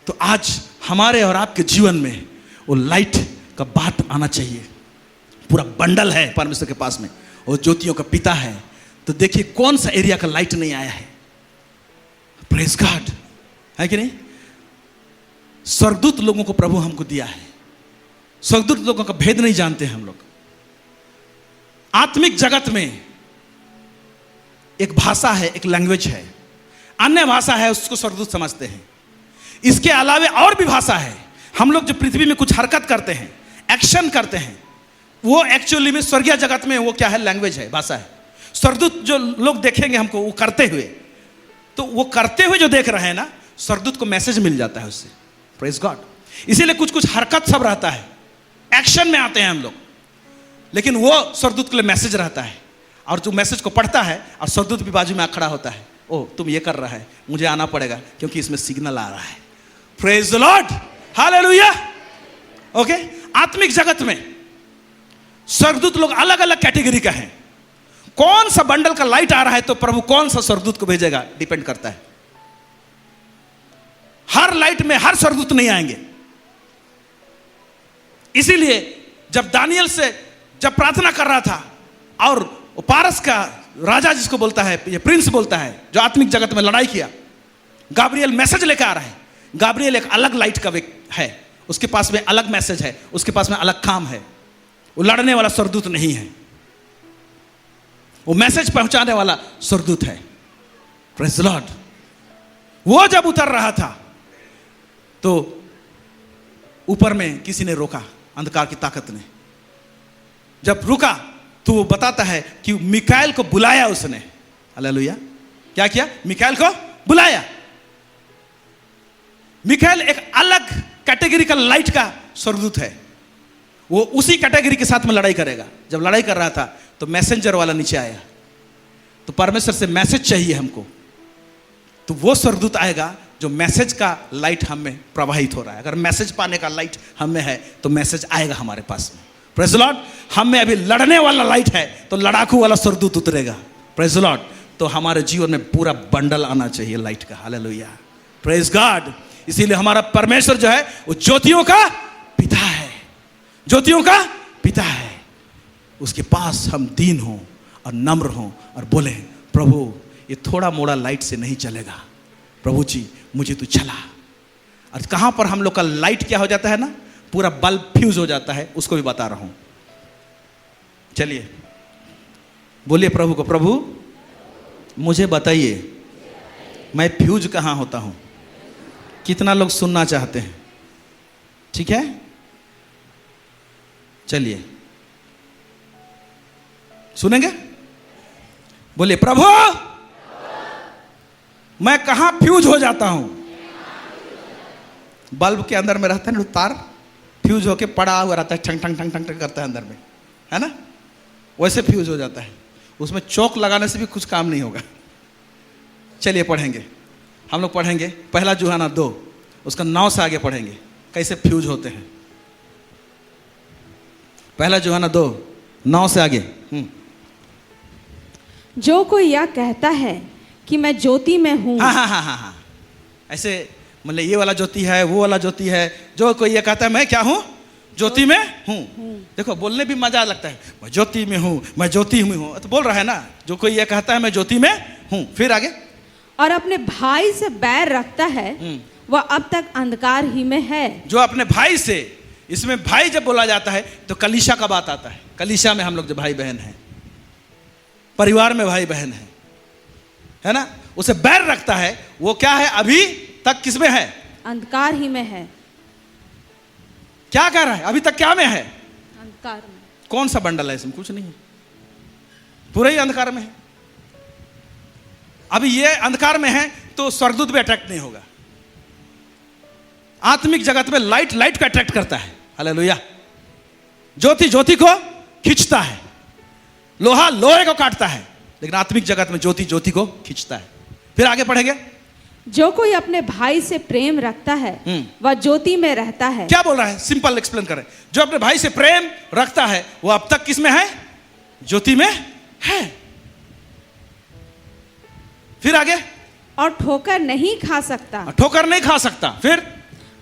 तो आज हमारे और आपके जीवन में वो लाइट का बात आना चाहिए। पूरा बंडल है परमेश्वर के पास में, और ज्योतियों का पिता है। तो देखिए कौन सा एरिया का लाइट नहीं आया है। प्रेज गॉड, है कि नहीं। स्वर्गदूत लोगों को प्रभु हमको दिया है। स्वर्गदूत लोगों का भेद नहीं जानते हम लोग। आत्मिक जगत में एक भाषा है, एक लैंग्वेज है, अन्य भाषा है, उसको स्वर्गदूत समझते हैं। इसके अलावे और भी भाषा है। हम लोग जो पृथ्वी में कुछ हरकत करते हैं, एक्शन करते हैं, वो एक्चुअली में स्वर्गीय जगत में वो क्या है, लैंग्वेज है, भाषा है। स्वर्गदूत जो लोग देखेंगे हमको वो करते हुए, तो वो करते हुए जो देख रहे हैं ना, स्वर्गदूत को मैसेज मिल जाता है उससे। Praise God. इसीलिए कुछ कुछ हरकत सब रहता है, एक्शन में आते हैं हम लोग, लेकिन वो स्वर्गदूत के लिए मैसेज रहता है। और जो मैसेज को पढ़ता है और स्वर्गदूत भी बाजू में खड़ा होता है, ओ तुम ये कर रहा है, मुझे आना पड़ेगा क्योंकि इसमें सिग्नल आ रहा है। Praise the Lord, hallelujah. Okay, आत्मिक जगत में स्वर्गदूत लोग अलग अलग कैटेगरी का हैं। कौन सा बंडल का लाइट आ रहा है तो प्रभु कौन सा स्वर्गदूत को भेजेगा, डिपेंड करता है। हर लाइट में हर स्वर्गदूत नहीं आएंगे। इसीलिए जब दानियल से जब प्रार्थना कर रहा था, और पारस का राजा जिसको बोलता है, ये प्रिंस बोलता है, जो आत्मिक जगत में लड़ाई किया, गाब्रियल मैसेज लेकर आ रहा है। गाब्रियल एक अलग लाइट का है, उसके पास में अलग मैसेज है, उसके पास में अलग काम है। वो लड़ने वाला स्वर्गदूत नहीं है, वो मैसेज पहुंचाने वाला स्वर्गदूत है। Praise the Lord. वो जब उतर रहा था तो ऊपर में किसी ने रोका, अंधकार की ताकत ने। जब रुका तो वो बताता है कि मिकाएल को बुलाया उसने। हालेलुया। क्या किया, मिकाएल को बुलाया। मिकाएल एक अलग कैटेगरी का लाइट का स्वर्गदूत है। वो उसी कैटेगरी के साथ में लड़ाई करेगा। जब लड़ाई कर रहा था तो मैसेंजर वाला नीचे आया, तो परमेश्वर से मैसेज चाहिए हमको, तो वो स्वर्गदूत आएगा जो मैसेज का लाइट हम में प्रवाहित हो रहा है। अगर मैसेज पाने का लाइट हम में है तो मैसेज आएगा हमारे पास में। Praise the Lord. हम में अभी लड़ने वाला लाइट है तो लड़ाकू वाला स्वर्गदूत उतरेगा। Praise the Lord. तो हमारे जीवन में पूरा बंडल आना चाहिए लाइट का। Hallelujah, praise God. इसीलिए हमारा परमेश्वर जो है वो ज्योतियों का पिता है, ज्योतियों का पिता है। उसके पास हम दीन हों और नम्र हों और बोले, प्रभु ये थोड़ा मोड़ा लाइट से नहीं चलेगा, प्रभु जी मुझे तू चला। और कहां पर हम लोग का लाइट क्या हो जाता है ना, पूरा बल्ब फ्यूज हो जाता है, उसको भी बता रहा हूं। चलिए बोलिए प्रभु को, प्रभु मुझे बताइए मैं फ्यूज कहां होता हूं। कितना लोग सुनना चाहते हैं, ठीक है। चलिए सुनेंगे। बोलिए प्रभु मैं कहां फ्यूज हो जाता हूं। बल्ब के अंदर में रहता है ना तार, फ्यूज होके पड़ा हुआ रहता है, ठंग ठंग ठंग ठंग करता है अंदर में, है ना, वैसे फ्यूज हो जाता है। उसमें चौक लगाने से भी कुछ काम नहीं होगा। चलिए पढ़ेंगे, हम लोग पढ़ेंगे पहला यूहन्ना 2, उसका 9 से आगे पढ़ेंगे कैसे फ्यूज होते हैं। पहला यूहन्ना 2, 9 से आगे। जो कोई यह कहता है कि मैं ज्योति में हूँ। हाँ, ऐसे मतलब ये वाला ज्योति है, वो वाला ज्योति है। जो कोई ये कहता है मैं क्या हूँ, ज्योति में हूँ। देखो बोलने भी मजा लगता है, मैं ज्योति में हूँ, मैं ज्योति में हूँ, तो बोल रहा है ना। जो कोई ये कहता है मैं ज्योति में हूँ, फिर आगे। और अपने भाई से बैर रखता है वह अब तक अंधकार ही में है। जो अपने भाई से, इसमें भाई जब बोला जाता है तो कलीसिया का बात आता है। कलीसिया में हम लोग जो भाई बहन हैं, परिवार में भाई बहन हैं, है ना, उसे बैर रखता है, वो क्या है, अभी तक किसमें है, अंधकार ही में है। क्या कह रहा है, अभी तक क्या में है, अंधकार में। कौन सा बंडल है इसमें, कुछ नहीं है, पूरे ही अंधकार में है। अभी ये अंधकार में है तो स्वर्गदूत भी अट्रैक्ट नहीं होगा। आत्मिक जगत में लाइट लाइट को अट्रैक्ट करता है, हालेलुया। ज्योति ज्योति को खींचता है, लोहा लोहे को काटता है, लेकिन आत्मिक जगत में ज्योति ज्योति को खींचता है। फिर आगे पढ़ेंगे। जो कोई अपने भाई से प्रेम रखता है वह ज्योति में रहता है। क्या बोल रहा है, सिंपल एक्सप्लेन करें। जो अपने भाई से प्रेम रखता है वो अब तक किस में है, ज्योति में है। फिर आगे, और ठोकर नहीं खा सकता। ठोकर नहीं खा सकता। फिर,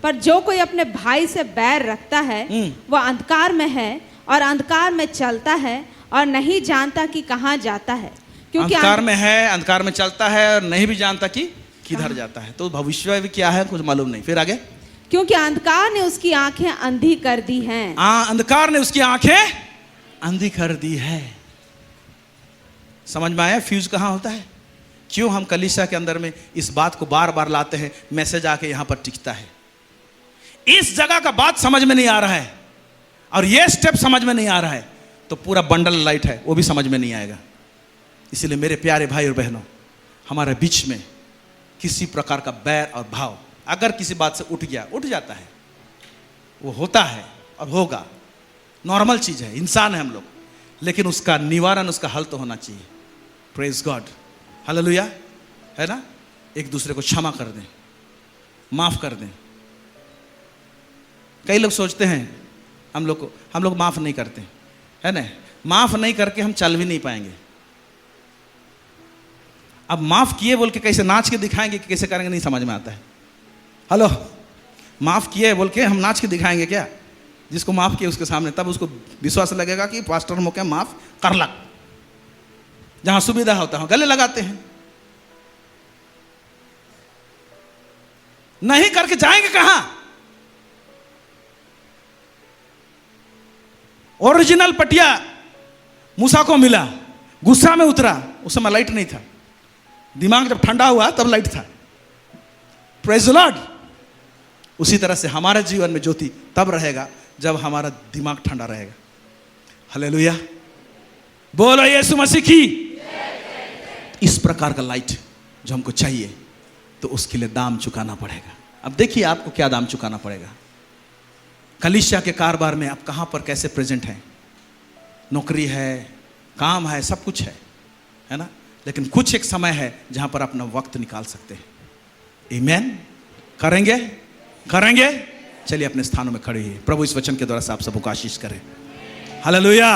पर जो कोई अपने भाई से बैर रखता है वह अंधकार में है और अंधकार में चलता है और नहीं जानता कि कहाँ जाता है, क्योंकि अंधकार में है, अंधकार में चलता है और नहीं भी जानता कि किधर जाता है। तो भविष्य भी क्या है कुछ मालूम नहीं। फिर आगे, क्योंकि अंधकार ने उसकी आंखें अंधी कर दी हैं। अंधकार ने उसकी आंखें अंधी कर दी है। समझ में आया फ्यूज कहां होता है, क्यों हम कलीसिया के अंदर में इस बात को बार बार लाते हैं, मैसेज आके यहां पर टिकता है। इस जगह का बात समझ में नहीं आ रहा है और यह स्टेप समझ में नहीं आ रहा है तो पूरा बंडल लाइट है वो भी समझ में नहीं आएगा। इसलिए मेरे प्यारे भाई और बहनों, हमारे बीच में किसी प्रकार का बैर और भाव अगर किसी बात से उठ गया, उठ जाता है, वो होता है और होगा, नॉर्मल चीज है, इंसान है हम लोग, लेकिन उसका निवारण, उसका हल तो होना चाहिए। प्रेज गॉड, हालेलुया, है ना। एक दूसरे को क्षमा कर दें, माफ कर दें। कई लोग सोचते हैं हम लोग माफ नहीं करते, है ना। माफ नहीं करके हम चल भी नहीं पाएंगे। अब माफ किए बोल के कैसे नाच के दिखाएंगे कि कैसे करेंगे, नहीं समझ में आता है। हेलो, माफ किए बोल के हम नाच के दिखाएंगे क्या? जिसको माफ किए उसके सामने, तब उसको विश्वास लगेगा कि पास्टर मोके माफ कर लग। जहां सुविधा होता है गले लगाते हैं, नहीं करके जाएंगे कहां? ओरिजिनल पटिया मूसा को मिला, गुस्सा में उतरा, उस समय लाइट नहीं था, दिमाग जब ठंडा हुआ तब लाइट था। Praise the Lord. उसी तरह से हमारे जीवन में ज्योति तब रहेगा जब हमारा दिमाग ठंडा रहेगा। हालेलुया, बोलो यीशु मसीह की। इस प्रकार का लाइट जो हमको चाहिए तो उसके लिए दाम चुकाना पड़ेगा। अब देखिए आपको क्या दाम चुकाना पड़ेगा। कलीसिया के कारोबार में आप कहां पर कैसे प्रेजेंट हैं, नौकरी है, काम है, सब कुछ है ना, लेकिन कुछ एक समय है जहां पर अपना वक्त निकाल सकते हैं। आमीन। करेंगे करेंगे। चलिए अपने स्थानों में खड़े हैं। प्रभु इस वचन के द्वारा से आप सबको आशीष करें। हालेलुया।